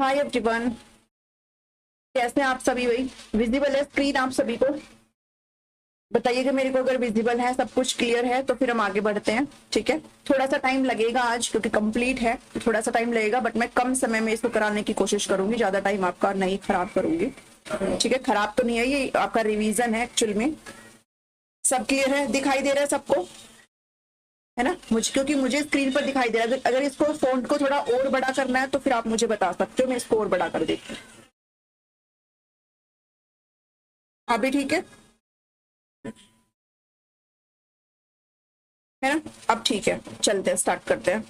Hi everyone, कैसे हैं आप सभी? भाई विजिबल है स्क्रीन आप सभी को? बताइएगा मेरे को अगर विजिबल है, सब कुछ क्लियर है तो फिर हम आगे बढ़ते हैं। ठीक है, थोड़ा सा टाइम लगेगा आज क्योंकि कंप्लीट है तो थोड़ा सा टाइम लगेगा, बट मैं कम समय में इसको कराने की कोशिश करूंगी, ज्यादा टाइम आपका नहीं खराब करूंगी। ठीक है, खराब तो नहीं है, ये आपका रिवीजन है एक्चुअल में। सब क्लियर है, दिखाई दे रहा है सबको, है ना? क्योंकि मुझे स्क्रीन पर दिखाई दे रहा है। अगर इसको फॉन्ट को थोड़ा और बड़ा करना है तो फिर आप मुझे बता सकते हो, मैं इसको और बड़ा कर देती हूँ। अभी ठीक है ना? अब ठीक है, चलते हैं, स्टार्ट करते हैं।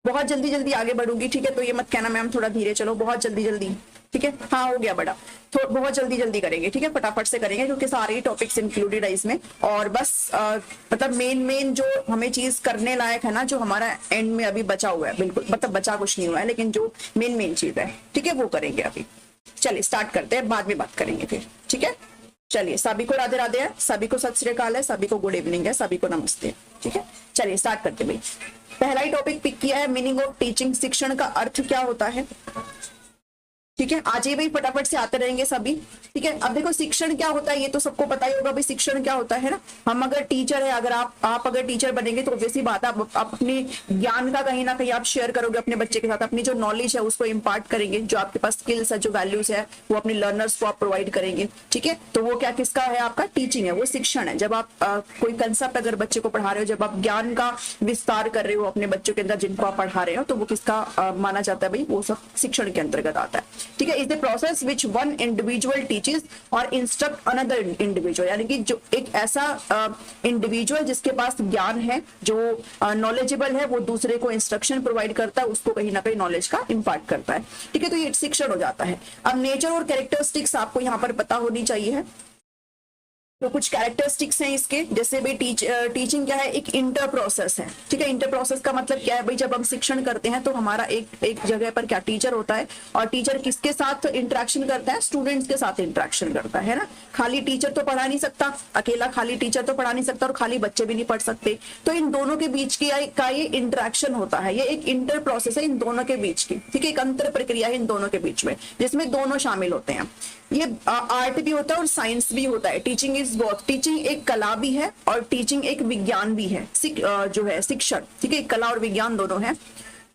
बहुत जल्दी जल्दी आगे बढ़ूंगी, ठीक है? तो ये मत कहना मैम थोड़ा धीरे चलो, बहुत जल्दी जल्दी। ठीक है, हाँ हो गया बड़ा, तो बहुत जल्दी जल्दी करेंगे। ठीक है, फटाफट से करेंगे क्योंकि सारे टॉपिक्स इंक्लूडेड है इसमें। और बस मतलब मेन जो हमें चीज करने लायक है ना, जो हमारा एंड में अभी बचा हुआ है, बिल्कुल मतलब बचा कुछ नहीं हुआ है, लेकिन जो मेन चीज है, ठीक है, वो करेंगे अभी। चलिए स्टार्ट करते हैं, बाद में बात करेंगे फिर। ठीक है, चलिए सभी को राधे राधे है, सभी को सत श्री अकाल है, सभी को गुड इवनिंग है, सभी को नमस्ते है। ठीक है, चलिए स्टार्ट करते भाई। पहला ही टॉपिक पिक किया है, मीनिंग ऑफ टीचिंग, शिक्षण का अर्थ क्या होता है। ठीक है, आज ये भाई फटाफट से आते रहेंगे सभी। ठीक है, अब देखो शिक्षण क्या होता है ये तो सबको पता ही होगा भाई, शिक्षण क्या होता है ना। हम अगर टीचर है, अगर आप अगर टीचर बनेंगे तो ऑब्वियसली बात है, आप अपने ज्ञान का कहीं ना कहीं आप शेयर करोगे अपने बच्चे के साथ, अपनी जो नॉलेज है उसको इम्पार्ट करेंगे, जो आपके पास स्किल्स है, जो वैल्यूज है, वो अपने लर्नर्स को आप प्रोवाइड करेंगे। ठीक है, तो वो क्या किसका है? आपका टीचिंग है, वो शिक्षण है। जब आप कोई कंसेप्ट अगर बच्चे को पढ़ा रहे हो, जब आप ज्ञान का विस्तार कर रहे हो अपने बच्चों के अंदर जिनको आप पढ़ा रहे हो, तो वो किसका माना जाता है भाई? वो सब शिक्षण के अंतर्गत आता है। ठीक है, is the process which one individual teaches और इंस्ट्रक्ट अनदर इंडिविजुअल, यानी कि जो एक ऐसा इंडिविजुअल जिसके पास ज्ञान है, जो नॉलेजेबल है, वो दूसरे को इंस्ट्रक्शन प्रोवाइड करता है, उसको कहीं ना कहीं नॉलेज का इम्पार्ट करता है। ठीक है, तो ये शिक्षण हो जाता है। अब नेचर और कैरेक्टरिस्टिक्स आपको यहाँ पर पता होनी चाहिए। तो कुछ कैरेक्टरिस्टिक्स हैं इसके, जैसे भाई टीचिंग क्या है? एक इंटर प्रोसेस है। ठीक है, इंटर प्रोसेस का मतलब क्या है भाई? जब हम शिक्षण करते हैं तो हमारा एक जगह पर क्या टीचर होता है, और टीचर किसके साथ इंटरेक्शन करता है? स्टूडेंट्स के साथ इंटरेक्शन करता है ना। खाली टीचर तो पढ़ा नहीं सकता, अकेला खाली टीचर तो पढ़ा नहीं सकता, और खाली बच्चे भी नहीं पढ़ सकते। तो इन दोनों के बीच का ये इंटरेक्शन होता है, ये एक इंटर प्रोसेस है इन दोनों के बीच की। ठीक है, एक अंतर प्रक्रिया है इन दोनों के बीच में, जिसमें दोनों शामिल होते हैं। ये आर्ट भी होता है और साइंस भी होता है। टीचिंग इज बोथ, टीचिंग एक कला भी है और टीचिंग एक विज्ञान भी है। जो है शिक्षण, ठीक है, कला और विज्ञान दोनों है।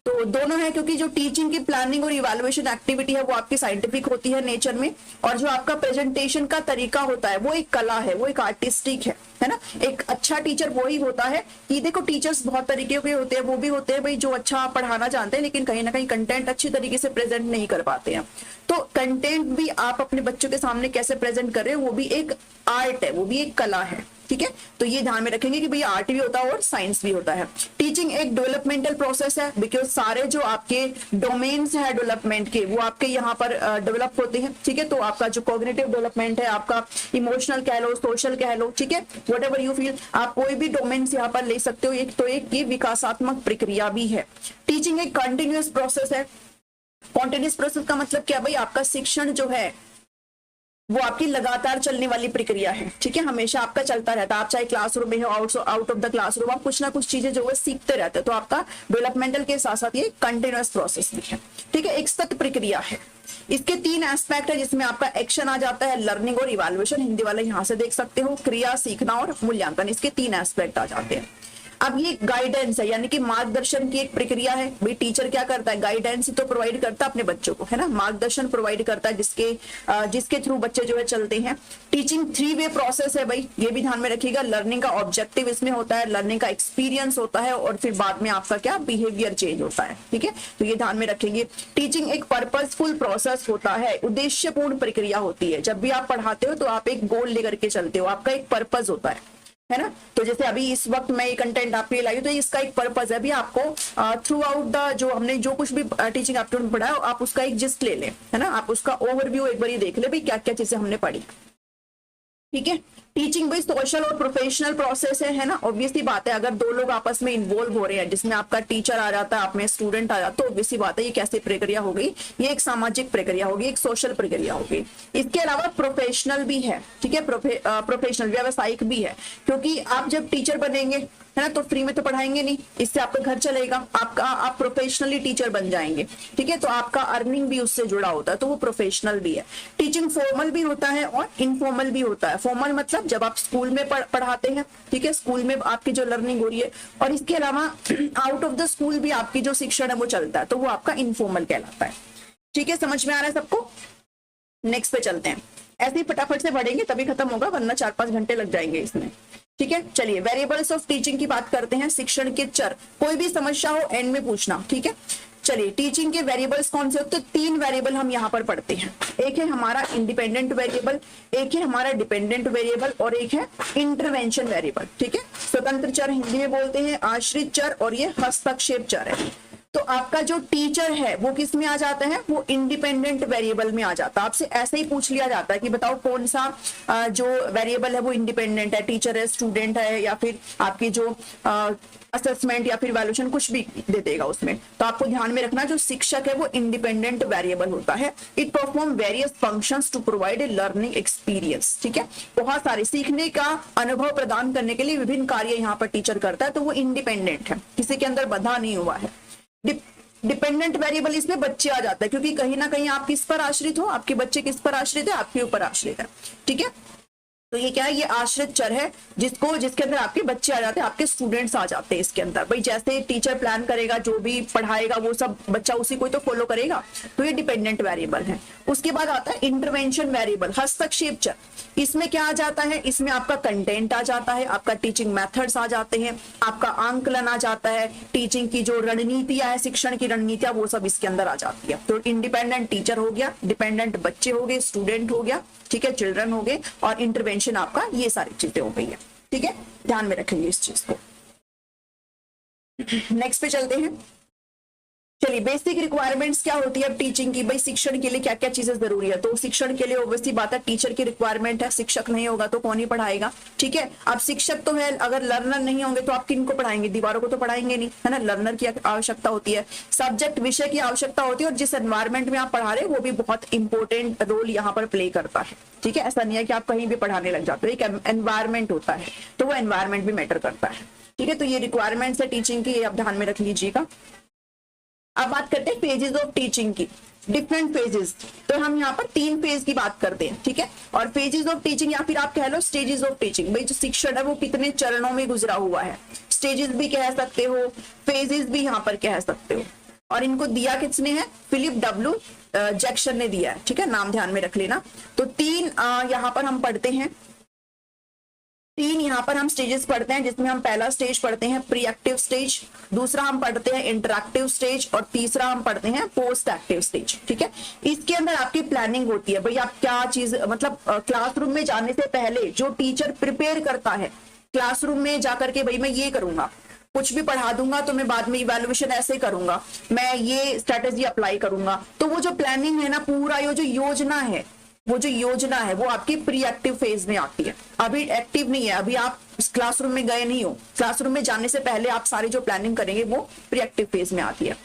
तो दोनों है क्योंकि जो टीचिंग की प्लानिंग और इवैल्यूएशन एक्टिविटी है वो आपकी साइंटिफिक होती है नेचर में, और जो आपका प्रेजेंटेशन का तरीका होता है वो एक कला है, वो एक आर्टिस्टिक है ना। एक अच्छा टीचर वही होता है कि देखो टीचर्स बहुत तरीके के होते हैं, वो भी होते हैं भाई जो अच्छा पढ़ाना जानते हैं, लेकिन कहीं ना कहीं कंटेंट अच्छी तरीके से प्रेजेंट नहीं कर पाते हैं। तो कंटेंट भी आप अपने बच्चों के सामने कैसे प्रेजेंट कर रहे हो, वो भी एक आर्ट है, वो भी एक कला है। ठीक है, तो ये ध्यान में रखेंगे कि भाई आर्ट भी होता है और साइंस भी होता है। टीचिंग एक डेवलपमेंटल प्रोसेस है, बिकॉज सारे जो आपके डोमेन्स है डेवलपमेंट के, वो आपके यहाँ पर डेवलप होते हैं। ठीक है, तो आपका जो कॉग्निटिव डेवलपमेंट है, आपका इमोशनल कह लो, सोशल कह लो, ठीक है, वट एवर यू फील, आप कोई भी डोमेन्स यहाँ पर ले सकते हो। एक तो एक ये विकासात्मक प्रक्रिया भी है। टीचिंग एक कंटिन्यूअस प्रोसेस है। कॉन्टिन्यूअस प्रोसेस का मतलब क्या भाई? आपका शिक्षण जो है वो आपकी लगातार चलने वाली प्रक्रिया है। ठीक है, हमेशा आपका चलता रहता है। आप चाहे क्लासरूम में हो, आउट ऑफ द क्लासरूम, आप कुछ ना कुछ चीजें जो है सीखते रहते हैं। तो आपका डेवलपमेंटल के साथ साथ ये कंटिन्यूअस प्रोसेस भी है। ठीक है, एक सतत प्रक्रिया है। इसके 3 एस्पेक्ट है जिसमें आपका एक्शन आ जाता है, लर्निंग और इवैल्यूएशन, हिंदी वाले यहाँ से देख सकते हो, क्रिया, सीखना और मूल्यांकन, इसके 3 एस्पेक्ट आ जाते हैं। अब ये गाइडेंस है, यानी कि मार्गदर्शन की एक प्रक्रिया है। भाई टीचर क्या करता है? गाइडेंस तो प्रोवाइड करता है अपने बच्चों को, है ना, मार्गदर्शन प्रोवाइड करता है जिसके थ्रू बच्चे जो है चलते हैं। टीचिंग 3 वे प्रोसेस है भाई, ये भी ध्यान में रखिएगा। लर्निंग का ऑब्जेक्टिव इसमें होता है, लर्निंग का एक्सपीरियंस होता है, और फिर बाद में आपका क्या बिहेवियर चेंज होता है। ठीक है, तो ये ध्यान में रखेंगे। टीचिंग एक पर्पसफुल प्रोसेस होता है, उद्देश्यपूर्ण प्रक्रिया होती है। जब भी आप पढ़ाते हो तो आप एक गोल लेकर के चलते हो, आपका एक पर्पस होता है ना। तो जैसे अभी इस वक्त मैं ये कंटेंट आपके लिए लाई हूं, तो इसका एक पर्पस है भी, आपको थ्रू आउट द जो हमने जो कुछ भी टीचिंग एप्टीट्यूड पढ़ा है, आप उसका एक जिस्ट ले लें, है ना, आप उसका ओवरव्यू एक बार देख ले भाई क्या क्या चीजें हमने पढ़ी। ठीक है, टीचिंग भाई सोशल और प्रोफेशनल प्रोसेस है ना, ऑब्वियसली बात है। अगर दो लोग आपस में इन्वॉल्व हो रहे हैं, जिसमें आपका टीचर आ जाता है, आप में स्टूडेंट आ जाता है, तो ऑब्वियसली बात है ये कैसी प्रक्रिया हो गई, ये एक सामाजिक प्रक्रिया होगी, एक सोशल प्रक्रिया होगी। इसके अलावा प्रोफेशनल भी है, ठीक है, प्रोफेशनल व्यावसायिक भी है, क्योंकि आप जब टीचर बनेंगे है ना, तो फ्री में तो पढ़ाएंगे नहीं, इससे आपका घर चलेगा, आप प्रोफेशनली टीचर बन जाएंगे, ठीक है, तो आपका अर्निंग भी उससे जुड़ा होता है, तो वो प्रोफेशनल भी है। टीचिंग फॉर्मल भी होता है और इनफॉर्मल भी होता है। फॉर्मल मतलब जब आप स्कूल में पढ़ाते हैं, ठीक है, स्कूल में आपकी जो लर्निंग हो रही है, और इसके अलावा आउट ऑफ द स्कूल भी आपकी जो शिक्षण है वो चलता है, तो वो आपका इनफॉर्मल कहलाता है। ठीक है, समझ में आ रहा है सबको? नेक्स्ट पे चलते हैं। ऐसे ही फटाफट से पढ़ेंगे तभी खत्म होगा, वरना 4-5 घंटे लग जाएंगे इसमें। ठीक है, चलिए वेरिएबल्स ऑफ टीचिंग की बात करते हैं, शिक्षण के चर। कोई भी समस्या हो एंड में पूछना, ठीक है। चलिए, टीचिंग के वेरिएबल्स कौन से होते हैं? 3 वेरिएबल हम यहाँ पर पढ़ते हैं। एक है हमारा इंडिपेंडेंट वेरिएबल, एक है हमारा डिपेंडेंट वेरिएबल, और एक है इंटरवेंशन वेरिएबल। ठीक है, स्वतंत्र चर हिंदी में बोलते हैं, आश्रित चर, और ये हस्तक्षेप चर है। तो आपका जो टीचर है वो किस में आ जाता है? वो इंडिपेंडेंट वेरिएबल में आ जाता है। आपसे ऐसे ही पूछ लिया जाता है कि बताओ कौन सा जो वेरिएबल है वो इंडिपेंडेंट है, टीचर है, स्टूडेंट है, या फिर आपकी जो असेसमेंट या फिर वैल्यूएशन, कुछ भी दे देगा उसमें। तो आपको ध्यान में रखना, जो शिक्षक है वो इंडिपेंडेंट वेरिएबल होता है। It perform various functions to provide a learning experience. ठीक है, बहुत सारे सीखने का अनुभव प्रदान करने के लिए विभिन्न कार्य यहाँ पर टीचर करता है, तो वो इंडिपेंडेंट है, किसी के अंदर बंधा नहीं हुआ है। डिपेंडेंट वेरिएबल इसमें बच्चे आ जाता है, क्योंकि कहीं ना कहीं आप किस पर आश्रित हो, आपके बच्चे किस पर आश्रित है? आपके ऊपर आश्रित है। ठीक है, तो ये क्या है? ये आश्रित चर है, जिसके अंदर आपके बच्चे आ जाते हैं, आपके स्टूडेंट्स आ जाते हैं इसके अंदर। भाई जैसे टीचर प्लान करेगा, जो भी पढ़ाएगा वो सब बच्चा उसी को तो फॉलो करेगा, तो ये डिपेंडेंट वेरिएबल है। उसके बाद आता है इंटरवेंशन वेरिएबल, हस्तक्षेप चर। इसमें क्या आ जाता है? इसमें आपका कंटेंट आ जाता है, आपका टीचिंग मेथड्स आ जाते हैं, आपका आंकलन आ जाता है, टीचिंग की जो रणनीतियां है, शिक्षण की रणनीतियां, वो सब इसके अंदर आ जाती है। तो इंडिपेंडेंट टीचर हो गया, डिपेंडेंट बच्चे हो गए, स्टूडेंट हो गया, ठीक है, चिल्ड्रन हो गए, और इंटरवेंशन आपका, ये सारी चीजें हो गई है। ठीक है, ध्यान में रखेंगे इस चीज को। नेक्स्ट पे चलते हैं। चलिए, बेसिक रिक्वायरमेंट्स क्या होती है अब टीचिंग की? भाई शिक्षण के लिए क्या क्या चीजें जरूरी है? तो शिक्षण के लिए ऑब्वियसली बात है, टीचर की रिक्वायरमेंट है, शिक्षक नहीं होगा तो कौन ही पढ़ाएगा? ठीक है, अब शिक्षक तो है, अगर लर्नर नहीं होंगे तो आप किन को पढ़ाएंगे? दीवारों को तो पढ़ाएंगे नहीं, है ना। लर्नर की आवश्यकता होती है, सब्जेक्ट विषय की आवश्यकता होती है, और जिस एनवायरमेंट में आप पढ़ा रहे हैं वो भी बहुत इंपॉर्टेंट रोल यहाँ पर प्ले करता है। ठीक है, ऐसा नहीं है कि आप कहीं भी पढ़ाने लग जाते हो, एक एनवायरमेंट होता है, तो वो एनवायरमेंट भी मैटर करता है। ठीक है, तो ये रिक्वायरमेंट्स है टीचिंग की, आप ध्यान में रख लीजिएगा। अब बात करते हैं फेजेस ऑफ टीचिंग की, डिफरेंट फेजेस। तो हम यहाँ पर 3 फेज की बात करते हैं, ठीक है। और फेजेस ऑफ टीचिंग, या फिर आप कह लो स्टेजेस ऑफ टीचिंग। भाई जो शिक्षण है वो कितने चरणों में गुजरा हुआ है, स्टेजेस भी कह सकते हो, फेजेस भी यहाँ पर कह सकते हो। और इनको दिया किसने है? फिलिप डब्ल्यू जैक्सन ने दिया है। ठीक है, नाम ध्यान में रख लेना। तो 3 यहाँ पर हम पढ़ते हैं, 3 यहाँ पर हम स्टेजेस पढ़ते हैं, जिसमें हम पहला स्टेज पढ़ते हैं प्री एक्टिव स्टेज, दूसरा हम पढ़ते हैं इंटरएक्टिव स्टेज, और तीसरा हम पढ़ते हैं पोस्ट एक्टिव स्टेज। ठीक है, इसके अंदर आपकी प्लानिंग होती है। भाई आप क्या चीज, मतलब क्लासरूम में जाने से पहले जो टीचर प्रिपेयर करता है, क्लासरूम में जाकर के भाई मैं ये करूंगा, कुछ भी पढ़ा दूंगा तो मैं बाद में इवैल्यूएशन ऐसे करूंगा, मैं ये स्ट्रेटेजी अप्लाई करूंगा। तो वो जो प्लानिंग है ना, पूरा ये जो योजना है, वो आपकी प्री एक्टिव फेज में आती है। अभी एक्टिव नहीं है, अभी आप क्लासरूम में गए नहीं हो, क्लासरूम में जाने से पहले आप सारी जो प्लानिंग करेंगे वो प्री एक्टिव फेज में आती है।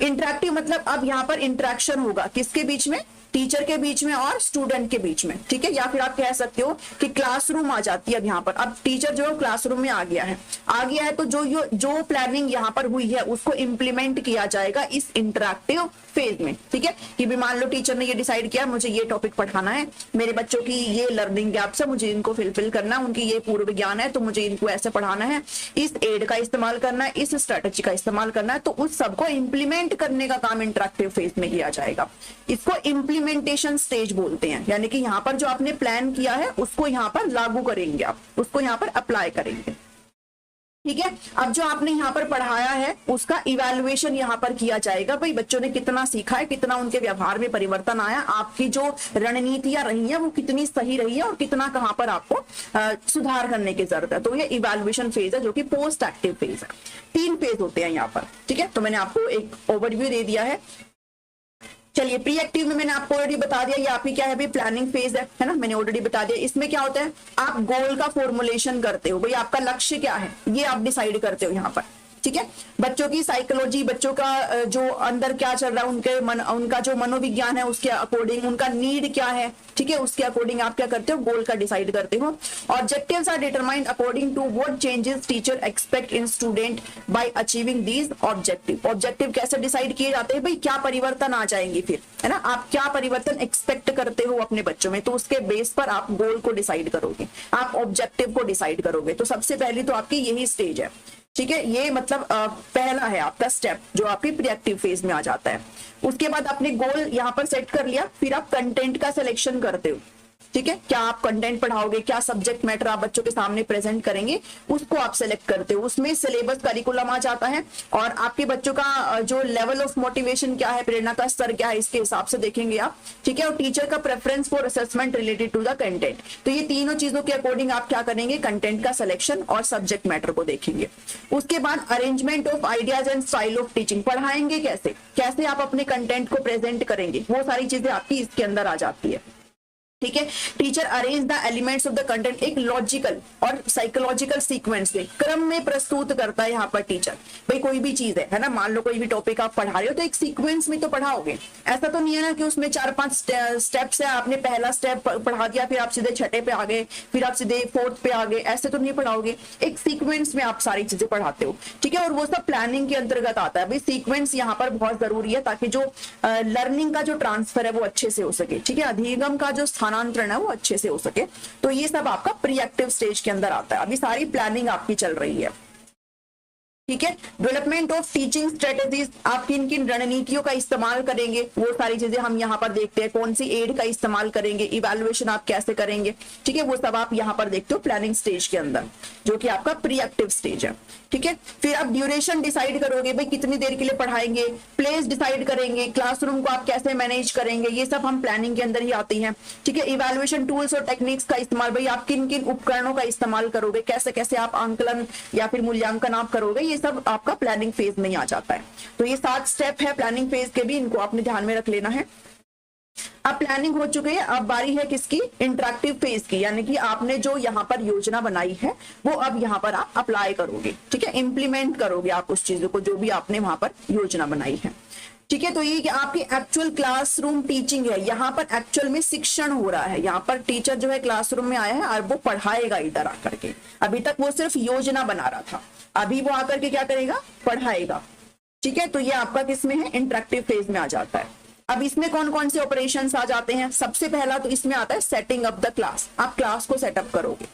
इंटरैक्टिव मतलब अब यहाँ पर इंटरेक्शन होगा, किसके बीच में? टीचर के बीच में और स्टूडेंट के बीच में। ठीक है, या फिर आप कह सकते हो कि क्लासरूम आ जाती है अब यहाँ पर। अब टीचर जो क्लासरूम में आ गया है, तो जो प्लानिंग यहाँ पर हुई है उसको इम्प्लीमेंट किया जाएगा इस इंटरैक्टिव फेज में। ठीक है, कि भी मान लो टीचर ने ये डिसाइड किया मुझे ये टॉपिक पढ़ाना है, मेरे बच्चों की ये लर्निंग गैप्स है, मुझे इनको फिलफिल करना है, उनकी ये पूर्व ज्ञान है, तो मुझे इनको ऐसे पढ़ाना है, इस एड का इस्तेमाल करना है, इस स्ट्रेटेजी का इस्तेमाल करना है। तो उस सबको इम्प्लीमेंट करने का काम इंटरैक्टिव फेज में किया जाएगा। इसको इम्प्लीमेंटेशन स्टेज बोलते हैं, यानी कि यहाँ पर जो आपने प्लान किया है उसको यहाँ पर लागू करेंगे, आप उसको यहाँ पर अप्लाई करेंगे। ठीक है, अब जो आपने यहाँ पर पढ़ाया है उसका इवैल्यूएशन यहाँ पर किया जाएगा। भाई बच्चों ने कितना सीखा है, कितना उनके व्यवहार में परिवर्तन आया, आपकी जो रणनीतियां रही हैं वो कितनी सही रही है, और कितना कहाँ पर आपको सुधार करने की जरूरत है। तो ये इवैल्यूएशन फेज है, जो कि पोस्ट एक्टिव फेज है। 3 फेज होते हैं यहाँ पर। ठीक है, तो मैंने आपको एक ओवरव्यू दे दिया है। चलिए चलिए प्री एक्टिव में मैंने आपको ऑलरेडी बता दिया, ये आपकी क्या है भाई प्लानिंग फेज है ना, मैंने ऑलरेडी बता दिया। इसमें क्या होता है, आप गोल का फॉर्मुलेशन करते हो, भाई आपका लक्ष्य क्या है ये आप डिसाइड करते हो यहाँ पर, ठीक है। बच्चों की साइकोलॉजी, बच्चों का जो अंदर क्या चल रहा है, उनका जो मनोविज्ञान है उसके अकॉर्डिंग, उनका नीड क्या है, ठीक है, उसके अकॉर्डिंग आप क्या करते हो, गोल का डिसाइड करते हो। Objectives are determined according to what changes teacher expect in student by achieving these objective. Objective कैसे डिसाइड किए जाते हैं भाई, क्या परिवर्तन आ जाएंगे फिर, है ना, आप क्या परिवर्तन एक्सपेक्ट करते हो अपने बच्चों में, तो उसके बेस पर आप गोल को डिसाइड करोगे, आप ऑब्जेक्टिव को डिसाइड करोगे। तो सबसे पहली तो आपकी यही स्टेज है, ठीक है, ये मतलब पहला है आपका स्टेप जो आपकी प्रीएक्टिव फेज में आ जाता है। उसके बाद आपने गोल यहाँ पर सेट कर लिया, फिर आप कंटेंट का सिलेक्शन करते हो, ठीक है, क्या आप कंटेंट पढ़ाओगे, क्या सब्जेक्ट मैटर आप बच्चों के सामने प्रेजेंट करेंगे, उसको आप सेलेक्ट करते हो। उसमें सिलेबस करिकुलम आ जाता है और आपके बच्चों का जो लेवल ऑफ मोटिवेशन क्या है, प्रेरणा का स्तर क्या है, इसके हिसाब से देखेंगे आप, ठीक है। और टीचर का preference for assessment related to the content. तो ये तीनों चीजों के अकॉर्डिंग आप क्या करेंगे, कंटेंट का सिलेक्शन और सब्जेक्ट मैटर को देखेंगे। उसके बाद arrangement of ideas and style of teaching, पढ़ाएंगे कैसे, कैसे आप अपने कंटेंट को प्रेजेंट करेंगे, वो सारी चीजें आपकी इसके अंदर आ जाती है, ठीक है। Teacher arrange the elements of the content, एक लॉजिकल और साइकोलॉजिकल सीक्वेंस में, क्रम में प्रस्तुत करता है यहाँ पर टीचर। भाई कोई भी चीज है ना, मान लो कोई भी टॉपिक आप पढ़ा रहे हो तो एक सीक्वेंस में तो पढ़ाओगे, ऐसा तो नहीं है ना कि उसमें 4-5 स्टेप्स है, आपने पहला स्टेप पढ़ा दिया फिर आप सीधे छठे पे आ गए, फिर आप सीधे 4th पे आ गए, ऐसे तो नहीं पढ़ाओगे, एक सीक्वेंस में आप सारी चीजें पढ़ाते हो, ठीक है। और वो सब प्लानिंग के अंतर्गत आता है। भाई सीक्वेंस यहाँ पर बहुत जरूरी है ताकि जो लर्निंग का जो ट्रांसफर है वो अच्छे से हो सके, ठीक है, अधिगम का जो स्थानांतरण है वो अच्छे से हो सके। तो ये सब आपका प्रीएक्टिव स्टेज के अंदर आता है। अभी सारी प्लानिंग आपकी चल रही है, ठीक है। डेवलपमेंट ऑफ टीचिंग स्ट्रेटेजीज, आप किन किन रणनीतियों का इस्तेमाल करेंगे वो सारी चीजें हम यहाँ पर देखते हैं, कौन सी एड का इस्तेमाल करेंगे, इवैल्यूएशन आप कैसे करेंगे, ठीक है, वो सब आप यहाँ पर देखते हो प्लानिंग स्टेज के अंदर, जो कि आपका प्रीएक्टिव स्टेज है, ठीक है। फिर आप ड्यूरेशन डिसाइड करोगे, भाई कितनी देर के लिए पढ़ाएंगे, प्लेस डिसाइड करेंगे, क्लासरूम को आप कैसे मैनेज करेंगे, ये सब हम प्लानिंग के अंदर ही आती हैं, ठीक है। इवैल्यूएशन टूल्स और टेक्निक्स का इस्तेमाल, भाई आप किन किन उपकरणों का इस्तेमाल करोगे, कैसे कैसे आप आंकलन या फिर मूल्यांकन आप करोगे, ये सब आपका प्लानिंग फेज में ही आ जाता है। तो ये 7 स्टेप है प्लानिंग फेज के भी, इनको आपने ध्यान में रख लेना है। अब प्लानिंग हो चुकी है, अब बारी है किसकी, इंटरेक्टिव फेज की, यानी कि आपने जो यहाँ पर योजना बनाई है वो अब यहाँ पर आप अप्लाई करोगे, ठीक है, इंप्लीमेंट करोगे आप उस चीजों को जो भी आपने वहां पर योजना बनाई है, ठीक है। तो ये आपकी एक्चुअल क्लासरूम टीचिंग है, यहाँ पर एक्चुअल में शिक्षण हो रहा है, यहाँ पर टीचर जो है क्लासरूम में आया है और वो पढ़ाएगा इधर आकर के। अभी तक वो सिर्फ योजना बना रहा था, अभी वो आकर के क्या करेगा, पढ़ाएगा, ठीक है। तो ये आपका किसमें है, इंटरेक्टिव फेज में आ जाता है। अब इसमें कौन कौन से ऑपरेशंस आ जाते हैं, सबसे पहला तो इसमें आता है सेटिंग अप द क्लास, आप क्लास को सेटअप करोगे,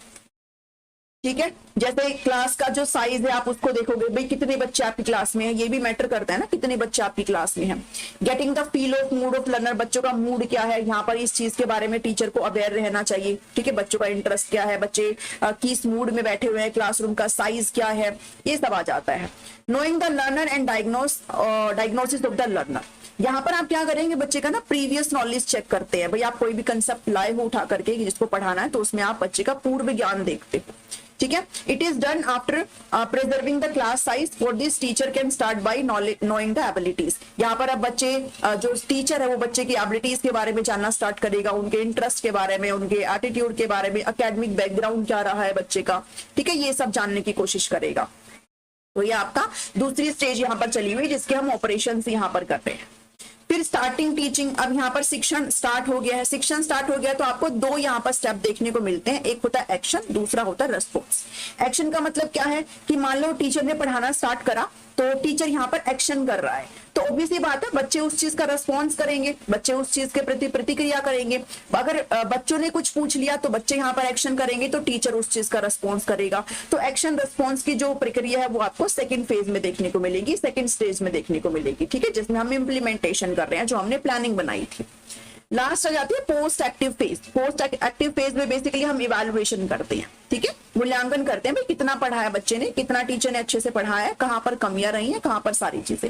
ठीक है। जैसे क्लास का जो साइज है आप उसको देखोगे, भाई कितने बच्चे आपकी क्लास में है, ये भी मैटर करता है ना, कितने बच्चे आपकी क्लास में हैं। Getting the feel of mood off learner, बच्चों का मूड क्या है, यहाँ पर इस चीज के बारे में टीचर को अवेयर रहना चाहिए, ठीक है। बच्चों का इंटरेस्ट क्या है, बच्चे किस मूड में बैठे हुए हैं, क्लासरूम का साइज क्या है, ये सब आ जाता है। Knowing the learner and diagnosis of the learner, यहाँ पर आप क्या करेंगे, बच्चे का ना प्रीवियस नॉलेज चेक करते हैं। भाई आप कोई भी कंसेप्ट लाए हो उठा करके जिसको पढ़ाना है तो उसमें आप बच्चे का पूर्व ज्ञान देखते हो, ठीक है। It is done after preserving the class size, for this teacher can start by knowing the abilities. यहाँ पर अब बच्चे जो टीचर है वो बच्चे की एबिलिटीज के बारे में जानना स्टार्ट करेगा, उनके इंटरेस्ट के बारे में, उनके एटीट्यूड के बारे में, एकेडमिक बैकग्राउंड क्या रहा है बच्चे का, ठीक है, ये सब जानने की कोशिश करेगा। तो ये आपका दूसरी स्टेज यहाँ पर चली हुई जिसके हम ऑपरेशन यहाँ पर कर रहे हैं। फिर स्टार्टिंग टीचिंग, अब यहाँ पर शिक्षण स्टार्ट हो गया है, शिक्षण स्टार्ट हो गया तो आपको 2 यहाँ पर स्टेप देखने को मिलते हैं, एक होता है एक्शन, दूसरा होता है रेस्पॉन्स। एक्शन का मतलब क्या है कि मान लो टीचर ने पढ़ाना स्टार्ट करा तो टीचर यहाँ पर एक्शन कर रहा है, तो ऑब्वियस सी बात है बच्चे उस चीज का रेस्पॉन्स करेंगे, बच्चे उस चीज के प्रति प्रतिक्रिया करेंगे। अगर बच्चों ने कुछ पूछ लिया तो बच्चे यहाँ पर एक्शन करेंगे तो टीचर उस चीज का रेस्पॉन्स करेगा। तो एक्शन रेस्पॉन्स की जो प्रक्रिया है वो आपको सेकंड फेज में देखने को मिलेगी, सेकंड स्टेज में देखने को मिलेगी, ठीक है, जिसमें हम इम्प्लीमेंटेशन कर रहे हैं, जो हमने प्लानिंग बनाई थी। लास्ट आ जाती है post active phase. Post active phase में बेसिकली हम इवैल्यूएशन करते हैं, ठीक है, मूल्यांकन करते हैं, भाई कितना पढ़ाया बच्चे ने, कितना टीचर ने अच्छे से पढ़ाया है, कहाँ पर कमियां रही हैं, कहाँ पर सारी चीजें,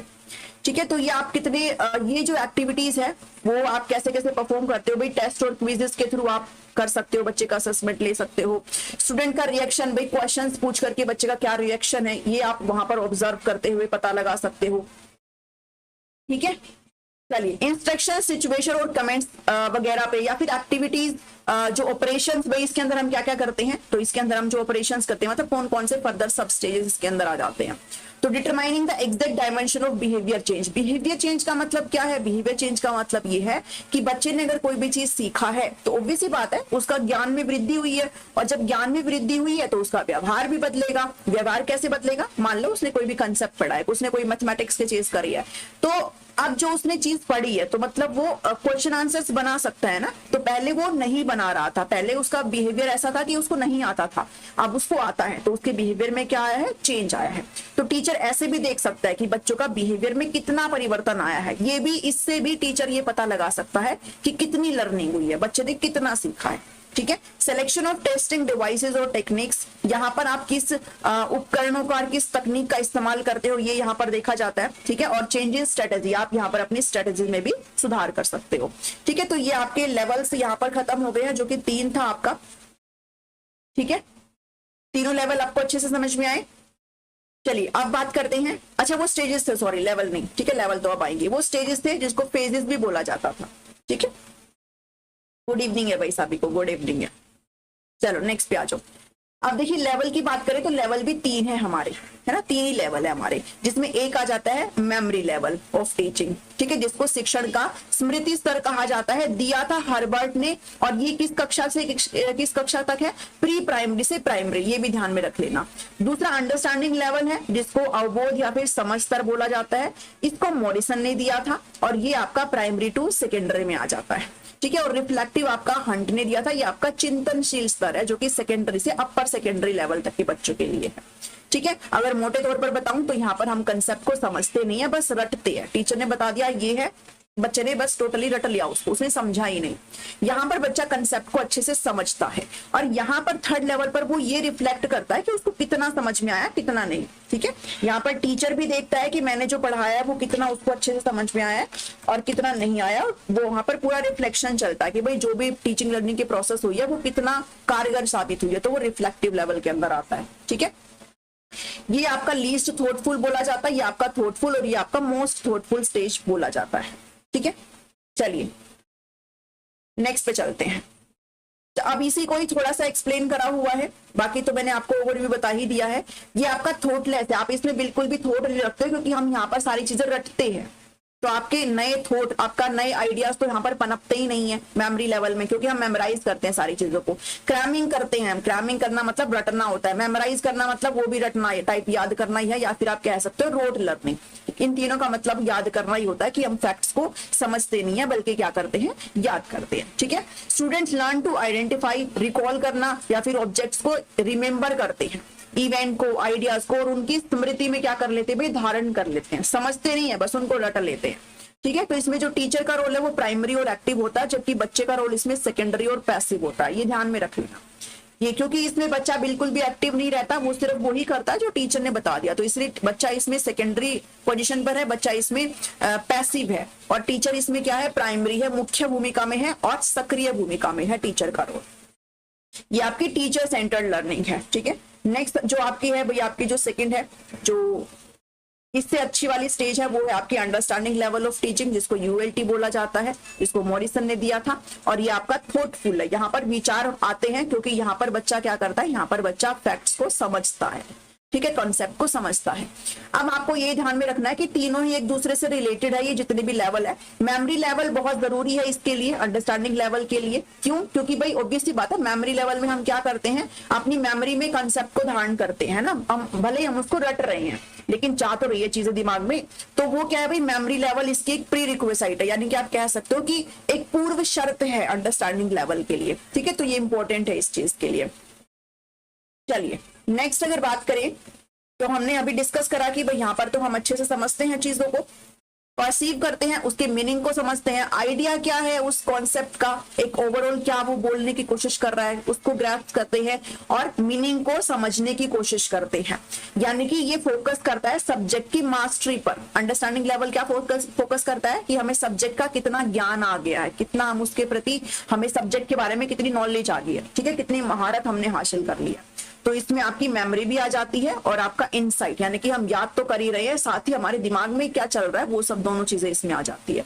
ठीक है। तो ये आप कितने ये जो एक्टिविटीज है वो आप कैसे कैसे परफॉर्म करते हो, भाई टेस्ट और क्विजेस के थ्रू आप कर सकते हो, बच्चे का असेसमेंट ले सकते हो। स्टूडेंट का रिएक्शन, भाई क्वेश्चंस पूछ करके बच्चे का क्या रिएक्शन है ये आप वहां पर ऑब्जर्व करते हुए पता लगा सकते हो, ठीक है। चलिए, इंस्ट्रक्शन, सिचुएशन और कमेंट्स वगैरह पे, या फिर एक्टिविटीज जो ऑपरेशंस भाई इसके अंदर हम क्या क्या करते हैं, तो इसके अंदर हम जो ऑपरेशंस करते हैं मतलब कौन कौन से फर्दर सब स्टेजेस इसके अंदर आ जाते हैं। तो determining the exact dimension of behaviour change. Behaviour change का मतलब क्या है? बिहेवियर चेंज का मतलब ये है कि बच्चे ने अगर कोई भी चीज सीखा है तो ऑब्वियस ही बात है उसका ज्ञान में वृद्धि हुई है, और जब ज्ञान में वृद्धि हुई है तो उसका व्यवहार भी बदलेगा। व्यवहार कैसे बदलेगा? मान लो उसने कोई भी कंसेप्ट पढ़ा है, उसने कोई मैथमेटिक्स की चीज करी है, तो अब जो उसने चीज पढ़ी है तो मतलब वो क्वेश्चन आंसर्स बना सकता है ना। तो पहले वो नहीं बना रहा था, पहले उसका बिहेवियर ऐसा था कि उसको नहीं आता था, अब उसको आता है, तो उसके बिहेवियर में क्या आया है? चेंज आया है। तो टीचर ऐसे भी देख सकता है कि बच्चों का बिहेवियर में कितना परिवर्तन आया है। ये भी, इससे भी टीचर ये पता लगा सकता है कि कितनी लर्निंग हुई है, बच्चे ने कितना सीखा है। ठीक है। सिलेक्शन ऑफ टेस्टिंग डिवाइसेस और टेक्निक्स, यहाँ पर आप किस उपकरणों का और किस तकनीक का इस्तेमाल करते हो ये यहाँ पर देखा जाता है। ठीक है। और चेंज इन स्ट्रेटेजी, आप यहाँ पर अपनी स्ट्रेटेजी में भी सुधार कर सकते हो। ठीक है। तो ये आपके लेवल्स यहाँ पर खत्म हो गए हैं, जो कि 3 था आपका। ठीक है, तीनों लेवल आपको अच्छे से समझ में आए। चलिए अब बात करते हैं, अच्छा वो स्टेजेस थे, सॉरी लेवल नहीं, ठीक है, लेवल तो अब आएंगे। वो स्टेजेस थे जिसको फेजेस भी बोला जाता था। ठीक है, गुड इवनिंग है भाई सभी को, गुड इवनिंग है। चलो नेक्स्ट पे आ जाओ। अब देखिए लेवल की बात करें तो लेवल भी 3 है हमारे, है ना, 3 ही लेवल है हमारे, जिसमें एक आ जाता है मेमोरी लेवल ऑफ टीचिंग। ठीक है, जिसको शिक्षण का स्मृति स्तर कहा जाता है, दिया था हर्बर्ट ने। और ये किस कक्षा से किस कक्षा तक है? प्री प्राइमरी से प्राइमरी, ये भी ध्यान में रख लेना। दूसरा अंडरस्टैंडिंग लेवल है, जिसको अवबोध या फिर समझ स्तर बोला जाता है, इसको मॉरिसन ने दिया था, और ये आपका प्राइमरी टू सेकेंडरी में आ जाता है। ठीक है, और रिफ्लेक्टिव आपका हंट ने दिया था, ये आपका चिंतनशील स्तर है, जो कि सेकेंडरी से अपर सेकेंडरी लेवल तक के बच्चों के लिए है। ठीक है, अगर मोटे तौर पर बताऊं तो यहाँ पर हम कंसेप्ट को समझते नहीं है, बस रटते हैं। टीचर ने बता दिया ये है, बच्चे ने बस टोटली रट लिया उसको, उसने समझा ही नहीं। यहाँ पर बच्चा कंसेप्ट को अच्छे से समझता है, और यहाँ पर थर्ड लेवल पर वो ये रिफ्लेक्ट करता है कि उसको कितना समझ में आया, कितना नहीं। ठीक है, यहाँ पर टीचर भी देखता है कि मैंने जो पढ़ाया है वो कितना उसको अच्छे से समझ में आया है और कितना नहीं आया। वो वहां पर पूरा रिफ्लेक्शन चलता है कि भाई जो भी टीचिंग लर्निंग की प्रोसेस हुई है वो कितना कारगर साबित हुई है, तो वो रिफ्लेक्टिव लेवल के अंदर आता है। ठीक है, ये आपका लीस्ट थॉटफुल बोला जाता है, ये आपका थॉटफुल, और ये आपका मोस्ट थॉटफुल स्टेज बोला जाता है। ठीक है, चलिए नेक्स्ट पे चलते हैं। तो अब इसी को ही थोड़ा सा एक्सप्लेन करा हुआ है, बाकी तो मैंने आपको ओवरव्यू बता ही दिया है। ये आपका थॉटलेस है, आप इसमें बिल्कुल भी थॉट नहीं रखते, क्योंकि हम यहाँ पर सारी चीजें रटते हैं, तो आपके नए थॉट, आपका नए आइडियाज तो यहाँ पर पनपते ही नहीं है मेमोरी लेवल में, क्योंकि हम मेमोराइज करते हैं सारी चीजों को। क्रैमिंग करते हैं, क्रैमिंग करना मतलब रटना होता है, मेमोराइज करना मतलब वो भी रटना है, टाइप याद करना ही है, या फिर आप कह सकते हो रोट लर्निंग। इन तीनों का मतलब याद करना ही होता है, कि हम फैक्ट्स को समझते नहीं है बल्कि क्या करते हैं, याद करते हैं। ठीक है, students learn to identify, recall करना या फिर ऑब्जेक्ट्स को रिमेंबर करते हैं, इवेंट को, आइडियाज को, और उनकी स्मृति में क्या कर लेते हैं भाई, धारण कर लेते हैं। समझते नहीं है, बस उनको रट लेते हैं। ठीक है, तो इसमें जो टीचर का रोल है वो प्राइमरी और एक्टिव होता है, जबकि बच्चे का रोल इसमें सेकेंडरी और पैसिव होता है। ये ध्यान में रख लेना, ये क्योंकि इसमें बच्चा बिल्कुल भी एक्टिव नहीं रहता, वो सिर्फ वही करता है जो टीचर ने बता दिया, तो इसलिए बच्चा इसमें सेकेंडरी पोजीशन पर है, बच्चा इसमें पैसिव है, और टीचर इसमें क्या है, प्राइमरी है, मुख्य भूमिका में है और सक्रिय भूमिका में है टीचर का रोल। ये आपकी टीचर सेंटर्ड लर्निंग है। ठीक है, नेक्स्ट जो आपकी है भाई, आपकी जो सेकंड है, जो इससे अच्छी वाली स्टेज है, वो है आपकी अंडरस्टैंडिंग लेवल ऑफ टीचिंग, जिसको यूएलटी बोला जाता है, जिसको मॉरिसन ने दिया था। और ये आपका थॉटफुल है, यहाँ पर विचार आते हैं, क्योंकि यहाँ पर बच्चा क्या करता है, यहाँ पर बच्चा फैक्ट्स को समझता है। ठीक है, कॉन्सेप्ट को समझता है। अब आपको ये ध्यान में रखना है कि तीनों ही एक दूसरे से रिलेटेड है, ये जितने भी लेवल है। मेमोरी लेवल बहुत जरूरी है इसके लिए, अंडरस्टैंडिंग लेवल के लिए। क्यों? क्योंकि भाई ऑब्वियसली बात है, मेमोरी लेवल में हम क्या करते हैं, अपनी मेमोरी में कंसेप्ट को धारण करते हैं ना, हम भले हम उसको रट रहे हैं लेकिन चाह तो रही है चीजें दिमाग में, तो वो क्या है भाई, मेमोरी लेवल इसकी एक प्री रिक्विजिट है, यानी कि आप कह सकते हो कि एक पूर्व शर्त है अंडरस्टैंडिंग लेवल के लिए। ठीक है, तो ये इंपॉर्टेंट है इस चीज के लिए। चलिए नेक्स्ट अगर बात करें तो हमने अभी डिस्कस करा कि भाई यहाँ पर तो हम अच्छे से समझते हैं चीजों को, परसीव करते हैं, उसके मीनिंग को समझते हैं, आइडिया क्या है उस कॉन्सेप्ट का, एक ओवरऑल क्या वो बोलने की कोशिश कर रहा है उसको ग्रैस्प करते हैं, और मीनिंग को समझने की कोशिश करते हैं। यानी कि ये फोकस करता है सब्जेक्ट की मास्टरी पर। अंडरस्टैंडिंग लेवल क्या फोकस करता है कि हमें सब्जेक्ट का कितना ज्ञान आ गया है, कितना हम उसके प्रति, हमें सब्जेक्ट के बारे में कितनी नॉलेज आ गई है। ठीक है, कितनी महारत हमने हासिल कर लिया। तो इसमें आपकी मेमोरी भी आ जाती है और आपका इनसाइट, यानी कि हम याद तो कर ही रहे हैं, साथ ही हमारे दिमाग में क्या चल रहा है वो सब दोनों चीजें इसमें आ जाती है।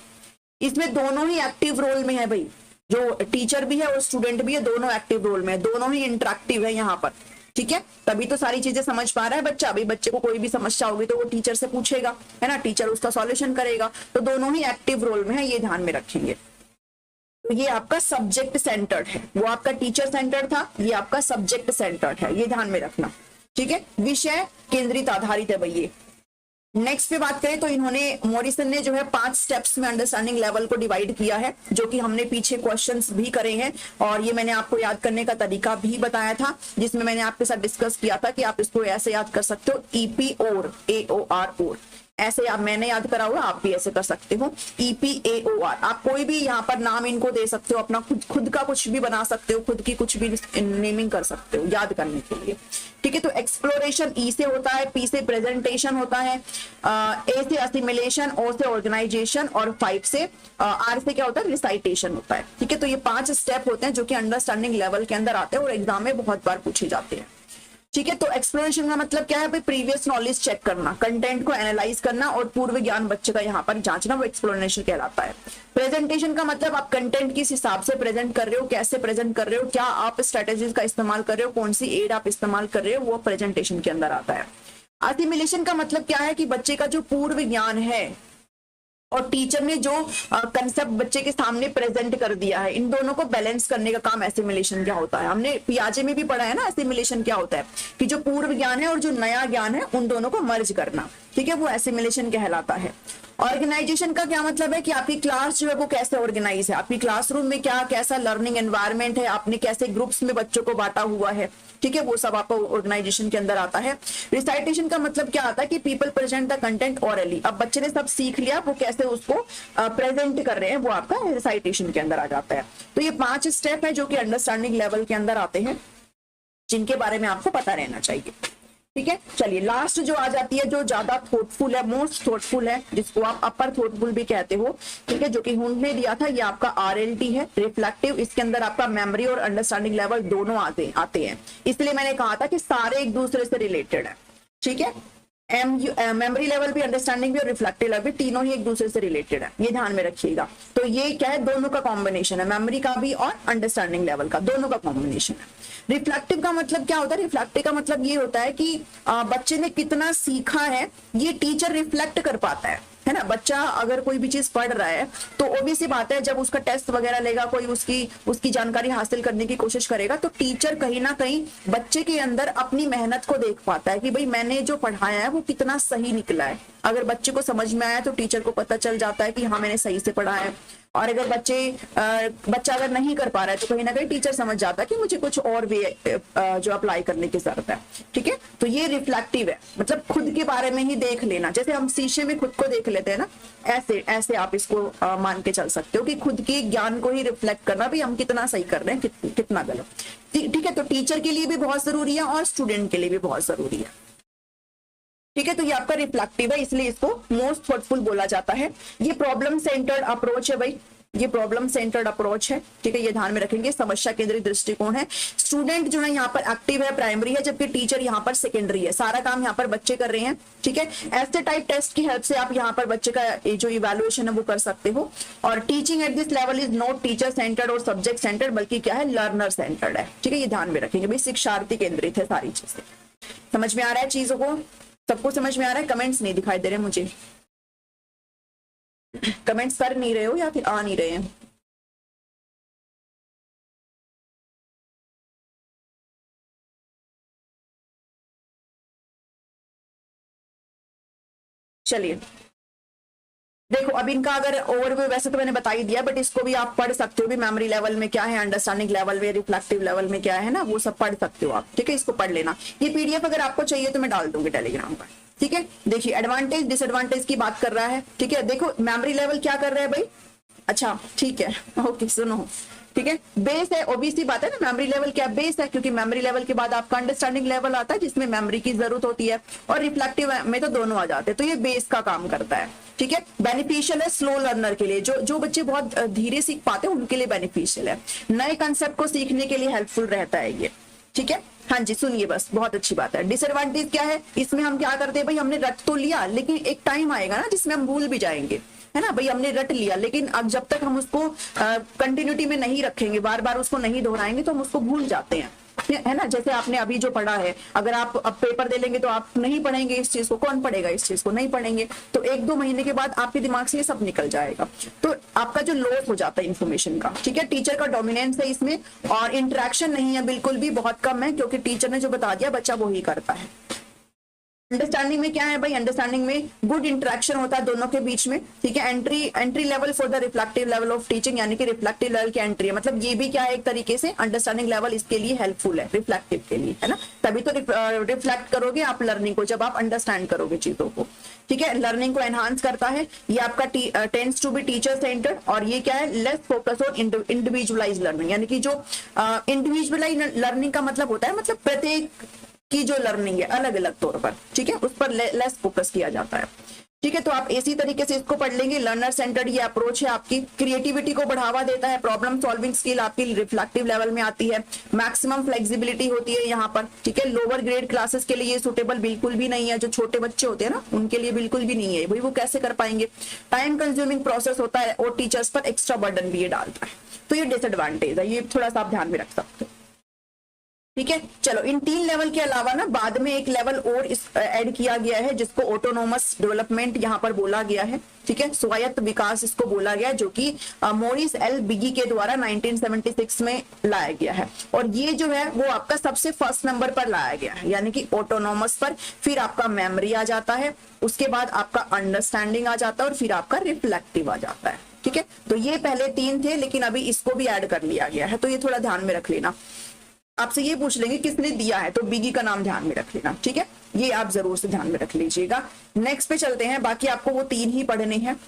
इसमें दोनों ही एक्टिव रोल में है भाई, जो टीचर भी है और स्टूडेंट भी है, दोनों एक्टिव रोल में है, दोनों ही इंटरेक्टिव है यहाँ पर, ठीक है। तभी तो सारी चीजें समझ पा रहा है बच्चा। अभी बच्चे को कोई भी समस्या होगी तो वो टीचर से पूछेगा, है ना, टीचर उसका सॉल्यूशन करेगा, तो दोनों ही एक्टिव रोल में है, ये ध्यान में रखेंगे। तो ये आपका सब्जेक्ट सेंटर्ड है, वो आपका टीचर सेंटर्ड था, ये आपका सब्जेक्ट सेंटर्ड है, ये ध्यान में रखना, ठीक है। विषय केंद्रित आधारित है भाई ये। नेक्स्ट पे बात करें तो इन्होंने, मॉरिसन ने जो है 5 स्टेप्स में अंडरस्टैंडिंग लेवल को डिवाइड किया है, जो कि हमने पीछे क्वेश्चंस भी करे हैं और ये मैंने आपको याद करने का तरीका भी बताया था, जिसमें मैंने आपके साथ डिस्कस किया था कि आप इसको ऐसे याद कर सकते हो, ईपी और AOR और, ऐसे आप, मैंने याद करा हुआ, आप भी ऐसे कर सकते हो, EPAOR। आप कोई भी यहाँ पर नाम इनको दे सकते हो, अपना खुद का कुछ भी बना सकते हो, खुद की कुछ भी नेमिंग कर सकते हो याद करने के लिए, ठीक है। तो एक्सप्लोरेशन E से होता है, P से प्रेजेंटेशन होता है, A से असिमिलेशन, O से ऑर्गेनाइजेशन और 5 से R से क्या होता है, रिसाइटेशन होता है, ठीक है। तो ये 5 स्टेप होते हैं जो कि अंडरस्टैंडिंग लेवल के अंदर आते हैं और एग्जाम में बहुत बार पूछे जाते हैं, ठीक है। तो एक्सप्लोरेशन का मतलब क्या है भाई, प्रीवियस नॉलेज चेक करना, कंटेंट को एनालाइज करना और पूर्व ज्ञान बच्चे का यहाँ पर जांचना, वो एक्सप्लोरेशन कहलाता है। प्रेजेंटेशन का मतलब आप कंटेंट किस हिसाब से प्रेजेंट कर रहे हो, कैसे प्रेजेंट कर रहे हो, क्या आप स्ट्रेटेजीज का इस्तेमाल कर रहे हो, कौन सी एड आप इस्तेमाल कर रहे हो, वो प्रेजेंटेशन के अंदर आता है। असिमिलेशन का मतलब क्या है कि बच्चे का जो पूर्व ज्ञान है और टीचर ने जो कंसेप्ट बच्चे के सामने प्रेजेंट कर दिया है, इन दोनों को बैलेंस करने का काम एसिमिलेशन क्या होता है। हमने पियाजे में भी पढ़ा है ना, एसिमिलेशन क्या होता है कि जो पूर्व ज्ञान है और जो नया ज्ञान है उन दोनों को मर्ज करना, ठीक है, वो एसिमिलेशन कहलाता है। ऑर्गेनाइजेशन का क्या मतलब है कि आपकी क्लास जो है वो कैसे ऑर्गेनाइज है, आपकी क्लासरूम में क्या कैसा लर्निंग एनवायरनमेंट है, आपने कैसे ग्रुप्स में बच्चों को बांटा हुआ है, ठीक है, वो सब आपको ऑर्गेनाइजेशन के अंदर आता है। रिसाइटेशन का मतलब क्या आता है कि people present the content hourly, अब बच्चे ने सब सीख लिया, वो कैसे उसको प्रेजेंट कर रहे हैं, वो आपका रिसाइटेशन के अंदर आ जाता है। तो ये 5 स्टेप है जो कि अंडरस्टैंडिंग लेवल के अंदर आते हैं, जिनके बारे में आपको पता रहना चाहिए, ठीक है। चलिए लास्ट जो आ जाती है, जो ज्यादा थॉटफुल है, मोस्ट थॉटफुल है, जिसको आप अपर थॉटफुल भी कहते हो, ठीक है, जो कि हुंड ने दिया था, ये आपका RLT है, रिफ्लेक्टिव। इसके अंदर आपका मेमोरी और अंडरस्टैंडिंग लेवल दोनों आते हैं, इसलिए मैंने कहा था कि सारे एक दूसरे से रिलेटेड है, ठीक है। मेमोरी लेवल भी, अंडरस्टैंडिंग भी और रिफ्लेक्टिव लेवल भी, तीनों ही एक दूसरे से रिलेटेड है, ये ध्यान में रखिएगा। तो ये क्या है, दोनों का कॉम्बिनेशन है, मेमोरी का भी और अंडरस्टैंडिंग लेवल का, दोनों का कॉम्बिनेशन है। रिफ्लेक्टिव का मतलब क्या होता है, रिफ्लेक्टिव का मतलब ये होता है कि बच्चे ने कितना सीखा है ये टीचर रिफ्लेक्ट कर पाता है ना। बच्चा अगर कोई भी चीज पढ़ रहा है तो ऑब्वियस बात है, जब उसका टेस्ट वगैरह लेगा, कोई उसकी जानकारी हासिल करने की कोशिश करेगा, तो टीचर कहीं ना कहीं बच्चे के अंदर अपनी मेहनत को देख पाता है कि भाई मैंने जो पढ़ाया है वो कितना सही निकला है। अगर बच्चे को समझ में आया तो टीचर को पता चल जाता है कि हाँ मैंने सही से पढ़ा है, और अगर बच्चा अगर नहीं कर पा रहा है तो कहीं ना कहीं टीचर समझ जाता है कि मुझे कुछ और वे जो अप्लाई करने की जरूरत है, ठीक है। तो ये रिफ्लेक्टिव है, मतलब खुद के बारे में ही देख लेना, जैसे हम शीशे में खुद को देख लेते हैं ना, ऐसे आप इसको मान के चल सकते हो कि खुद के ज्ञान को ही रिफ्लेक्ट करना, भी हम कितना सही कर रहे हैं, कितना गलत, ठीक है। तो टीचर के लिए भी बहुत जरूरी है और स्टूडेंट के लिए भी बहुत जरूरी है, ठीक है। तो ये आपका रिफ्लेक्टिव है, इसलिए इसको मोस्ट थॉटफुल बोला जाता है। ये प्रॉब्लम सेंटर्ड अप्रोच है भाई, ये प्रॉब्लम सेंटर्ड अप्रोच है, ठीक है, ये ध्यान में रखेंगे। समस्या केंद्रित दृष्टिकोण है। स्टूडेंट जो है यहाँ पर एक्टिव है, प्राइमरी है, जबकि टीचर यहाँ पर सेकेंडरी है। सारा काम यहाँ पर बच्चे कर रहे हैं, ठीक है। ऐसे टाइप टेस्ट की हेल्प से आप यहाँ पर बच्चे का जो इवैल्यूएशन है वो कर सकते हो। और teaching at this level is not teacher centred और सब्जेक्ट सेंटर्ड, बल्कि क्या है, लर्नर सेंटर्ड है, ठीक है, ये ध्यान में रखेंगे भाई। शिक्षार्थी केंद्रित है सारी चीजें। समझ में आ रहा है चीजों को, सबको समझ में आ रहा है? कमेंट्स नहीं दिखाई दे रहे मुझे, कमेंट्स कर नहीं रहे हो या फिर आ नहीं रहे हैं? चलिए देखो, अब इनका अगर ओवरव्यू वैसे तो मैंने बता ही दिया, बट इसको भी आप पढ़ सकते हो भी, मेमोरी लेवल में क्या है, अंडरस्टैंडिंग लेवल में, रिफ्लेक्टिव लेवल में क्या है ना, वो सब पढ़ सकते हो आप, ठीक है। इसको पढ़ लेना। ये पीडीएफ अगर आपको चाहिए तो मैं डाल दूंगी टेलीग्राम पर, ठीक है। देखिए एडवांटेज डिसएडवांटेज की बात कर रहा है, ठीक है। देखो मेमोरी लेवल क्या कर रहा है भाई, अच्छा ठीक है, ओके सुनो, ठीक है। बेस है, ओबीसी बात है ना, मेमोरी लेवल क्या बेस है, क्योंकि मेमोरी लेवल के बाद आपका अंडरस्टैंडिंग लेवल आता है जिसमें मेमोरी की जरूरत होती है, और रिफ्लेक्टिव में तो दोनों आ जाते हैं, तो ये बेस का काम करता है, ठीक है। बेनिफिशियल है स्लो लर्नर के लिए, जो बच्चे बहुत धीरे सीख पाते हैं उनके लिए बेनिफिशियल है। नए कंसेप्ट को सीखने के लिए हेल्पफुल रहता है ये, ठीक है। हाँ जी सुनिए, बस बहुत अच्छी बात है। डिसएडवांटेज क्या है, इसमें हम क्या करते हैं भाई, हमने रट तो लिया लेकिन एक टाइम आएगा ना जिसमें हम भूल भी जाएंगे, है ना भाई, हमने रट लिया, लेकिन अब जब तक हम उसको कंटिन्यूटी में नहीं रखेंगे, बार बार उसको नहीं दोहराएंगे तो हम उसको भूल जाते हैं, है ना। जैसे आपने अभी जो पढ़ा है, अगर आप अब पेपर दे लेंगे तो आप नहीं पढ़ेंगे इस चीज को, कौन पढ़ेगा इस चीज को, नहीं पढ़ेंगे, तो 1-2 महीने के बाद आपके दिमाग से ये सब निकल जाएगा, तो आपका जो लॉस हो जाता है इन्फॉर्मेशन का, ठीक है। टीचर का डोमिनेंस है इसमें, और इंटरेक्शन नहीं है बिल्कुल भी, बहुत कम है, क्योंकि टीचर ने जो बता दिया बच्चा वो ही करता है। अंडरस्टैंडिंग में क्या है भाई, अंडरस्टैंडिंग में गुड इंटरेक्शन होता है दोनों के बीच में, ठीक है। Entry level for the reflective level of teaching, यानी कि रिफ्लेक्टिव लेवल की एंट्री है, मतलब ये भी क्या है, एक तरीके से अंडरस्टैंडिंग लेवल इसके लिए हेल्पफुल है, रिफ्लेक्टिव के लिए, है ना। तभी तो रिफ्लेक्ट करोगे आप लर्निंग को, जब आप अंडरस्टैंड करोगे चीजों को, ठीक है। लर्निंग को एनहांस करता है, ये आपका tends to be teacher centred, और ये क्या है, less focus on individualise learning, यानी कि जो इंडिविजुअलाइज लर्निंग का मतलब होता है, मतलब प्रत्येक की जो लर्निंग है अलग अलग तौर पर, ठीक है, उस पर लेस फोकस किया जाता है, ठीक है। तो आप इसी तरीके से इसको पढ़ लेंगे। लर्नर सेंटर्ड ये अप्रोच है आपकी, क्रिएटिविटी को बढ़ावा देता है, प्रॉब्लम सॉल्विंग स्किल आपकी रिफ्लेक्टिव लेवल में आती है, मैक्सिमम फ्लेक्सिबिलिटी होती है यहाँ पर, ठीक है। लोअर ग्रेड क्लासेस के लिए ये सुटेबल बिल्कुल भी नहीं है, जो छोटे बच्चे होते हैं ना उनके लिए बिल्कुल भी नहीं है भाई, वो कैसे कर पाएंगे, टाइम कंज्यूमिंग प्रोसेस होता है, और टीचर्स पर एक्स्ट्रा बर्डन भी ये डालता है, तो ये डिसएडवांटेज है, ये थोड़ा सा आप ध्यान में रख सकते हो, ठीक है। चलो, इन 3 लेवल के अलावा ना बाद में एक लेवल और ऐड किया गया है, जिसको ऑटोनोमस डेवलपमेंट यहाँ पर बोला गया है, ठीक है, स्वायत्त विकास इसको बोला गया, जो कि मॉरिस एल बिगी के द्वारा 1976 में लाया गया है, और ये जो है वो आपका सबसे फर्स्ट नंबर पर लाया गया है, यानी कि ऑटोनोमस पर, फिर आपका मेमोरी आ जाता है, उसके बाद आपका अंडरस्टैंडिंग आ जाता है, और फिर आपका रिफ्लेक्टिव आ जाता है, ठीक है। तो ये पहले 3 थे, लेकिन अभी इसको भी ऐड कर लिया गया है, तो ये थोड़ा ध्यान में रख लेना। आपसे ये पूछ लेंगे किसने दिया है, तो बिगी का नाम ध्यान में रख लेना, ठीक है, ये आप जरूर से ध्यान में रख लीजिएगा। नेक्स्ट पे चलते हैं, बाकी आपको वो 3 ही पढ़ने हैं।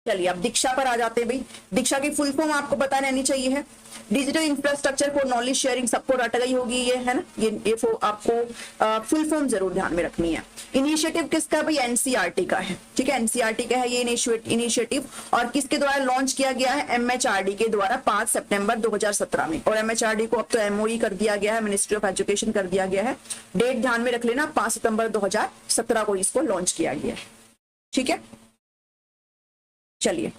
चलिए अब दीक्षा पर आ जाते हैं भाई। दीक्षा की फुल फॉर्म आपको पता रहनी चाहिए है, digital infrastructure for knowledge sharing, सबको रट गई होगी ये, है ना, ये आपको फुल फॉर्म जरूर ध्यान में रखनी है। इनिशिएटिव किसका भाई, एनसीईआरटी का है, ठीक है, एनसीईआरटी का है ये इनिशिएटिव, और किसके द्वारा लॉन्च किया गया है, एमएचआरडी के द्वारा 5 सितंबर 2017 में, और एमएचआरडी को अब तो एमओई कर दिया गया है, मिनिस्ट्री ऑफ एजुकेशन कर दिया गया है, डेट ध्यान में रख लेना, 5 सितंबर 2017 को इसको लॉन्च किया गया है, ठीक है। चलिए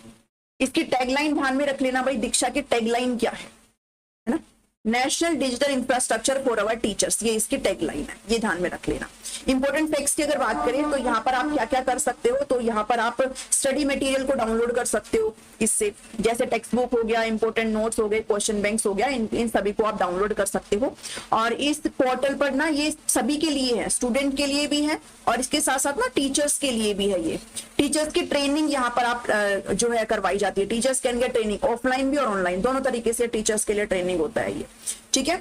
इसकी टैगलाइन ध्यान में रख लेना भाई, दीक्षा की टैगलाइन क्या है ना, national digital infrastructure for our teachers, ये इसकी टैगलाइन है, ये ध्यान में रख लेना। इंपॉर्टेंट फैक्ट्स की अगर बात करें तो यहाँ पर आप क्या क्या कर सकते हो, तो यहाँ पर आप स्टडी मटेरियल को डाउनलोड कर सकते हो इससे, जैसे टेक्स्ट बुक हो गया, इंपॉर्टेंट नोट्स हो गए, क्वेश्चन बैंक्स हो गया, इन सभी को आप डाउनलोड कर सकते हो। और इस पोर्टल पर ना ये सभी के लिए है, स्टूडेंट के लिए भी है, और इसके साथ साथ ना टीचर्स के लिए भी है। ये टीचर्स की ट्रेनिंग यहाँ पर आप जो है करवाई जाती है, teachers can get training offline भी और ऑनलाइन, दोनों तरीके से टीचर्स के लिए ट्रेनिंग होता है ये, ठीक है।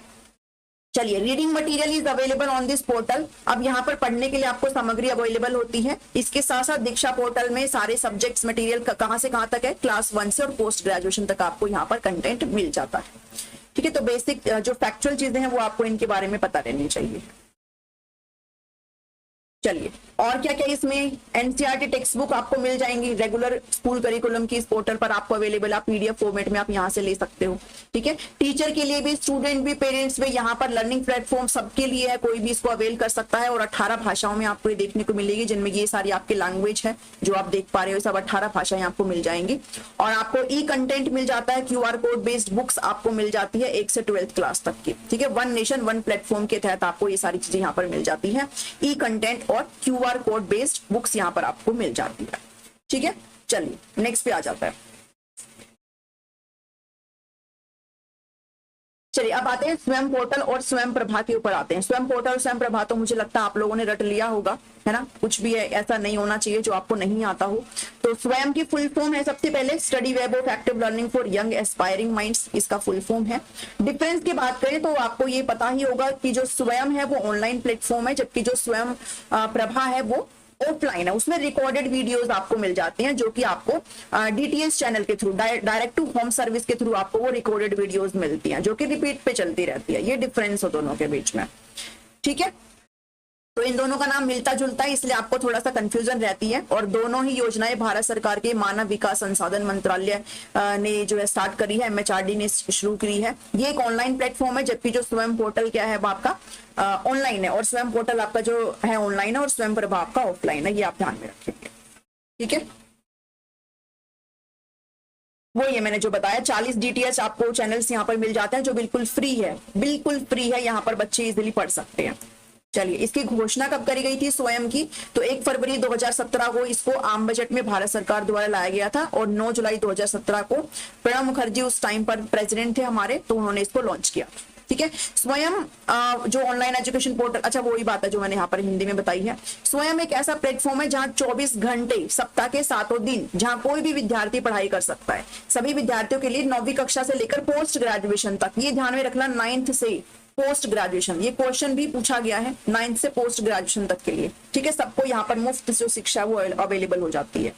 चलिए, reading material is available on this portal, अब यहाँ पर पढ़ने के लिए आपको सामग्री अवेलेबल होती है। इसके साथ साथ दीक्षा पोर्टल में सारे सब्जेक्ट्स मटेरियल कहाँ से कहाँ तक है, क्लास 1 से और पोस्ट ग्रेजुएशन तक आपको यहाँ पर कंटेंट मिल जाता है, ठीक है। तो बेसिक जो फैक्चुअल चीजें हैं वो आपको इनके बारे में पता रहनी चाहिए। चलिए, और क्या क्या इसमें, एनसीईआरटी टेक्स्ट बुक आपको मिल जाएंगी रेगुलर स्कूल करिकुलम की, इस पोर्टल पर आपको अवेलेबल, आप पीडीएफ फॉर्मेट में आप यहाँ से ले सकते हो, ठीक है। टीचर के लिए भी, स्टूडेंट भी, पेरेंट्स भी, यहाँ पर लर्निंग प्लेटफॉर्म सबके लिए है, कोई भी इसको अवेल कर सकता है, और 18 भाषाओं में आपको ये देखने को मिलेगी, जिनमें ये सारी आपकी लैंग्वेज है जो आप देख पा रहे हो, सब 18 भाषाएं आपको मिल जाएंगी। और आपको ई कंटेंट मिल जाता है, क्यूआर कोड बेस्ड बुक्स आपको मिल जाती है 1 से 12th क्लास तक की, ठीक है। 1 नेशन 1 प्लेटफॉर्म के तहत आपको ये सारी चीजें यहाँ पर मिल जाती है, ई कंटेंट और क्यूआर कोड बेस्ड बुक्स यहाँ पर आपको मिल जाती है, ठीक है। चलिए नेक्स्ट पे आ जाता है। चलिए अब आते हैं स्वयं पोर्टल और स्वयं प्रभा के ऊपर आते हैं। स्वयं पोर्टल और स्वयं प्रभा तो मुझे लगता है आप लोगों ने रट लिया होगा, है ना, कुछ भी है ऐसा नहीं होना चाहिए जो आपको नहीं आता हो। तो स्वयं की फुल फॉर्म है सबसे पहले study web of active learning for young aspiring minds, इसका फुल फॉर्म है। डिफरेंस की बात करें तो आपको ये पता ही होगा कि जो स्वयं है वो ऑनलाइन प्लेटफॉर्म है, जबकि जो स्वयं प्रभा है वो ऑफलाइन है। उसमें रिकॉर्डेड वीडियोस आपको मिल जाती हैं, जो कि आपको डीटीएच चैनल के through, direct to home service के थ्रू आपको वो रिकॉर्डेड वीडियोस मिलती हैं, जो कि रिपीट पे चलती रहती है। ये डिफरेंस हो दोनों के बीच में, ठीक है। तो इन दोनों का नाम मिलता जुलता है, इसलिए आपको थोड़ा सा कंफ्यूजन रहती है। और दोनों ही योजनाएं भारत सरकार के मानव विकास संसाधन मंत्रालय ने जो है स्टार्ट करी है, एमएचआरडी ने शुरू करी है। ये एक ऑनलाइन प्लेटफॉर्म है, जबकि जो स्वयं पोर्टल क्या है वो आपका ऑनलाइन है, और स्वयं पोर्टल आपका जो है ऑनलाइन है और स्वयं प्रभा आपका ऑफलाइन है, ये आप ध्यान में रखेंगे, ठीक है। वो ये मैंने जो बताया 40 डीटीएच आपको चैनल्स यहाँ पर मिल जाते हैं जो बिल्कुल फ्री है, बिल्कुल फ्री है, यहाँ पर बच्चे इजिली पढ़ सकते हैं। चलिए, इसकी घोषणा कब करी गई थी स्वयं की? तो 1 फरवरी 2017 को इसको आम बजट में भारत सरकार द्वारा लाया गया था और 9 जुलाई 2017 को प्रणब मुखर्जी उस टाइम पर प्रेसिडेंट थे हमारे, तो उन्होंने इसको लॉन्च किया। ठीक है, स्वयं जो ऑनलाइन एजुकेशन पोर्टल, अच्छा वही बात है जो मैंने यहाँ पर हिंदी में बताई है। स्वयं एक ऐसा प्लेटफॉर्म है जहाँ 24 घंटे सप्ताह के 7 दिन, जहाँ कोई भी विद्यार्थी पढ़ाई कर सकता है। सभी विद्यार्थियों के लिए 9वीं कक्षा से लेकर पोस्ट ग्रेजुएशन तक, ये ध्यान में रखना, 9th से पोस्ट ग्रेजुएशन, ये क्वेश्चन भी पूछा गया है, 9th से पोस्ट ग्रेजुएशन तक के लिए। ठीक है, सबको यहाँ पर मुफ्त जो शिक्षा वो अवेलेबल हो जाती है।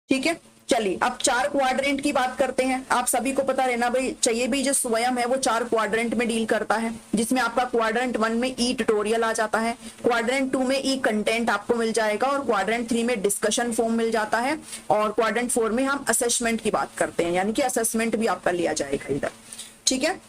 ठीक है, चलिए अब 4 क्वाड्रेंट की बात करते हैं। आप सभी को पता रहना भाई चाहिए भी, जो स्वयं है वो 4 क्वाड्रेंट में डील करता है, जिसमें आपका क्वाड्रेंट 1 में ई ट्यूटोरियल आ जाता है, क्वाड्रेंट 2 में ई कंटेंट आपको मिल जाएगा, और क्वाड्रेंट 3 में डिस्कशन फॉर्म मिल जाता है, और क्वाड्रेंट 4 में हम असेसमेंट की बात करते हैं, यानी कि असेसमेंट भी आपका लिया जाएगा इधर। ठीक है,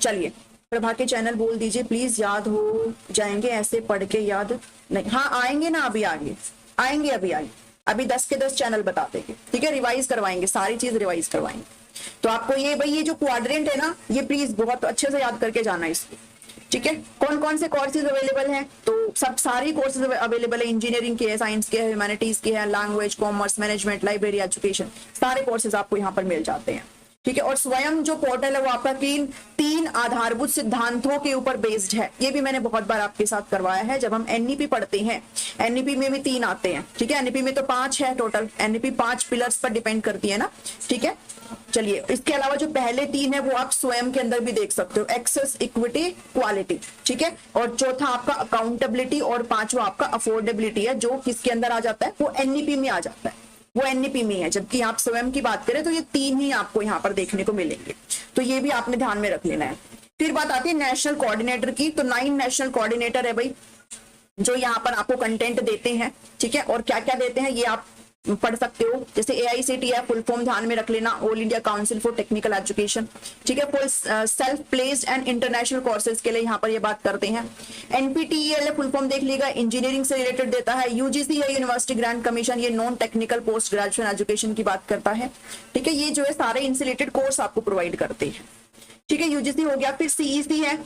चलिए प्रभा के चैनल बोल दीजिए प्लीज, याद हो जाएंगे ऐसे पढ़ के, याद नहीं? हाँ आएंगे ना, अभी आगे आएंगे, अभी आएंगे, अभी 10 के 10 चैनल बता देंगे। ठीक है, रिवाइज करवाएंगे, सारी चीज रिवाइज करवाएंगे। तो आपको ये भाई ये जो क्वाड्रेंट है ना, ये प्लीज बहुत अच्छे से याद करके जाना इसको। ठीक है, कौन कौन से कोर्सेज अवेलेबल हैं? तो सब सारी कोर्सेज अवेलेबल है, इंजीनियरिंग के है, साइंस के है, ह्यूमैनिटीज के है, language, commerce, management, library, education, सारे कोर्सेज आपको यहाँ पर मिल जाते हैं। ठीक है, और स्वयं जो पोर्टल है वो आपका तीन आधारभूत सिद्धांतों के ऊपर बेस्ड है। ये भी मैंने बहुत बार आपके साथ करवाया है, जब हम एनईपी पढ़ते हैं, एनईपी में भी 3 आते हैं। ठीक है, एनईपी में तो 5 है टोटल, एनईपी 5 पिलर्स पर डिपेंड करती है ना। ठीक है, चलिए इसके अलावा जो पहले 3 है वो आप स्वयं के अंदर भी देख सकते हो, एक्सेस, इक्विटी, क्वालिटी। ठीक है, और चौथा आपका अकाउंटेबिलिटी, और 5वां आपका अफोर्डेबिलिटी है, जो किसके अंदर आ जाता है? वो एनईपी में आ जाता है, वो एनईपी में है। जबकि आप स्वयं की बात करें तो ये 3 ही आपको यहाँ पर देखने को मिलेंगे, तो ये भी आपने ध्यान में रख लेना है। फिर बात आती है नेशनल कोऑर्डिनेटर की, तो 9 नेशनल कोऑर्डिनेटर है भाई, जो यहाँ पर आपको कंटेंट देते हैं। ठीक है, और क्या क्या देते हैं ये आप पढ़ सकते हो, जैसे AICTE है, फुल फॉर्म ध्यान में रख लेना, all India council for technical education. ठीक है, full self placed and international courses के लिए यहाँ पर ये बात करते हैं। NPTEL है, फुल फॉर्म देख लीजिएगा, इंजीनियरिंग से रिलेटेड देता है। UGC है, यूनिवर्सिटी ग्रांट कमीशन, ये non technical post graduation education की बात करता है। ठीक है, ये जो है सारे इनसे रिलेटेड कोर्स आपको प्रोवाइड करते हैं। ठीक है, UGC हो गया। फिर CEC है,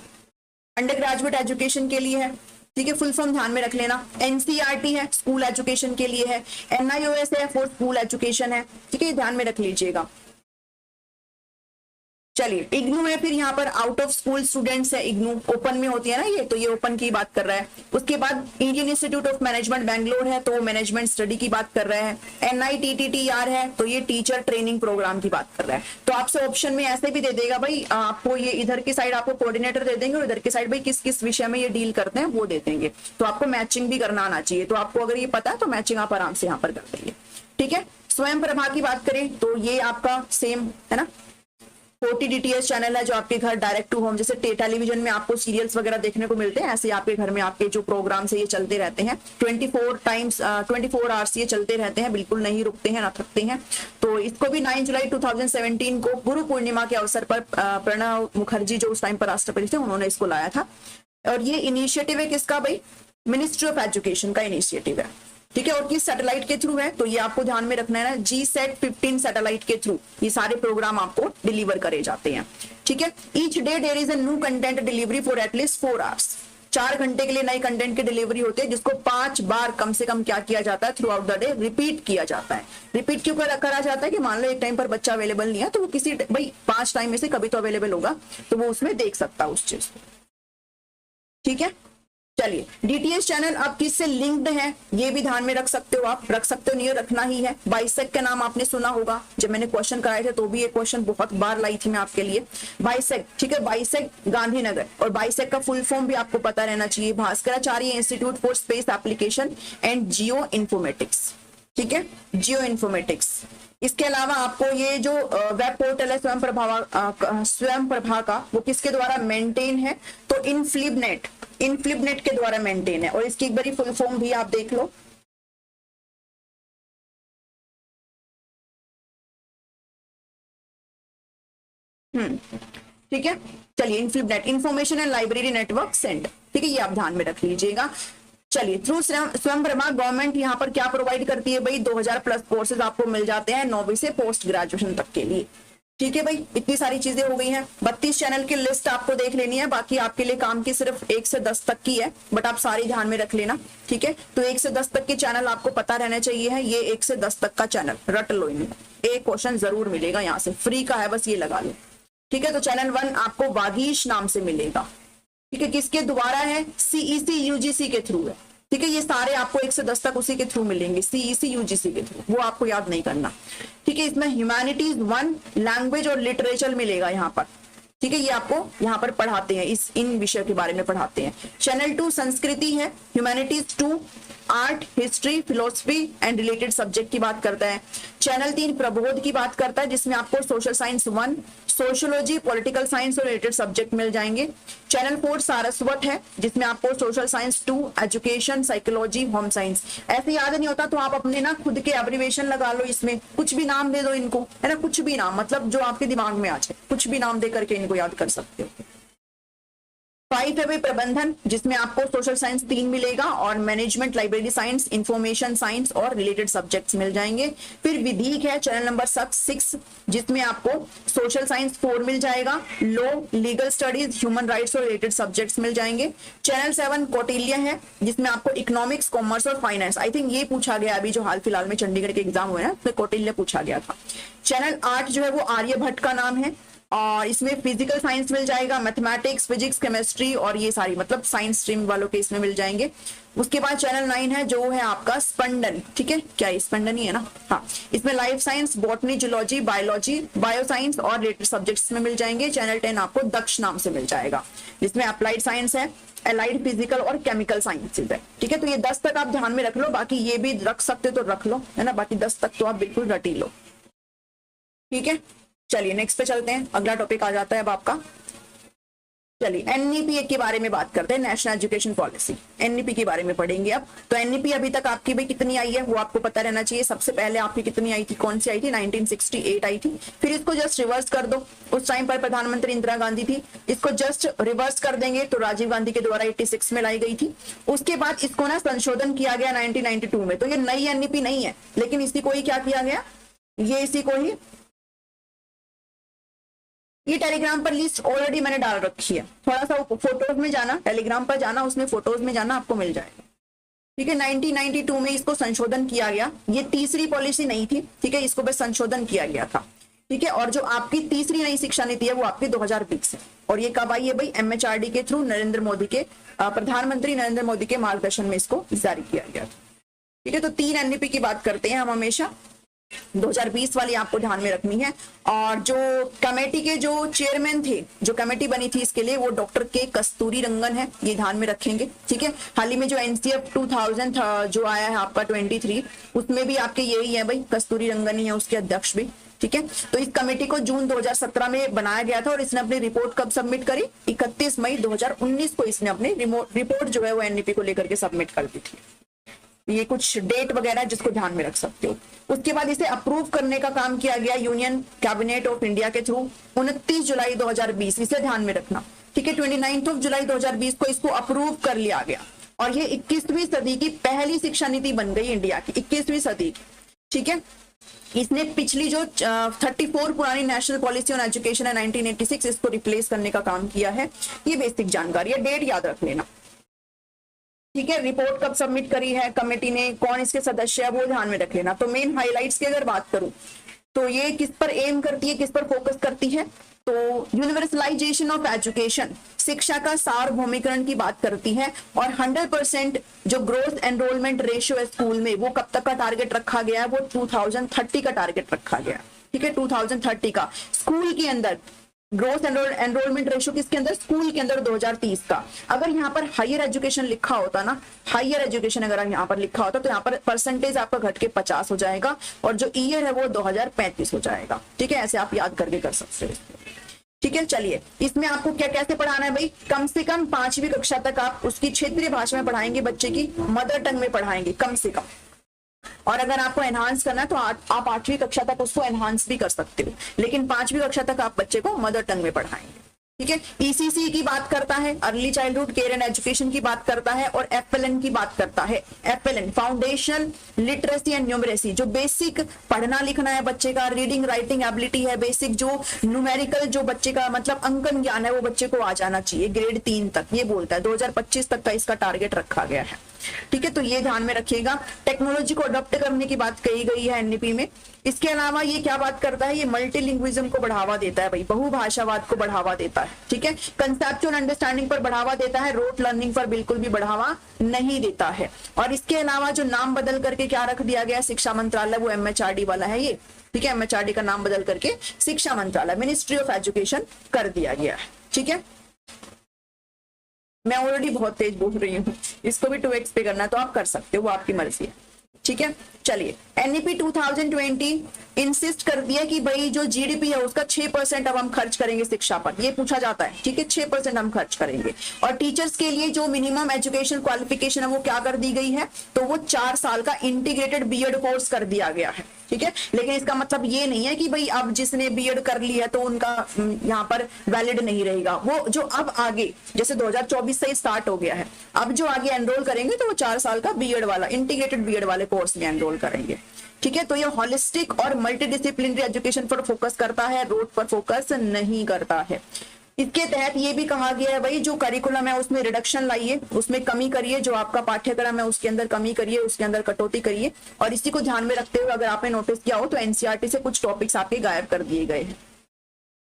अंडर ग्रेजुएट एजुकेशन के लिए है। ठीक है, फुल फॉर्म ध्यान में रख लेना। NCERT है, स्कूल एजुकेशन के लिए है। NIOS है, फॉर स्कूल एजुकेशन है। ठीक है, ध्यान में रख लीजिएगा। चलिए, इग्नू है, फिर यहाँ पर आउट ऑफ स्कूल स्टूडेंट्स है, इग्नू ओपन में होती है ना ये, तो ये ओपन की बात कर रहा है। उसके बाद Indian institute of management Bangalore है, तो मैनेजमेंट स्टडी की बात कर रहा है। NITTTR है, तो ये टीचर ट्रेनिंग प्रोग्राम की बात कर रहा है। तो आपसे ऑप्शन में ऐसे भी दे देगा भाई, आपको ये इधर की साइड आपको कोऑर्डिनेटर दे देंगे, और इधर की साइड भाई किस किस विषय में ये डील करते हैं वो दे देंगे। तो आपको मैचिंग भी करना आना चाहिए, तो आपको अगर ये पता है तो मैचिंग आप आराम से यहाँ पर कर देंगे। ठीक है, स्वयं प्रभा की बात करें तो ये आपका सेम है ना, 40 DTH चैनल है, जो आपके घर डायरेक्ट टू होम, जैसे टेलीविजन में आपको सीरियल्स वगैरह देखने को मिलते हैं, ऐसे आपके घर में आपके जो प्रोग्राम्स है ये चलते रहते हैं 24 आवर्स ये चलते रहते हैं, बिल्कुल नहीं रुकते हैं, ना थकते हैं। तो इसको भी 9 जुलाई 2017 को गुरु पूर्णिमा के अवसर पर प्रणब मुखर्जी जो उस टाइम पर राष्ट्रपति थे, उन्होंने इसको लाया था। और ये इनिशिएटिव है किसका भाई? मिनिस्ट्री ऑफ एजुकेशन का इनिशिएटिव है। ठीक है, और किस सैटेलाइट के थ्रू है? तो ये आपको ध्यान में रखना है ना, GSAT-15 सैटेलाइट के थ्रू ये सारे प्रोग्राम आपको डिलीवर करे जाते हैं। ठीक है, each day there is a new content delivery for at least 4 hours. 4 घंटे के लिए नए कंटेंट की डिलीवरी होती है, जिसको 5 बार कम से कम क्या किया जाता है? Through out the day repeat किया जाता है। रिपीट क्यों करा जाता है? कि मान लो एक टाइम पर बच्चा अवेलेबल नहीं है, तो वो किसी भाई 5 टाइम में से कभी तो अवेलेबल होगा, तो वो उसमें देख सकता है उस चीज को। ठीक है, चलिए DTH चैनल अब किससे लिंक्ड है ये भी ध्यान में रख सकते हो, आप रख सकते हो, नहीं रखना ही है। बाइसेक का नाम आपने सुना होगा, जब मैंने क्वेश्चन कराए थे तो भी ये क्वेश्चन बहुत बार लाई थी मैं आपके लिए। बाइसेक, ठीक है, बाइसेक गांधीनगर, और बाइसेक का फुल फॉर्म भी आपको पता रहना चाहिए, Bhaskaracharya institute for space application and geo informatics. ठीक है, जियो इन्फॉर्मेटिक्स। इसके अलावा आपको ये जो वेब पोर्टल है स्वयं प्रभा का, वो किसके द्वारा मेंटेन है? तो इनफ्लिबनेट के द्वारा मेंटेन है, और इसकी एक बारी फुल फॉर्म भी आप देख लो। ठीक है, चलिए, INFLIBNET information and library network centre. ठीक है, ये आप ध्यान में रख लीजिएगा। चलिए, थ्रू स्वयंप्रभा गवर्नमेंट यहाँ पर क्या प्रोवाइड करती है भाई, 2000 प्लस कोर्सेज आपको मिल जाते हैं 9वीं से पोस्ट ग्रेजुएशन तक के लिए। ठीक है भाई, इतनी सारी चीजें हो गई हैं। 32 चैनल की लिस्ट आपको देख लेनी है, बाकी आपके लिए काम की सिर्फ 1 से 10 तक की है, बट आप सारी ध्यान में रख लेना। ठीक है, तो 1 से 10 तक के चैनल आपको पता रहना चाहिए है। ये 1 से 10 तक का चैनल रट लो, इन्हें एक क्वेश्चन जरूर मिलेगा यहाँ से, फ्री का है, बस ये लगा लो। ठीक है, तो चैनल 1 आपको वागीश नाम से मिलेगा। ठीक है, किसके द्वारा है, सीईसी यूजीसी के थ्रू है। ठीक है, ये सारे आपको 1 से 10 तक उसी के थ्रू मिलेंगे, सीईसी यूजीसी के थ्रू, वो आपको याद नहीं करना। ठीक है, इसमें ह्यूमैनिटीज 1 लैंग्वेज और लिटरेचर मिलेगा यहाँ पर। ठीक है, ये आपको यहाँ पर पढ़ाते हैं, इन विषय के बारे में पढ़ाते हैं। चैनल 2 संस्कृति है, humanities 2 art, history, philosophy and related subject की बात करता है। चैनल 3 प्रबोध की बात करता है, जिसमें आपको social science 1, sociology, political science और रिलेटेड सब्जेक्ट मिल जाएंगे। चैनल 4 सारस्वत है, जिसमें आपको social science 2, education, psychology, home science. ऐसे याद नहीं होता तो आप अपने ना खुद के एब्रिविएशन लगा लो, इसमें कुछ भी नाम दे दो इनको, है ना, कुछ भी नाम, मतलब जो आपके दिमाग में आ जाए, कुछ भी नाम दे करके इनको याद कर सकते हो। 5 है भाई प्रबंधन, जिसमें आपको सोशल साइंस 3 मिलेगा और management, library science, information science और रिलेटेड सब्जेक्ट्स मिल जाएंगे। फिर विधिक है चैनल नंबर 6, जिसमें आपको सोशल साइंस 4 मिल जाएगा, law, legal studies, human rights और रिलेटेड सब्जेक्ट्स मिल जाएंगे। चैनल 7 कौटिल्य है, जिसमें आपको इकोनॉमिक्स, कॉमर्स और फाइनेंस, आई थिंक ये पूछा गया अभी जो हाल फिलहाल में चंडीगढ़ के एग्जाम हुए ना, तो कौटिल्य पूछा गया था। चैनल 8 जो है वो आर्यभट्ट का नाम है, और इसमें फिजिकल साइंस मिल जाएगा, मैथमेटिक्स, फिजिक्स, केमिस्ट्री और ये सारी मतलब साइंस स्ट्रीम वालों के इसमें मिल जाएंगे। उसके बाद चैनल 9 है जो है आपका स्पंदन। ठीक है, क्या स्पंदन ही है ना, हाँ, इसमें life science, botany, zoology, biology, bioscience और रिलेटेड सब्जेक्ट्स में मिल जाएंगे। चैनल 10 आपको दक्ष नाम से मिल जाएगा, जिसमें अप्लाइड साइंस है, अलाइड फिजिकल और केमिकल साइंसेज है। ठीक है, तो ये 10 तक आप ध्यान में रख लो, बाकी ये भी रख सकते तो रख लो, है ना, बाकी 10 तक तो आप बिल्कुल रट ही लो। ठीक है, चलिए नेक्स्ट पे चलते हैं, अगला टॉपिक आ जाता है अब आपका। चलिए एनईपी के बारे में बात करते हैं, नेशनल एजुकेशन पॉलिसी, एनईपी के बारे में पढ़ेंगे अब। तो एनईपी अभी तक आपकी भाई कितनी आई है वो आपको पता रहना चाहिए। सबसे पहले आपकी कितनी आई थी, कौन सी आई थी, 1968 आई थी। फिर इसको जस्ट रिवर्स कर दो, उस टाइम पर प्रधानमंत्री इंदिरा गांधी थी, इसको जस्ट रिवर्स कर देंगे तो राजीव गांधी के द्वारा 86 में लाई गई थी। उसके बाद इसको ना संशोधन किया गया 1992 में। तो ये नई एनईपी नहीं है, लेकिन इसी को ही क्या किया गया, ये इसी को ही, ये टेलीग्राम पर लिस्ट ऑलरेडी मैंने डाल रखी है, थोड़ा सा फोटोज में जाना, टेलीग्राम पर जाना, उसमें फोटोज में जाना, आपको मिल जाएगा। ठीक है, 1992 में इसको संशोधन किया गया, ये तीसरी पॉलिसी नहीं थी। ठीक है, इसको बस संशोधन किया गया था। ठीक है, और जो आपकी तीसरी नई शिक्षा नीति है वो आपकी 2020 है, और ये कब आई है भाई, एमएचआरडी के थ्रू नरेंद्र मोदी के, प्रधानमंत्री नरेंद्र मोदी के मार्गदर्शन में इसको जारी किया गया था। ठीक है, तो 3 एनईपी की बात करते हैं हम हमेशा, 2020 वाली आपको ध्यान में रखनी है। और जो कमेटी के जो चेयरमैन थे, जो कमेटी बनी थी इसके लिए, वो डॉक्टर के कस्तूरी रंगन है, ये ध्यान में रखेंगे। ठीक है, हाल ही में जो एनसीएफ 2000 जो आया है आपका 23, उसमें भी आपके यही है भाई, कस्तूरी रंगन ही है उसके अध्यक्ष भी। ठीक है, तो इस कमेटी को जून 2017 में बनाया गया था, और इसने अपनी रिपोर्ट कब सबमिट करी, 31 मई 2019 को इसने अपनी रिपोर्ट जो है वो एनईपी को लेकर के सबमिट कर दी थी। ये कुछ डेट वगैरह जिसको ध्यान में रख सकते हो। उसके बाद इसे अप्रूव करने का काम किया गया यूनियन कैबिनेट ऑफ इंडिया के थ्रू 29 जुलाई 2020, इसे ध्यान में रखना। ठीक है, 29 जुलाई 2020 को इसको अप्रूव कर लिया गया, और ये 21वीं सदी की पहली शिक्षा नीति बन गई इंडिया की, 21वीं सदी की। ठीक है, इसने पिछली जो 34 पुरानी नेशनल पॉलिसी ऑन एजुकेशन है 1986, इसको रिप्लेस करने का काम किया है। ये बेसिक जानकारी है, डेट याद रख लेना। ठीक है, रिपोर्ट कब सबमिट करी है कमेटी ने, कौन इसके सदस्य है वो ध्यान में रख लेना। तो मेन हाइलाइट्स की अगर बात करूं तो ये किस पर एम करती है, किस पर फोकस करती है, तो यूनिवर्सलाइजेशन ऑफ एजुकेशन, शिक्षा का सार्वभौमिकरण की बात करती है। और 100% जो ग्रोथ एनरोलमेंट रेशियो है स्कूल में, वो कब तक का टारगेट रखा गया है, वो 2030 का टारगेट रखा गया। ठीक है, 2030 का स्कूल के अंदर ग्रोथ एनरोलमेंट रेशियो, किसके अंदर, स्कूल के अंदर 2030 का। अगर यहाँ पर हायर एजुकेशन लिखा होता ना, हायर एजुकेशन अगर यहाँ पर लिखा होता तो यहाँ पर परसेंटेज आपका घट के 50 हो जाएगा, और जो ईयर है वो 2035 हो जाएगा। ठीक है, ऐसे आप याद करके कर सकते हो। ठीक है, चलिए इसमें आपको क्या कैसे पढ़ाना है भाई, कम से कम 5वीं कक्षा तक आप उसकी क्षेत्रीय भाषा में पढ़ाएंगे, बच्चे की मदर टंग में पढ़ाएंगे कम से कम। और अगर आपको एनहांस करना है तो आप 8वीं कक्षा तक उसको एनहांस भी कर सकते हो, लेकिन 5वीं कक्षा तक आप बच्चे को मदर टंग में पढ़ाएंगे। ठीक है। ईसीसी की बात करता है, early childhood care and education की बात करता है, और एफएलएन की बात करता है। FLN foundation literacy and numeracy, जो बेसिक पढ़ना लिखना है बच्चे का, रीडिंग राइटिंग एबिलिटी है, बेसिक जो न्यूमेरिकल जो बच्चे का मतलब अंकन ज्ञान है वो बच्चे को आ जाना चाहिए ग्रेड 3 तक, ये बोलता है। 2025 तक का इसका टारगेट रखा गया है। ठीक है, तो ये ध्यान में रखिएगा। टेक्नोलॉजी को अडॉप्ट करने की बात कही गई है एनईपी में। इसके अलावा ये क्या बात करता है, ये मल्टीलिंग्विज्म को बढ़ावा देता है भाई, बहुभाषावाद को बढ़ावा देता है। ठीक है, कंसेप्चुअल अंडरस्टैंडिंग पर बढ़ावा देता है, रोट लर्निंग पर बिल्कुल भी बढ़ावा नहीं देता है। और इसके अलावा जो नाम बदल करके क्या रख दिया गया शिक्षा मंत्रालय, वो एमएचआरडी वाला है ये। ठीक है, एमएचआरडी का नाम बदल करके शिक्षा मंत्रालय, मिनिस्ट्री ऑफ एजुकेशन कर दिया गया है। ठीक है, मैं ऑलरेडी बहुत तेज बोल रही हूँ, इसको भी 2x पे करना है तो आप कर सकते हो, वो आपकी मर्जी है। ठीक है, चलिए एनईपी 2020 इंसिस्ट कर दिया कि भाई जो जीडीपी है उसका 6% अब हम खर्च करेंगे शिक्षा पर, ये पूछा जाता है। ठीक है, 6% हम खर्च करेंगे। और टीचर्स के लिए जो मिनिमम एजुकेशन क्वालिफिकेशन है वो क्या कर दी गई है, तो वो 4 साल का इंटीग्रेटेड बीएड कोर्स कर दिया गया है। ठीक है, लेकिन इसका मतलब ये नहीं है कि भाई अब जिसने बीएड कर ली है तो उनका यहाँ पर वैलिड नहीं रहेगा। वो जो अब आगे जैसे 2024 से स्टार्ट हो गया है, अब जो आगे एनरोल करेंगे तो वो 4 साल का बीएड वाला इंटीग्रेटेड बीएड वाले कोर्स में एनरोल करेंगे। ठीक है, तो ये होलिस्टिक और मल्टीडिसिप्लिनरी एजुकेशन पर फोकस करता है, रोड पर फोकस नहीं करता है। इसके तहत ये भी कहा गया है भाई जो करिकुलम है उसमें रिडक्शन लाइए, उसमें कमी करिए, जो आपका पाठ्यक्रम है उसके अंदर कमी करिए, उसके अंदर कटौती करिए। और इसी को ध्यान में रखते हुए अगर आपने नोटिस किया हो तो एनसीईआरटी से कुछ टॉपिक्स आपके गायब कर दिए गए हैं।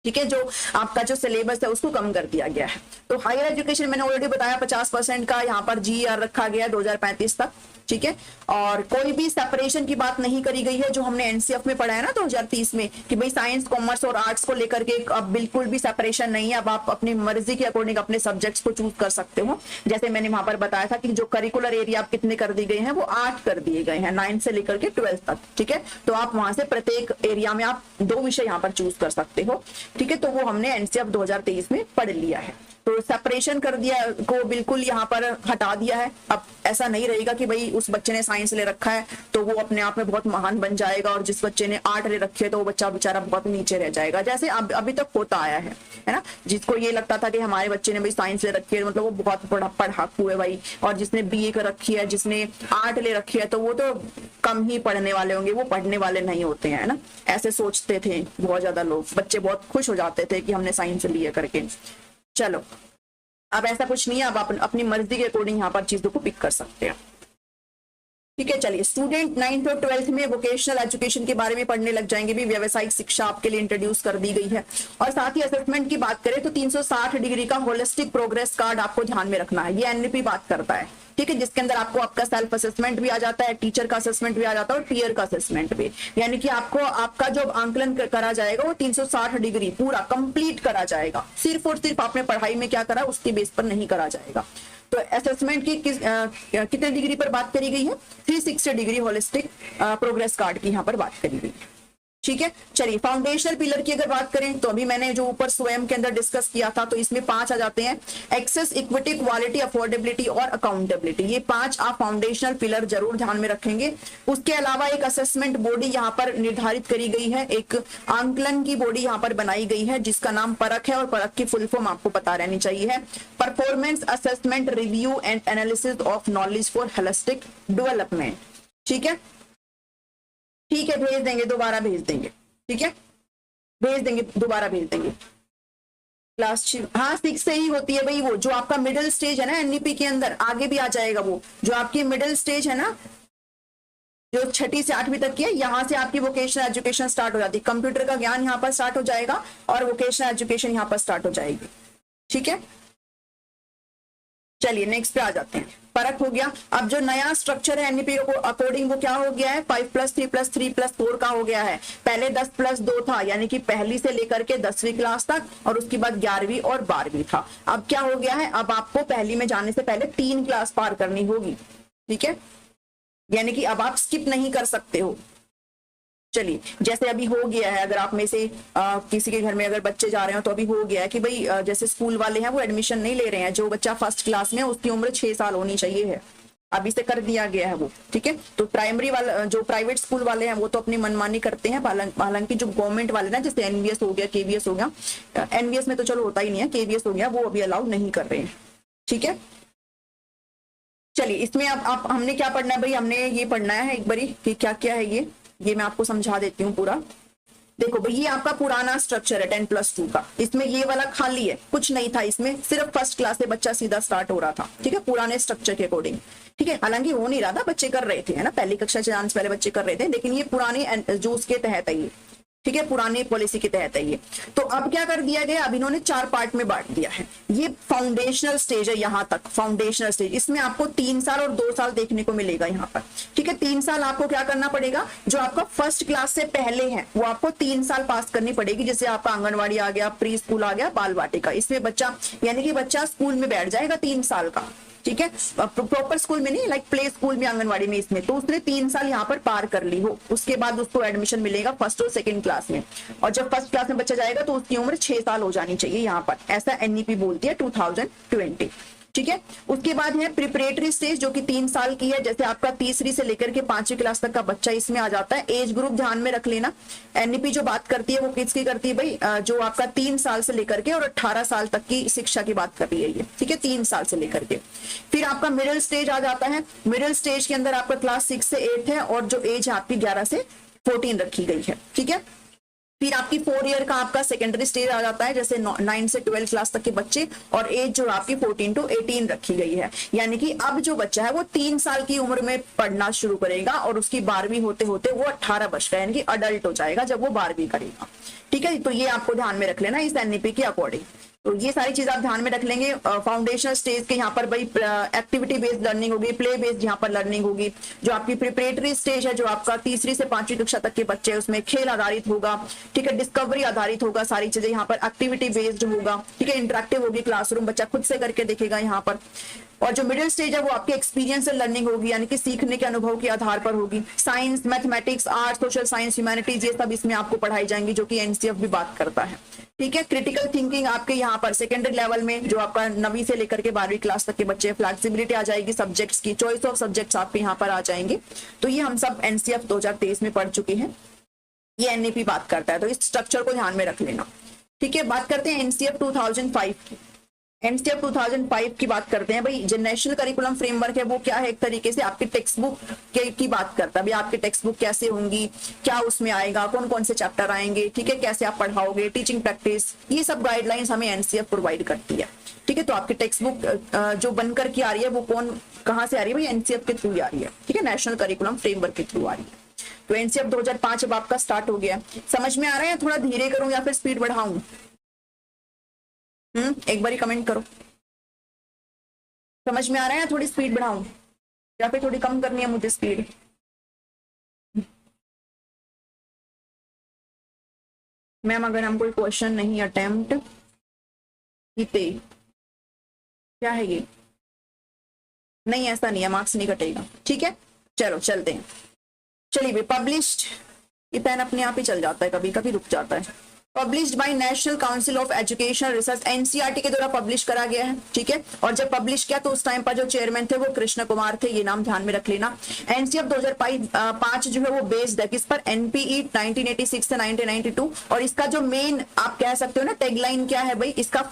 ठीक है, जो आपका जो सिलेबस है उसको कम कर दिया गया है। तो हायर एजुकेशन मैंने ऑलरेडी बताया 50% का यहाँ पर जीईआर रखा गया है 2035 तक। ठीक है, और कोई भी सेपरेशन की बात नहीं करी गई है, जो हमने एनसीएफ में पढ़ा है ना 2030 में कि भाई साइंस कॉमर्स और आर्ट्स को लेकर के अब बिल्कुल भी सेपरेशन नहीं है। अब आप अपनी मर्जी के अकॉर्डिंग अपने सब्जेक्ट्स को चूज कर सकते हो। जैसे मैंने वहां पर बताया था कि जो करिकुलर एरिया आप कितने कर दिए गए हैं, वो 8 कर दिए गए हैं 9 से लेकर के 12 तक। ठीक है, तो आप वहां से प्रत्येक एरिया में आप 2 विषय यहाँ पर चूज कर सकते हो। ठीक है, तो वो हमने एनसीएफ 2023 में पढ़ लिया है। तो सेपरेशन कर दिया को बिल्कुल यहाँ पर हटा दिया है। अब ऐसा नहीं रहेगा कि भाई उस बच्चे ने साइंस ले रखा है तो वो अपने आप में बहुत महान बन जाएगा, और जिस बच्चे ने आर्ट ले रखी है तो वो बच्चा बेचारा बहुत नीचे रह जाएगा, जैसे अभी तक होता आया है ना। जिसको ये लगता था कि हमारे बच्चे ने भाई साइंस ले रखी है मतलब वो बहुत बड़ा पढ़ाकू है भाई, और जिसने बीए कर रखी है, जिसने आर्ट ले रखी है, तो वो तो कम ही पढ़ने वाले होंगे, वो पढ़ने वाले नहीं होते हैं ना। ऐसे सोचते थे बहुत ज्यादा लोग, बच्चे बहुत खुश हो जाते थे कि हमने साइंस लिए करके। चलो, अब ऐसा कुछ नहीं है, अब आप अपनी मर्जी के अकॉर्डिंग यहाँ पर चीजों को पिक कर सकते हैं। ठीक है, चलिए स्टूडेंट 9th और 12th में वोकेशनल एजुकेशन के बारे में पढ़ने लग जाएंगे भी, व्यावसायिक शिक्षा आपके लिए इंट्रोड्यूस कर दी गई है। और साथ ही असेसमेंट की बात करें तो 360 डिग्री का होलिस्टिक प्रोग्रेस कार्ड आपको ध्यान में रखना है, ये एनईपी बात करता है। ठीक है, जिसके अंदर आपको आपका सेल्फ असेसमेंट भी आ जाता है, टीचर का असेसमेंट भी आ जाता है और पीयर का असेसमेंट भी। यानी कि आपको आपका जो आंकलन करा जाएगा वो 360 डिग्री पूरा कंप्लीट करा जाएगा, सिर्फ और सिर्फ आपने पढ़ाई में क्या करा उसके बेस पर नहीं करा जाएगा। तो असेसमेंट की कितने डिग्री पर बात करी गई है, 360 डिग्री होलिस्टिक प्रोग्रेस कार्ड की यहाँ पर बात करी गई है। ठीक है, चलिए फाउंडेशनल पिलर की अगर बात करें तो अभी मैंने जो ऊपर स्वयं के अंदर डिस्कस किया था, तो इसमें 5 आ जाते हैं, एक्सेस, इक्विटी, क्वालिटी, अफोर्डेबिलिटी और अकाउंटेबिलिटी। ये 5 आप फाउंडेशनल पिलर जरूर ध्यान में रखेंगे। उसके अलावा एक असेसमेंट बॉडी यहाँ पर निर्धारित करी गई है, एक आंकलन की बॉडी यहाँ पर बनाई गई है जिसका नाम परख है, और परख की फुल फॉर्म आपको पता रहनी चाहिए है performance assessment review and analysis of knowledge for holistic development. ठीक है, ठीक है, भेज देंगे, दोबारा भेज देंगे। ठीक है, भेज देंगे, दोबारा भेज देंगे। क्लास हाँ 6 से ही होती है भाई, वो जो आपका मिडिल स्टेज है ना एनईपी के अंदर, आगे भी आ जाएगा वो जो आपकी मिडिल स्टेज है ना, जो 6ठी से 8वीं तक की है, यहाँ से आपकी वोकेशनल एजुकेशन स्टार्ट हो जाती है। कंप्यूटर का ज्ञान यहाँ पर स्टार्ट हो जाएगा और वोकेशनल एजुकेशन यहाँ पर स्टार्ट हो जाएगी। ठीक है, चलिए नेक्स्ट पे आ जाते हैं। परख हो गया। अब जो नया स्ट्रक्चर है एनईपी को अकॉर्डिंग वो क्या हो गया है, 5+3+3+4 का हो गया है। पहले 10+2 था, यानी कि पहली से लेकर के 10वीं क्लास तक, और उसके बाद 11वीं और 12वीं था। अब क्या हो गया है, अब आपको पहली में जाने से पहले 3 क्लास पार करनी होगी। ठीक है, यानी कि अब आप स्किप नहीं कर सकते हो। चलिए, जैसे अभी हो गया है, अगर आप में से किसी के घर में अगर बच्चे जा रहे हो तो अभी हो गया है कि भाई जैसे स्कूल वाले हैं वो एडमिशन नहीं ले रहे हैं, जो बच्चा फर्स्ट क्लास में उसकी उम्र 6 साल होनी चाहिए है। अभी से कर दिया गया है वो, ठीक है। तो प्राइमरी वाला जो प्राइवेट स्कूल वाले हैं वो तो अपनी मनमानी करते हैं, हालांकि जो गवर्नमेंट वाले ना जैसे एनवीएस हो गया, केवीएस हो गया, एनवीएस में तो चलो होता ही नहीं है, केवीएस हो गया, वो अभी अलाउ नहीं कर रहे हैं, ठीक है। चलिए इसमें अब आप हमने क्या पढ़ना है भाई, हमने ये पढ़ना है एक बारी कि क्या क्या है ये मैं आपको समझा देती हूँ पूरा। देखो भाई ये आपका पुराना स्ट्रक्चर है 10+2 का, इसमें ये वाला खाली है, कुछ नहीं था इसमें, सिर्फ फर्स्ट क्लास से बच्चा सीधा स्टार्ट हो रहा था, ठीक है, पुराने स्ट्रक्चर के अकॉर्डिंग, ठीक है। हालांकि हो नहीं रहा था, बच्चे कर रहे थे, है ना, पहली कक्षा से पहले बच्चे कर रहे थे, लेकिन ये पुराने जो उसके तहत है ये, ठीक है, पुरानी पॉलिसी के तहत है ये। तो अब क्या कर दिया गया, अब इन्होंने 4 पार्ट में बांट दिया है। ये फाउंडेशनल स्टेज है, यहाँ तक फाउंडेशनल स्टेज, इसमें आपको 3 साल और 2 साल देखने को मिलेगा यहाँ पर, ठीक है। 3 साल आपको क्या करना पड़ेगा, जो आपका फर्स्ट क्लास से पहले है वो आपको 3 साल पास करनी पड़ेगी, जैसे आपका आंगनबाड़ी आ गया, प्री स्कूल आ गया, बाल वाटिका, इसमें बच्चा यानी कि बच्चा स्कूल में बैठ जाएगा 3 साल का, ठीक है, प्रॉपर स्कूल में नहीं, लाइक प्ले स्कूल में, आंगनवाड़ी में, इसमें तो उसने 3 साल यहाँ पर पार कर ली हो, उसके बाद उसको एडमिशन मिलेगा फर्स्ट और सेकंड क्लास में, और जब फर्स्ट क्लास में बच्चा जाएगा तो उसकी उम्र 6 साल हो जानी चाहिए यहाँ पर, ऐसा एनईपी बोलती है 2020, ठीक है। उसके बाद है प्रिपरेटरी स्टेज जो कि 3 साल की है, जैसे आपका तीसरी से लेकर के 5वीं क्लास तक का बच्चा इसमें आ जाता है। एज ग्रुप ध्यान में रख लेना, एनईपी जो बात करती है वो किसकी करती है भाई, जो आपका 3 साल से लेकर के और 18 साल तक की शिक्षा की बात कर रही है ये, ठीक है, 3 साल से लेकर के। फिर आपका मिडिल स्टेज आ जाता है, मिडिल स्टेज के अंदर आपका क्लास 6 से 8 है, और जो एज आपकी 11 से 14 रखी गई है, ठीक है। फिर आपकी 4 ईयर का आपका सेकेंडरी स्टेज आ जाता है, जैसे 9 से 12 क्लास तक के बच्चे, और एज जो आपकी 14 to 18 रखी गई है, यानी कि अब जो बच्चा है वो 3 साल की उम्र में पढ़ना शुरू करेगा, और उसकी 12वीं होते होते वो 18 वर्ष का यानी कि अडल्ट हो जाएगा जब वो 12वीं करेगा, ठीक है। तो ये आपको ध्यान में रख लेना इस एनईपी के अकॉर्डिंग। तो ये सारी चीज आप ध्यान में रख लेंगे। फाउंडेशनल स्टेज के यहाँ पर भाई एक्टिविटी बेस्ड लर्निंग होगी, प्ले बेस्ड यहाँ पर लर्निंग होगी। जो आपकी प्रिपरेटरी स्टेज है, जो आपका तीसरी से 5वीं कक्षा तक के बच्चे, उसमें खेल आधारित होगा, ठीक है, डिस्कवरी आधारित होगा, सारी चीजें यहाँ पर एक्टिविटी बेस्ड होगा, ठीक है, इंटरेक्टिव होगी, क्लासरूम बच्चा खुद से करके देखेगा यहाँ पर। और जो मिडिल स्टेज है वो आपकी एक्सपीरियंस लर्निंग होगी, यानी कि सीखने के अनुभव के आधार पर होगी। Science, mathematics, art, social science, humanities, ये सब इसमें आपको पढ़ाई जाएंगी, जो कि एनसीएफ भी बात करता है, ठीक है। क्रिटिकल थिंकिंग आपके यहाँ पर सेकेंडरी लेवल में, जो आपका 9वीं से लेकर के 12वीं क्लास तक के बच्चे, फ्लेक्सिबिलिटी आ जाएगी सब्जेक्ट्स की, चॉइस ऑफ सब्जेक्ट्स आपके यहाँ पर आ जाएंगे। तो ये हम सब एनसीएफ 2023 में पढ़ चुके हैं, ये एनईपी बात करता है, तो इस स्ट्रक्चर को ध्यान में रख लेना, ठीक है। बात करते हैं एनसीएफ 2005 की। एनसीएफ 2005 की बात करते हैं भाई। जो नेशनल करिकुलम फ्रेमवर्क है वो क्या है, एक तरीके से आपकी टेक्स्ट बुक की बात करता है भाई, आपकी टेक्स्ट बुक कैसे होंगी, क्या उसमें आएगा, कौन कौन से चैप्टर आएंगे, ठीक है, कैसे आप पढ़ाओगे, टीचिंग प्रैक्टिस, ये सब गाइडलाइंस हमें एनसीएफ प्रोवाइड करती है, ठीक है। तो आपकी टेक्स्ट बुक जो बनकर की आ रही है वो कहाँ से आ रही है भाई, एनसीएफ के थ्रू आ रही है, ठीक है, नेशनल करिकुलम फ्रेमवर्क के थ्रू आ रही है। तो एनसीएफ 2005 अब आपका स्टार्ट हो गया, समझ में आ रहा है, थोड़ा धीरे करूं या फिर स्पीड बढ़ाऊं? एक बारी कमेंट करो, समझ में आ रहा है, थोड़ी स्पीड बढ़ाऊं या फिर थोड़ी कम करनी है मुझे स्पीड? मैम अगर हम कोई क्वेश्चन नहीं अटेम्प्ट कीते, क्या है ये? नहीं, ऐसा नहीं है, मार्क्स नहीं कटेगा, ठीक है। चलो चलते हैं, चलिए भाई। पब्लिश्ड, ये पेन अपने आप ही चल जाता है, कभी कभी रुक जाता है। Published by national council of education research, NCERT के द्वारा पब्लिश करा गया है, ठीक है। और जब पब्लिश किया तो उस टाइम पर जो चेयरमैन थे वो कृष्ण कुमार थे, ये नाम ध्यान में रख लेना। एनसीएफ 2005 जो है वो बेस्ड है किस पर, एनपीई 1986 से 1992। और इसका जो मेन आप कह सकते हो ना टैगलाइन क्या है भाई, इसका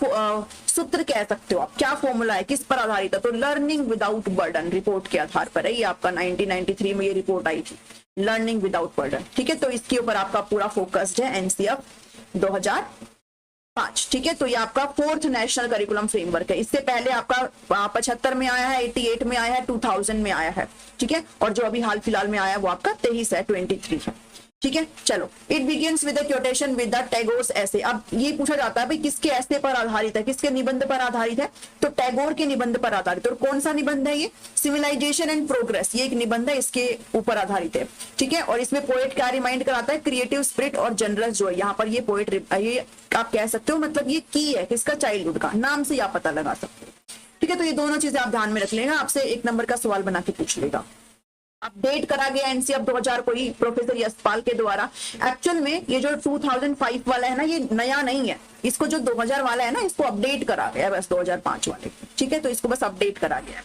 सूत्र कह सकते हो आप, क्या फॉर्मूला है, किस पर आधारित है, तो लर्निंग विदाउट बर्डन रिपोर्ट के आधार पर है। ये आपका 1993 में ये रिपोर्ट आई थी, लर्निंग विदाउट बर्डन, ठीक है। तो इसके ऊपर आपका पूरा फोकस्ड है एनसीएफ 2005, ठीक है। तो ये आपका 4th नेशनल करिकुलम फ्रेमवर्क है। इससे पहले आपका 75 में आया है, 88 में आया है, 2000 में आया है, ठीक है। और जो अभी हाल फिलहाल में आया है वो आपका 23 है, 23 है, ठीक है। चलो, it begins with the quotation with the Tagore's ऐसे। अब ये पूछा जाता है भाई किसके ऐसे पर आधारित है, किसके निबंध पर आधारित है, तो टैगोर के निबंध पर आधारित। और कौन सा निबंध है ये, सिविलाइजेशन एंड प्रोग्रेस, ये एक निबंध है, इसके ऊपर आधारित है, ठीक है। और इसमें पोएट क्या रिमाइंड कराता है, क्रिएटिव स्पिरिट और जनरस जॉय। यहाँ पर ये पोएट, ये आप कह सकते हो, मतलब ये की है किसका, चाइल्डहुड का, नाम से आप पता लगा सकते हो, ठीक है। तो ये दोनों चीजें आप ध्यान में रख लेना, आपसे 1 नंबर का सवाल बना के पूछ लेगा। अपडेट करा गया एनसीएफ 2000 को ही प्रोफेसर यशपाल के द्वारा। एक्चुअल में ये जो 2005 वाला है ना, ये नया नहीं है, इसको जो 2000 वाला है ना, इसको अपडेट करा गया बस 2005 वाले, ठीक है, तो इसको बस अपडेट करा गया।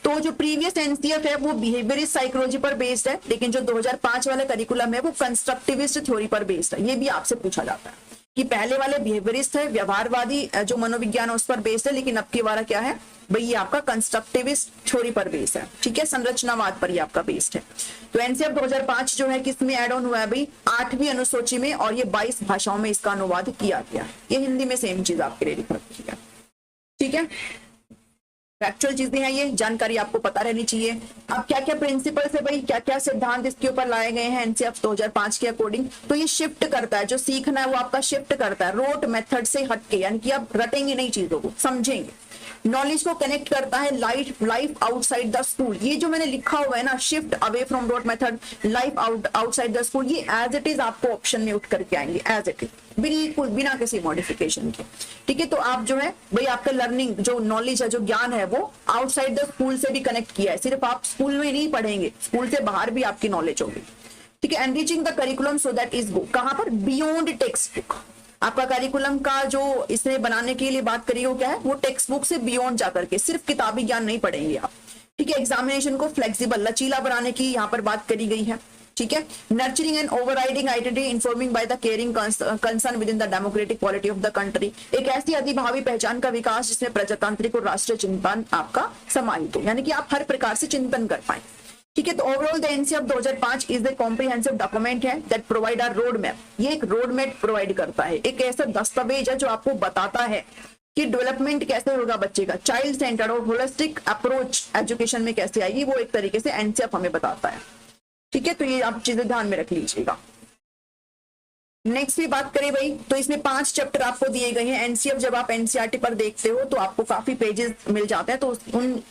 तो जो प्रीवियस एनसीएफ है वो बिहेवियरिस्ट साइकोलॉजी पर बेस्ड है, लेकिन जो 2005 वाला करिकुलम है वो कंस्ट्रक्टिविस्ट थ्योरी पर बेस्ड है। ये भी आपसे पूछा जाता है कि पहले वाले बिहेवियरिस्ट है, व्यवहारवादी जो मनोविज्ञान है उस पर बेस्ड है, लेकिन अब की वाला क्या है भाई, ये आपका कंस्ट्रक्टिविस्ट थ्योरी पर बेस्ड है, ठीक है, संरचनावाद पर ये आपका बेस्ड है। तो एनसीएफ 2005 जो है किसमें ऐड ऑन हुआ है भाई, 8वीं अनुसूची में, और ये 22 भाषाओं में इसका अनुवाद किया गया। ये हिंदी में सेम चीज आपके लिए लिख रखी है, ठीक है, फैक्चुअल चीजें हैं, ये जानकारी आपको पता रहनी चाहिए। अब क्या क्या प्रिंसिपल्स है भाई, क्या क्या सिद्धांत इसके ऊपर लाए गए हैं एनसीएफ 2005 के अकॉर्डिंग, तो ये शिफ्ट करता है, जो सीखना है वो आपका शिफ्ट करता है, रोट मेथड से हटके, यानी कि आप रटेंगे नहीं चीजों को, समझेंगे। नॉलेज को कनेक्ट करता है लाइफ आउटसाइड द स्कूल, ये जो मैंने लिखा हुआ है ना, shift away from rote method, life outside the school, ये एज इट इज आपको ऑप्शन में उठ करके आएंगे, एज इट इज, बिल्कुल बिना किसी मॉडिफिकेशन के, ठीक है। तो आप जो है भाई, आपका लर्निंग जो नॉलेज है, जो ज्ञान है, वो आउटसाइड द स्कूल से भी कनेक्ट किया है, सिर्फ आप स्कूल में नहीं पढ़ेंगे, स्कूल से बाहर भी आपकी नॉलेज होगी, ठीक है। Enriching the curriculum so that is go, कहां पर, बियॉन्ड टेक्स्ट बुक। आपका करिकुलम का जो इसने बनाने के लिए बात करी हो क्या है, वो टेक्स्ट बुक से बियॉन्ड जाकर के, सिर्फ किताबी ज्ञान नहीं पढ़ेंगे आप, ठीक है। एग्जामिनेशन को फ्लेक्सिबल, लचीला बनाने की यहाँ पर बात करी गई है, ठीक है। Nurturing and overriding identity informing by the caring concern with in the democratic polity of the country, एक ऐसी अधिभावी पहचान का विकास जिसमें प्रजातांत्रिक और राष्ट्रीय चिंतन आपका समाहित हो, यानी कि आप हर प्रकार से चिंतन कर पाए, ठीक है। तो overall the NCF 2005 is the comprehensive document है that provide a road map, ये एक रोड मैप प्रोवाइड करता है, एक ऐसा दस्तावेज है जो आपको बताता है कि डेवलपमेंट कैसे होगा बच्चे का, चाइल्ड सेंटर्ड और होलिस्टिक अप्रोच एजुकेशन में कैसे आएगी, वो एक तरीके से एनसीएफ हमें बताता है, ठीक है। तो ये आप चीजें ध्यान में रख लीजिएगा। नेक्स्ट भी बात करें भाई, तो इसमें 5 चैप्टर आपको दिए गए हैं। एनसीएफ जब आप एनसीईआरटी पर देखते हो तो आपको काफी पेजेस मिल जाते हैं, तो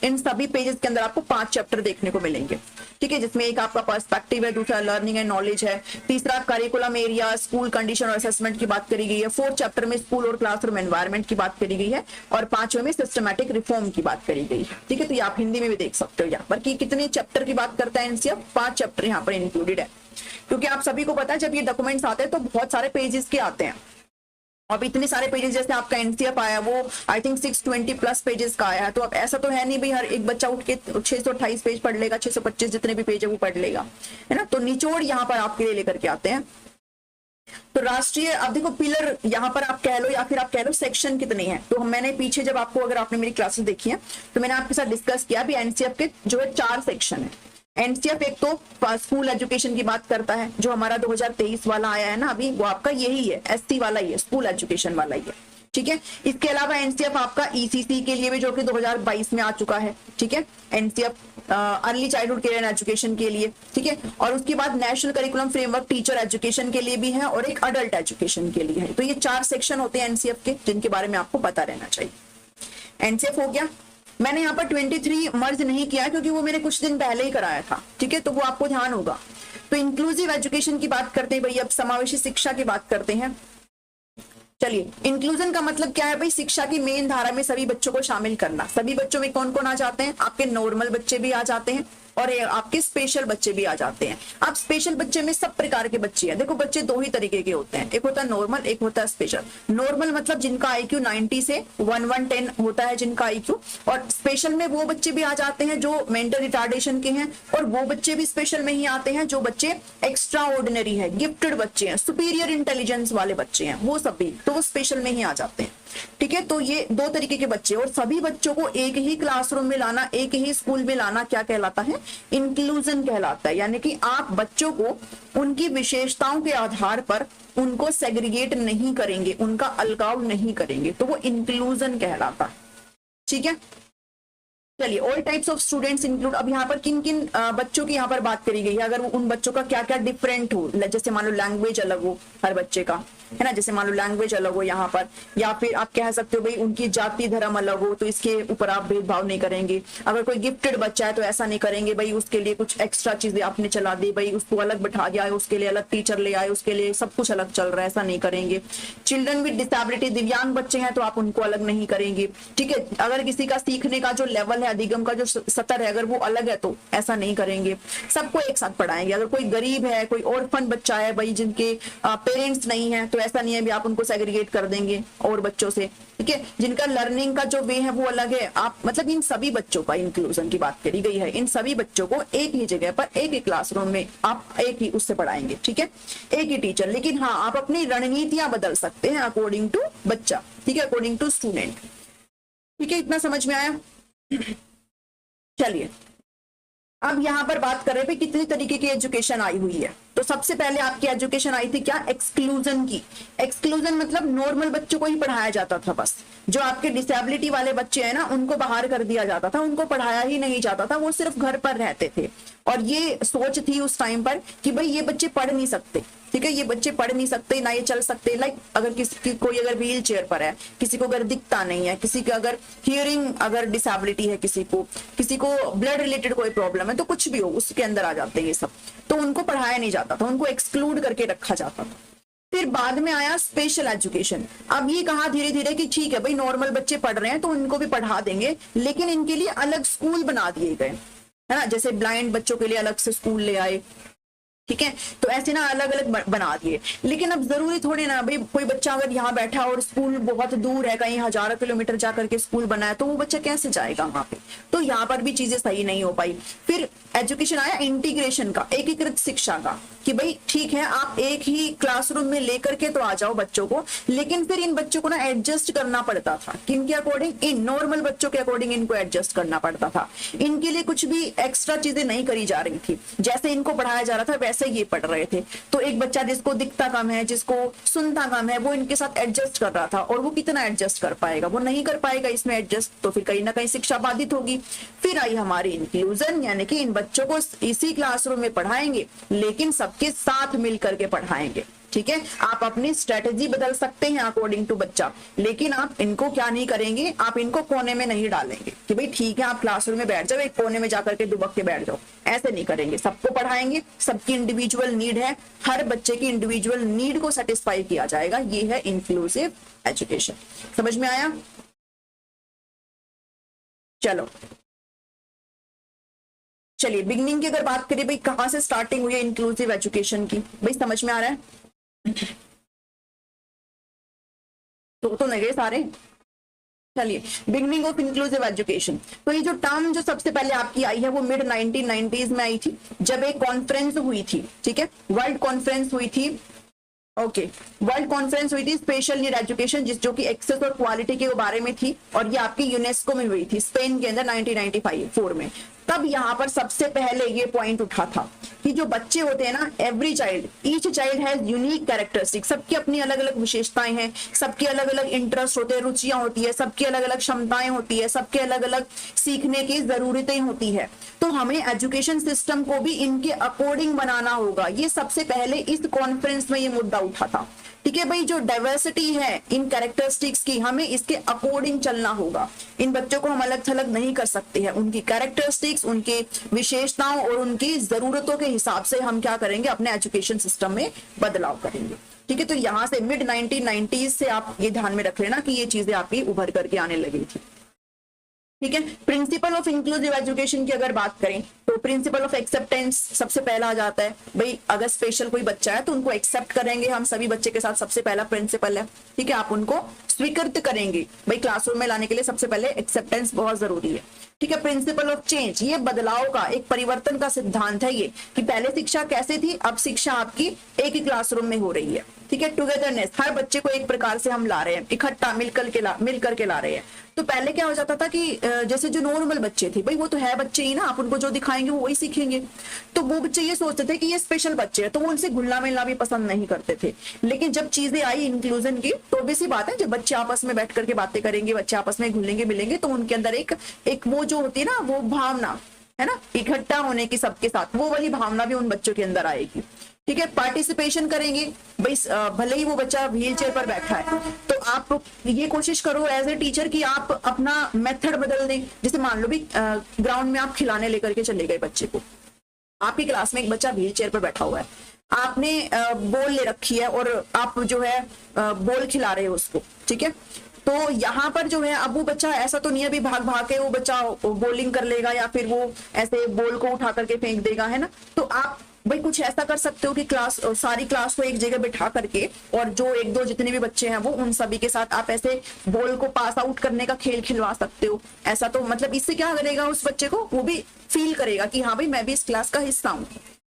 इन सभी पेजेस के अंदर आपको 5 चैप्टर देखने को मिलेंगे, ठीक है, जिसमें एक आपका पर्सपेक्टिव है, दूसरा लर्निंग एंड नॉलेज है, तीसरा करिकुलम एरिया, स्कूल कंडीशन और असेसमेंट की बात करी गई है, 4th चैप्टर में स्कूल और क्लासरूम एनवायरमेंट की बात करी गई है, और 5वें में सिस्टमैटिक रिफॉर्म की बात करी गई है, ठीक है। तो ये आप हिंदी में भी देख सकते हो यहाँ पर कि कितने चैप्टर की बात करता है एनसीएफ, 5 चैप्टर यहाँ पर इंक्लूडेड है, क्योंकि आप सभी को पता है जब ये डॉक्यूमेंट्स आते हैं तो बहुत सारे पेजेस के आते हैं, अब इतने सारे पेजेस, जैसे आपका एनसीएफ आया वो आई थिंक 620 प्लस पेजेस का आया है, तो अब ऐसा तो है नहीं भाई हर एक बच्चा उठ के 628 पेज पढ़ लेगा, 625 जितने भी पेज है वो पढ़ लेगा, है ना। तो निचोड़ यहाँ पर आपके लिए लेकर के आते हैं। तो राष्ट्रीय, अब देखो पिलर यहाँ पर आप कह लो या फिर आप कह लो सेक्शन कितने हैं, तो मैंने पीछे जब आपको, अगर आपने मेरी क्लासेस देखी है तो मैंने आपके साथ डिस्कस किया भी एनसीएफ के जो है 4 सेक्शन है। एनसीएफ एक तो स्कूल एजुकेशन की बात करता है, जो हमारा 2023 वाला आया है ना अभी, वो आपका यही है, एससी वाला ही है, स्कूल एजुकेशन वाला ही है, ठीक है। इसके अलावा एनसीएफ आपका ईसीसी के लिए भी, जो कि 2022 में आ चुका है, ठीक है, NCF early childhood care and education के लिए, ठीक है। और उसके बाद national curriculum framework teacher education के लिए भी है, और एक अडल्ट एजुकेशन के लिए है। तो ये 4 सेक्शन होते हैं एनसीएफ के, जिनके बारे में आपको पता रहना चाहिए। एनसीएफ हो गया। मैंने यहाँ पर 23 मर्ज नहीं किया क्योंकि वो मैंने कुछ दिन पहले ही कराया था, ठीक है, तो वो आपको ध्यान होगा। तो इंक्लूसिव एजुकेशन की बात करते हैं भाई, अब समावेशी शिक्षा की बात करते हैं। चलिए, इंक्लूजन का मतलब क्या है भाई, शिक्षा की मेन धारा में सभी बच्चों को शामिल करना। सभी बच्चों में कौन कौन आ जाते हैं, आपके नॉर्मल बच्चे भी आ जाते हैं और आपके स्पेशल बच्चे भी आ जाते हैं। अब स्पेशल बच्चे में सब प्रकार के बच्चे हैं। देखो बच्चे 2 ही तरीके के होते हैं, एक होता है नॉर्मल, एक होता है स्पेशल। नॉर्मल मतलब जिनका आईक्यू 90 से 110 होता है जिनका आईक्यू, और स्पेशल में वो बच्चे भी आ जाते हैं जो मेंटल रिटार्डेशन के हैं, और वो बच्चे भी स्पेशल में ही आते हैं जो बच्चे एक्स्ट्रा ऑर्डिनरी है, गिफ्टेड बच्चे हैं, सुपीरियर इंटेलिजेंस वाले बच्चे हैं, वो सभी तो वो स्पेशल में ही आ जाते हैं, ठीक है। तो ये 2 तरीके के बच्चे, और सभी बच्चों को एक ही क्लासरूम में लाना, एक ही स्कूल में लाना क्या कहलाता है, इंक्लूजन कहलाता है। यानी कि आप बच्चों को उनकी विशेषताओं के आधार पर उनको सेग्रीगेट नहीं करेंगे, उनका अलगाव नहीं करेंगे, तो वो इंक्लूजन कहलाता है, ठीक है। चलिए, all types of students include, अब यहाँ पर किन किन बच्चों की यहाँ पर बात करी गई है, अगर उन बच्चों का क्या क्या डिफरेंट हो, जैसे मान लो लैंग्वेज अलग हो हर बच्चे का, है ना, जैसे मान लो लैंग्वेज अलग हो यहाँ पर, या फिर आप कह सकते हो भाई उनकी जाति धर्म अलग हो, तो इसके ऊपर आप भेदभाव नहीं करेंगे। अगर कोई गिफ्टेड बच्चा है तो ऐसा नहीं करेंगे भाई उसके लिए कुछ एक्स्ट्रा चीजें आपने चला दी, भाई उसको अलग बैठा दिया, उसके लिए अलग टीचर ले आए, उसके लिए सब कुछ अलग चल रहा है, ऐसा नहीं करेंगे। चिल्ड्रन विद डिसेबिलिटी, दिव्यांग बच्चे हैं तो आप उनको अलग नहीं करेंगे, ठीक है। अगर किसी का सीखने का जो लेवल है, अधिगम का जो स्तर है, अगर वो अलग है तो ऐसा नहीं करेंगे, सबको एक साथ पढ़ाएंगे। अगर कोई गरीब है, कोई ऑर्फन बच्चा है भाई, जिनके पेरेंट्स नहीं है, तो ऐसा नहीं है भी आप उनको सेग्रीगेट कर देंगे और बच्चों से, ठीक है। जिनका लर्निंग का जो वे है वो अलग है, आप मतलब इन सभी बच्चों का इंक्लूजन की बात करी गई है, इन सभी बच्चों को एक ही जगह पर एक ही क्लासरूम में आप एक ही उससे पढ़ाएंगे, ठीक है, एक ही टीचर। लेकिन हाँ, आप अपनी रणनीतियां बदल सकते हैं अकॉर्डिंग टू बच्चा, ठीक है, अकॉर्डिंग टू स्टूडेंट, ठीक है। इतना समझ में आया? चलिए अब यहां पर बात कर रहे हैं कितनी तरीके की एजुकेशन आई हुई है। तो सबसे पहले आपकी एजुकेशन आई थी क्या? एक्सक्लूजन की। एक्सक्लूजन मतलब नॉर्मल बच्चों को ही पढ़ाया जाता था, बस जो आपके डिसेबिलिटी वाले बच्चे हैं ना उनको बाहर कर दिया जाता था, उनको पढ़ाया ही नहीं जाता था, वो सिर्फ घर पर रहते थे। और ये सोच थी उस टाइम पर कि भाई ये बच्चे पढ़ नहीं सकते, ठीक है, ये बच्चे पढ़ नहीं सकते, ना ये चल सकते। लाइक अगर किसी कोई अगर व्हील चेयर पर है, किसी को अगर दिखता नहीं है, किसी का अगर हियरिंग अगर डिसेबिलिटी है, किसी को ब्लड रिलेटेड कोई प्रॉब्लम है, तो कुछ भी हो उसके अंदर आ जाते हैं ये सब, तो उनको पढ़ाया नहीं जाता था, उनको एक्सक्लूड करके रखा जाता था। फिर बाद में आया स्पेशल एजुकेशन। अब ये कहा धीरे धीरे कि ठीक है भाई नॉर्मल बच्चे पढ़ रहे हैं तो उनको भी पढ़ा देंगे, लेकिन इनके लिए अलग स्कूल बना दिए गए, है ना, जैसे ब्लाइंड बच्चों के लिए अलग से स्कूल ले आए, ठीक है। तो ऐसे ना अलग अलग बना दिए। लेकिन अब जरूरी थोड़ी ना भाई कोई बच्चा अगर यहाँ बैठा और स्कूल बहुत दूर है, कहीं हजारों किलोमीटर जा करके स्कूल बना है, तो वो बच्चा कैसे जाएगा वहां पे? तो यहाँ पर भी चीजें सही नहीं हो पाई। फिर एजुकेशन आया इंटीग्रेशन का, एकीकृत शिक्षा का, कि भाई ठीक है आप एक ही क्लासरूम में लेकर के तो आ जाओ बच्चों को, लेकिन फिर इन बच्चों को ना एडजस्ट करना पड़ता था। किनके अकॉर्डिंग? इन नॉर्मल बच्चों के अकॉर्डिंग इनको एडजस्ट करना पड़ता था। इनके लिए कुछ भी एक्स्ट्रा चीजें नहीं करी जा रही थी, जैसे इनको पढ़ाया जा रहा था वैसे ये पढ़ रहे थे। तो एक बच्चा जिसको दिखता कम है, जिसको सुनता कम है, वो इनके साथ एडजस्ट कर रहा था, और वो कितना एडजस्ट कर पाएगा? वो नहीं कर पाएगा इसमें एडजस्ट, तो फिर कहीं ना कहीं शिक्षा बाधित होगी। फिर आई हमारी इंक्लूजन, यानी कि इन बच्चों को इसी क्लासरूम में पढ़ाएंगे, लेकिन सबके साथ मिलकर के पढ़ाएंगे, ठीक है। आप अपनी स्ट्रेटेजी बदल सकते हैं अकॉर्डिंग टू बच्चा, लेकिन आप इनको क्या नहीं करेंगे, आप इनको कोने में नहीं डालेंगे कि भाई ठीक है आप क्लासरूम में बैठ जाओ, एक कोने में जाकर के दुबक के बैठ जाओ, ऐसे नहीं करेंगे। सबको पढ़ाएंगे, सबकी इंडिविजुअल नीड है, हर बच्चे की इंडिविजुअल नीड को सेटिस्फाई किया जाएगा, ये है इंक्लूसिव एजुकेशन। समझ में आया? चलो चलिए बिगनिंग की अगर बात करें, भाई कहां से स्टार्टिंग हुई है इंक्लूसिव एजुकेशन की, भाई समझ में आ रहा है? तो नहीं गए सारे। चलिए बिगनिंग ऑफ इंक्लूसिव एजुकेशन। तो ये जो टर्म जो सबसे पहले आपकी आई है वो मिड 1990s में आई थी, जब एक कॉन्फ्रेंस हुई थी, ठीक है, वर्ल्ड कॉन्फ्रेंस हुई थी। ओके, वर्ल्ड कॉन्फ्रेंस हुई थी स्पेशल नीड एजुकेशन, जो कि एक्सेस और क्वालिटी के बारे में थी, और ये आपकी यूनेस्को में हुई थी स्पेन के अंदर 1995 में। तब यहाँ पर सबसे पहले ये पॉइंट उठा था कि जो बच्चे होते हैं ना, every child, each child has unique characteristic, सबकी अपनी अलग अलग विशेषताएं हैं, सबके अलग अलग इंटरेस्ट होते हैं, रुचियां होती है, सबकी अलग अलग क्षमताएं होती है, सबके अलग अलग सीखने की जरूरतें होती है। तो हमें एजुकेशन सिस्टम को भी इनके अकॉर्डिंग बनाना होगा। ये सबसे पहले इस कॉन्फ्रेंस में ये मुद्दा उठा था, ठीक है भाई। जो डाइवर्सिटी है इन कैरेक्टरिस्टिक्स की, हमें इसके अकॉर्डिंग चलना होगा। इन बच्चों को हम अलग थलग नहीं कर सकते हैं, उनकी कैरेक्टरिस्टिक्स, उनकी विशेषताओं और उनकी जरूरतों के हिसाब से हम क्या करेंगे, अपने एजुकेशन सिस्टम में बदलाव करेंगे, ठीक है। तो यहाँ से मिड 1990s से आप ये ध्यान में रख लेना कि ये चीजें आपकी उभर करके आने लगी थी, ठीक है। प्रिंसिपल ऑफ इंक्लूसिव एजुकेशन की अगर बात करें तो प्रिंसिपल ऑफ एक्सेप्टेंस सबसे पहला आ जाता है। भाई अगर स्पेशल कोई बच्चा है तो उनको एक्सेप्ट करेंगे हम, सभी बच्चे के साथ सबसे पहला प्रिंसिपल है, ठीक है। आप उनको स्वीकृत करेंगे, भाई क्लासरूम में लाने के लिए सबसे पहले एक्सेप्टेंस बहुत जरूरी है, ठीक है। प्रिंसिपल ऑफ चेंज, ये बदलाव का, एक परिवर्तन का सिद्धांत है ये, कि पहले शिक्षा कैसे थी, अब शिक्षा आपकी एक ही क्लासरूम में हो रही है, ठीक है। टुगेदरनेस, हर बच्चे को एक प्रकार से हम ला रहे हैं, इकट्ठा मिल करके ला रहे हैं। तो पहले क्या हो जाता था कि जैसे जो नॉर्मल बच्चे थे, भाई वो तो है बच्चे ही ना, आप उनको जो दिखाएंगे वो वही सीखेंगे। तो वो बच्चे ये सोचते थे कि ये स्पेशल बच्चे हैं, तो वो उनसे घुलना मिलना भी पसंद नहीं करते थे। लेकिन जब चीजें आई इंक्लूजन की, तो ऑब्वियस बात है जब बच्चे आपस में बैठ करके बातें करेंगे, बच्चे आपस में घुलेंगे मिलेंगे, तो उनके अंदर एक वो जो होती है ना, वो भावना है ना, इकट्ठा होने की सबके साथ, वो वाली भावना भी उन बच्चों के अंदर आएगी। ठीक है, पार्टिसिपेशन करेंगे भाई। भले ही वो बच्चा व्हील चेयर पर बैठा है तो आप ये कोशिश करो एज ए टीचर कि आप अपना मेथड बदल दें। जैसे मान लो भी ग्राउंड में आप खिलाने लेकर के चले गए बच्चे को, आपकी क्लास में एक बच्चा व्हील चेयर पर बैठा हुआ है, आपने बॉल ले रखी है और आप जो है बॉल खिला रहे हो उसको, ठीक है। तो यहाँ पर जो है अब वो बच्चा ऐसा तो नहीं है भी भाग भाग के वो बच्चा बॉलिंग कर लेगा या फिर वो ऐसे बॉल को उठा करके फेंक देगा, है ना। तो आप भाई कुछ ऐसा कर सकते हो कि सारी क्लास को एक जगह बिठा करके और जो एक दो जितने भी बच्चे हैं वो उन सभी के साथ आप ऐसे बॉल को पास आउट करने का खेल खिलवा सकते हो। ऐसा तो मतलब इससे क्या करेगा उस बच्चे को, वो भी फील करेगा कि हाँ भाई मैं भी इस क्लास का हिस्सा हूँ,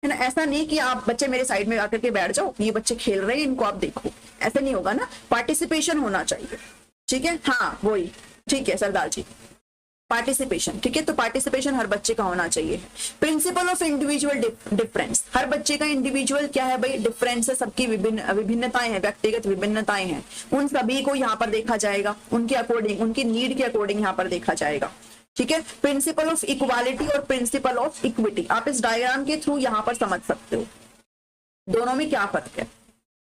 है ना। ऐसा नहीं कि आप बच्चे मेरे साइड में आकर के बैठ जाओ, ये बच्चे खेल रहे हैं इनको आप देखो, ऐसे नहीं होगा ना। पार्टिसिपेशन होना चाहिए, ठीक है। हाँ वही, ठीक है सरदार जी, पार्टिसिपेशन, ठीक है। तो पार्टिसिपेशन हर बच्चे का होना चाहिए। प्रिंसिपल ऑफ इंडिविजुअल डिफरेंस, हर बच्चे का इंडिविजुअल क्या है भाई, डिफरेंस है, सबकी विभिन्नताएं हैं, व्यक्तिगत विभिन्नताएं हैं, उन सभी को यहाँ पर देखा जाएगा, उनके अकॉर्डिंग, उनकी नीड के अकॉर्डिंग यहाँ पर देखा जाएगा, ठीक है। प्रिंसिपल ऑफ इक्वालिटी और प्रिंसिपल ऑफ इक्विटी, आप इस डायग्राम के थ्रू यहाँ पर समझ सकते हो दोनों में क्या फर्क है,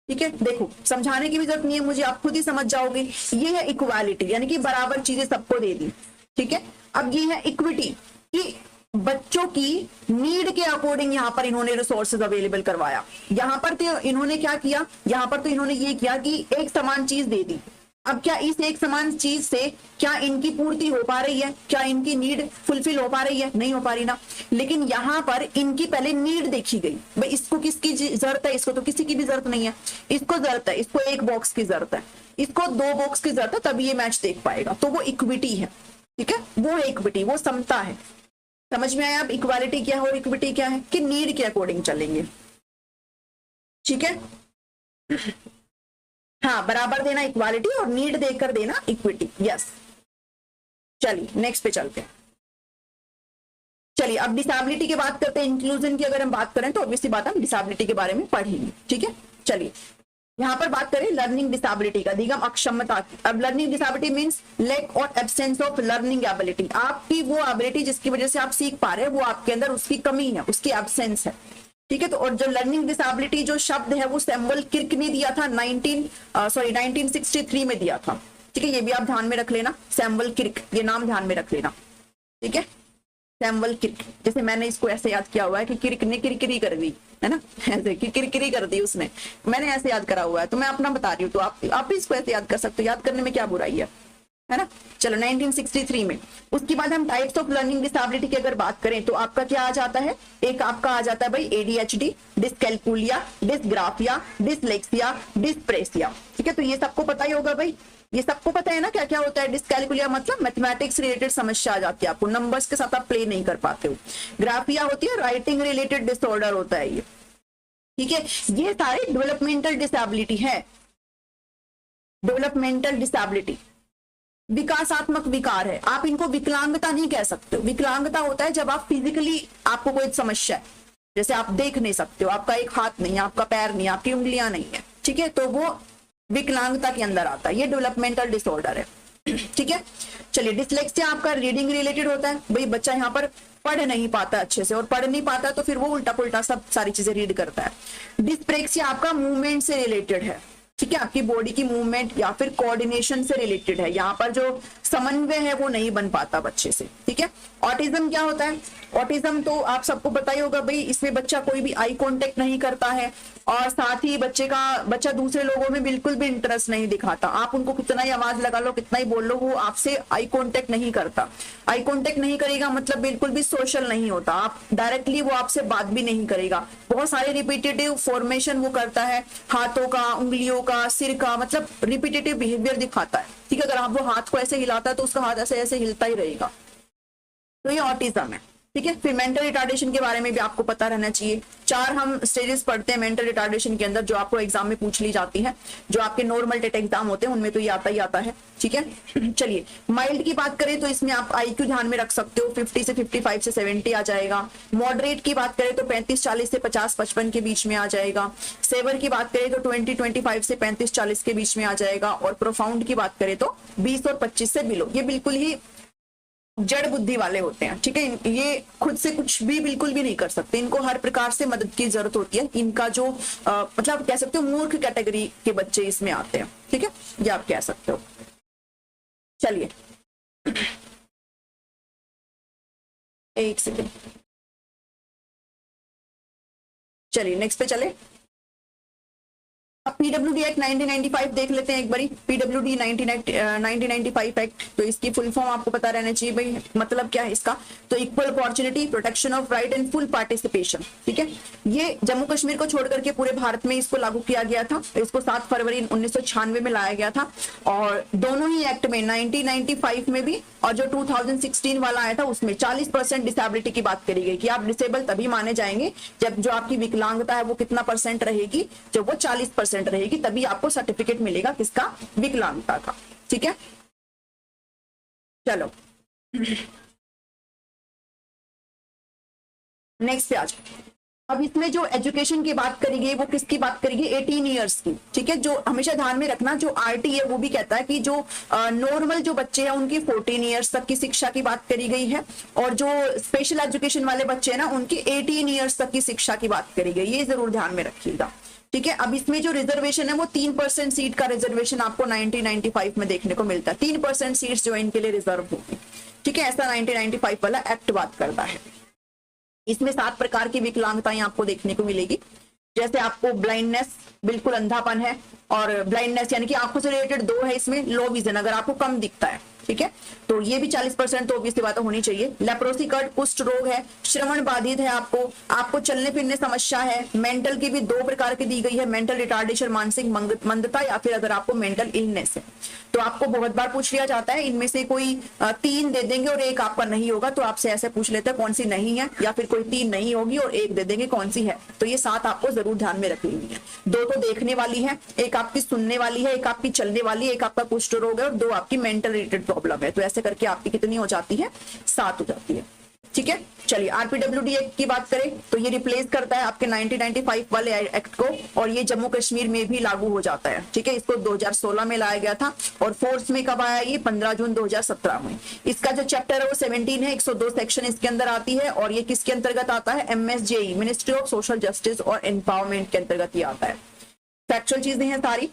ठीक है। देखो समझाने की भी जरूरत नहीं है मुझे, आप खुद ही समझ जाओगे। ये है इक्वालिटी यानी कि बराबर चीजें सबको दे दी, ठीक है। अब ये है इक्विटी कि बच्चों की नीड के अकॉर्डिंग यहाँ पर इन्होंने रिसोर्सेज अवेलेबल करवाया। यहाँ पर तो इन्होंने क्या किया, यहाँ पर तो इन्होंने ये किया कि एक समान चीज दे दी। अब क्या इस एक समान चीज से क्या इनकी पूर्ति हो पा रही है, क्या इनकी नीड फुलफिल हो पा रही है, नहीं हो पा रही ना। लेकिन यहाँ पर इनकी पहले नीड देखी गई, भाई इसको किसकी जरूरत है, इसको तो किसी की भी जरूरत नहीं है, इसको जरूरत है, इसको एक बॉक्स की जरूरत है, इसको दो बॉक्स की जरूरत है, तभी ये मैच देख पाएगा। तो वो इक्विटी है, ठीक है, वो है इक्विटी, वो समता है। समझ में आया अब इक्वालिटी क्या है और इक्विटी क्या है, कि नीड के अकॉर्डिंग चलेंगे, ठीक है। हाँ बराबर देना इक्वालिटी और नीड देकर देना इक्विटी, यस। चलिए नेक्स्ट पे चलते हैं। चलिए अब डिसेबिलिटी की बात करते हैं। इंक्लूजन की अगर हम बात करें तो ऑब्वियसली बात हम डिसेबिलिटी के बारे में पढ़ेंगे, ठीक है। चलिए यहाँ पर बात करें लर्निंग डिसेबिलिटी का, दिगम अक्षमता की। अब लर्निंग डिसेबिलिटी मींस लैक और एब्सेंस ऑफ लर्निंग एबिलिटी, आपकी वो एबिलिटी जिसकी वजह से आप सीख पा रहे हैं वो आपके अंदर उसकी कमी है, उसकी एब्सेंस है, ठीक है। तो और जो लर्निंग डिसेबिलिटी जो शब्द है वो सैमुअल किर्क ने दिया था 1963 में दिया था, ठीक है। ये भी आप ध्यान में रख लेना, सैमुअल किर्क, ये नाम ध्यान में रख लेना, ठीक है। सैमुअल किर्क, जैसे मैंने इसको ऐसे याद किया हुआ है कि किर्क ने किरकिरी कर दी, है ना, ऐसे कि किरकिरी कर दी उसने, मैंने ऐसे याद करा हुआ है, तो मैं अपना बता रही हूँ, तो आप भी इसको ऐसे याद कर सकते हो, याद करने में क्या बुराई है ना। चलो 1963 में। उसके बाद हम टाइप्स ऑफ लर्निंग डिसेबिलिटी की अगर बात करें तो आपका क्या आ जाता है, एक आपका आ जाता है भाई ADHD, डिसकैल्कुलिया, डिसग्राफिया, डिसलेक्सिया, डिस्प्रेसिया, ठीक है। तो ये सबको पता ही होगा भाई, ये सबको पता है ना क्या क्या होता है। डिसकैल्कुलिया मतलब मैथमेटिक्स रिलेटेड समस्या आ जाती है आपको, नंबर्स के साथ आप प्ले नहीं कर पाते हो। ग्राफिया होती है राइटिंग रिलेटेड डिसऑर्डर होता है ये, ठीक है। ये सारे डेवलपमेंटल डिसेबिलिटी है। डेवलपमेंटल डिसेबिलिटी विकासात्मक विकार है, आप इनको विकलांगता नहीं कह सकते हो। विकलांगता होता है जब आप फिजिकली आपको कोई समस्या है, जैसे आप देख नहीं सकते हो, आपका एक हाथ नहीं है, आपका पैर नहीं है, आपकी उंगलियां नहीं है, ठीक है, तो वो विकलांगता के अंदर आता है, ये डेवलपमेंटल डिसऑर्डर है, ठीक है। चलिए डिसलेक्सिया आपका रीडिंग रिलेटेड होता है, भाई बच्चा यहाँ पर पढ़ नहीं पाता अच्छे से, और पढ़ नहीं पाता तो फिर वो उल्टा पुल्टा सब सारी चीजें रीड करता है। डिस्प्रेक्सिया आपका मूवमेंट से रिलेटेड है, ठीक है, आपकी बॉडी की मूवमेंट या फिर कोऑर्डिनेशन से रिलेटेड है, यहाँ पर जो समन्वय है वो नहीं बन पाता बच्चे से, ठीक है। ऑटिज्म क्या होता है, ऑटिज्म तो आप सबको पता ही होगा भाई, इसमें बच्चा कोई भी आई कांटेक्ट नहीं करता है और साथ ही बच्चा दूसरे लोगों में बिल्कुल भी इंटरेस्ट नहीं दिखाता। आप उनको कितना ही आवाज लगा लो, कितना ही बोल लो, वो आपसे आई कांटेक्ट नहीं करता। आई कांटेक्ट नहीं करेगा मतलब बिल्कुल भी सोशल नहीं होता, आप डायरेक्टली वो आपसे बात भी नहीं करेगा। बहुत सारे रिपीटेटिव फॉर्मेशन वो करता है, हाथों का, उंगलियों का, सिर का, मतलब रिपीटेटिव बिहेवियर दिखाता है, ठीक है। अगर आप वो हाथ को ऐसे हिलाता है तो उसका हाथ ऐसे ऐसे हिलता ही रहेगा, तो ये ऑटिज्म है, ठीक है। फिर मेंटल रिटार्डेशन के बारे में भी आपको पता रहना चाहिए। 4 हम स्टेजेस पढ़ते हैं मेंटल रिटार्डेशन के अंदर, जो आपको एग्जाम में पूछ ली जाती है, जो आपके नॉर्मल टेट एग्जाम होते हैं उनमें तो ये आता ही आता है, ठीक है। चलिए माइल्ड की बात करें तो इसमें आप IQ ध्यान में रख सकते हो, 50 से 55 से 70 आ जाएगा। मॉडरेट की बात करें तो 35-40 से 50-55 के बीच में आ जाएगा। सेवर की बात करें तो 20-25 से 35-40 के बीच में आ जाएगा। और प्रोफाउंड की बात करें तो 20 और 25 से बिलो। ये बिल्कुल ही जड़ बुद्धि वाले होते हैं, ठीक है। ये खुद से कुछ भी बिल्कुल भी नहीं कर सकते, इनको हर प्रकार से मदद की जरूरत होती है। इनका जो मतलब कह सकते हो मूर्ख कैटेगरी के बच्चे इसमें आते हैं, ठीक है, ये आप कह सकते हो। चलिए एक सेकेंड, चलिए नेक्स्ट पे चले। अब पीडब्ल्यूडी एक्ट 1995 देख लेते हैं एक बारी। पीडब्ल्यूडी 1995 एक्ट, तो इसकी फुल फॉर्म आपको पता रहना चाहिए भाई, मतलब क्या है इसका। तो equal opportunity, protection of right and full participation, ठीक है। ये जम्मू कश्मीर को छोड़ करके पूरे भारत में इसको लागू किया गया था। इसको 7 फरवरी 1996 में लाया गया था। और दोनों ही एक्ट में 1995 में भी और जो 2016 वाला आया था उसमें 40% डिसेबिलिटी की बात करी गई कि आप डिसेबल तभी माने जाएंगे जब जो आपकी विकलांगता है वो कितना परसेंट रहेगी, जब वो 40% रहेगी, तभी आपको सर्टिफिकेट मिलेगा किसका, विकलांगता का, ठीक है। चलो नेक्स्ट पे आ जाओ। अब इसमें जो एजुकेशन की बात करी गई वो किसकी बात करी गई, 18 ईयर्स की, ठीक है। जो हमेशा ध्यान में रखना, जो आरटी है वो भी कहता है कि जो नॉर्मल जो बच्चे हैं उनकी 14 ईयर्स तक की शिक्षा की बात करी गई है, और जो स्पेशल एजुकेशन वाले बच्चे हैं ना उनकी 18 ईयर्स तक की शिक्षा की बात करी गई, ये जरूर ध्यान में रखिएगा, ठीक है। अब इसमें जो रिजर्वेशन है वो 3% सीट का रिजर्वेशन आपको 1995 में देखने को मिलता है। 3% सीट्स जो इनके लिए रिजर्व होगी, ठीक है, ऐसा 1995 वाला एक्ट बात करता है। इसमें 7 प्रकार की विकलांगताएं आपको देखने को मिलेगी। जैसे आपको ब्लाइंडनेस, बिल्कुल अंधापन है, और ब्लाइंडनेस यानी कि आंखों से रिलेटेड 2 है इसमें, लो विजन, अगर आपको कम दिखता है, ठीक है, तो ये भी 40% तो ऑब्वियसली बात होनी चाहिए। लेप्रोसी कट, कुष्ठ रोग है, श्रवण बाधित है, आपको चलने फिरने समस्या है। मेंटल की भी 2 प्रकार की दी गई है, मेंटल रिटार्डेशन, मानसिक मंदता, या फिर अगर आपको मेंटल इलनेस है। तो आपको बहुत बार पूछ लिया जाता है इनमें से कोई 3 दे देंगे और एक आपका नहीं होगा, तो आपसे ऐसे पूछ लेते हैं कौन सी नहीं है, या फिर कोई 3 नहीं होगी और एक दे देंगे कौन सी है। तो ये 7 आपको जरूर ध्यान में रखनी है। 2 तो देखने वाली है, एक आपकी सुनने वाली है, एक आपकी चलने वाली है, एक आपका कुष्ठ रोग है, और 2 आपकी मेंटल रिलेटेड प्रॉब्लम है। तो ऐसे करके आपकी कितनी हो जाती है, 7 हो जाती है, ठीक है। चलिए आरपीडब्ल्यूडी एक्ट की बात करें तो ये रिप्लेस करता है आपके 1995 वाले एक्ट को, और ये जम्मू कश्मीर में भी लागू हो जाता है, ठीक है। इसको 2016 में लाया गया था और फोर्स में कब आया, ये 15 जून 2017 में। इसका जो चैप्टर है वो 17 है, 102 सेक्शन इसके अंदर आती है, और ये किसके अंतर्गत आता है, MSJE, ministry of social justice और एम्पावरमेंट के अंतर्गत ये आता है। फैक्चुअल चीजें हैं सारी,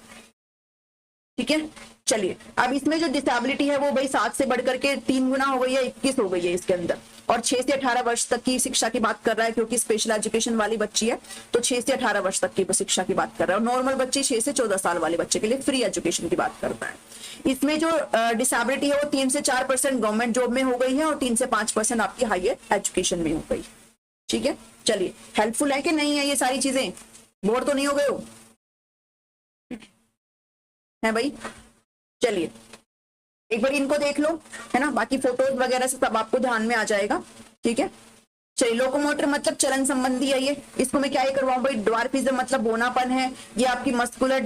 ठीक है। चलिए अब इसमें जो डिसेबिलिटी है वो भाई 7 से बढ़कर के 3 गुना हो गई है, 21 हो गई है इसके अंदर, और 6 से 18 वर्ष तक की शिक्षा की बात कर रहा है, क्योंकि स्पेशल एजुकेशन वाली बच्ची है तो 6 से 18 वर्ष तक की शिक्षा की बात कर रहा है, और नॉर्मल बच्चे 6 से 14 साल वाले बच्चे के लिए फ्री एजुकेशन की बात करता है। इसमें जो डिसेबिलिटी है वो 3 से 4% गवर्नमेंट जॉब में हो गई है, और 3 से 5% आपकी हायर एजुकेशन में हो गई, ठीक है। चलिए हेल्पफुल है कि नहीं है ये सारी चीजें, बोर तो नहीं हो गए हो, है भाई। चलिए एक बार इनको देख लो, है ना, बाकी फोटोज वगैरह से सब आपको ध्यान में आ जाएगा, ठीक है। चलिए लोकोमोटर मतलब चलन संबंधी है ये, इसको मैं क्या ही करवाऊं भाई, ड्वार्फिज्म मतलब बोनापन है, ये आपकी मस्कुलर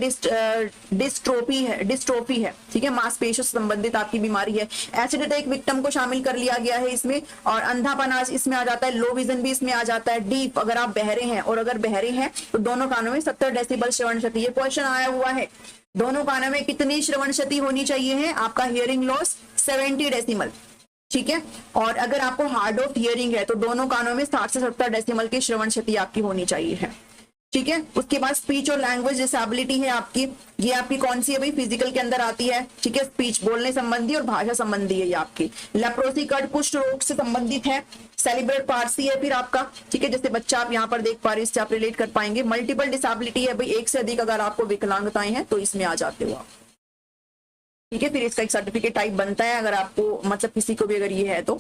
डिस्ट्रोफी है, ठीक है, मांसपेशियों से संबंधित आपकी बीमारी है। एसिडिक विक्टिम को शामिल कर लिया गया है इसमें, और अंधापन आज इसमें आ जाता है, लो विजन भी इसमें आ जाता है, डीप अगर आप बहरे हैं, और अगर बहरे हैं तो दोनों कानों में 70 डेसिबल श्रवण क्षति, ये क्वेश्चन आया हुआ है, दोनों कानों में कितनी श्रवण क्षति होनी चाहिए है, आपका हियरिंग लॉस 70 डेसिमल, ठीक है। और अगर आपको हार्ड ऑफ हियरिंग है तो दोनों कानों में 60 से 70 डेसिमल की श्रवण क्षति आपकी होनी चाहिए है, ठीक है। उसके बाद स्पीच और लैंग्वेज डिसेबिलिटी है आपकी, ये आपकी कौन सी है भाई, फिजिकल के अंदर आती है, ठीक है, स्पीच बोलने संबंधी और भाषा संबंधी है ये आपकी। लेप्रोसी कट कुष्ठ रोग से संबंधित है, सेलिब्रेट पार्सी है फिर आपका, ठीक है, जैसे बच्चा आप यहाँ पर देख पा रहे हो, इससे आप रिलेट कर पाएंगे। मल्टीपल डिसेबिलिटी है भाई, 1 से अधिक अगर आपको विकलांगताएं हैं तो इसमें आ जाते हो आप, ठीक है। फिर इसका एक सर्टिफिकेट टाइप बनता है अगर आपको मतलब किसी को भी अगर ये है तो।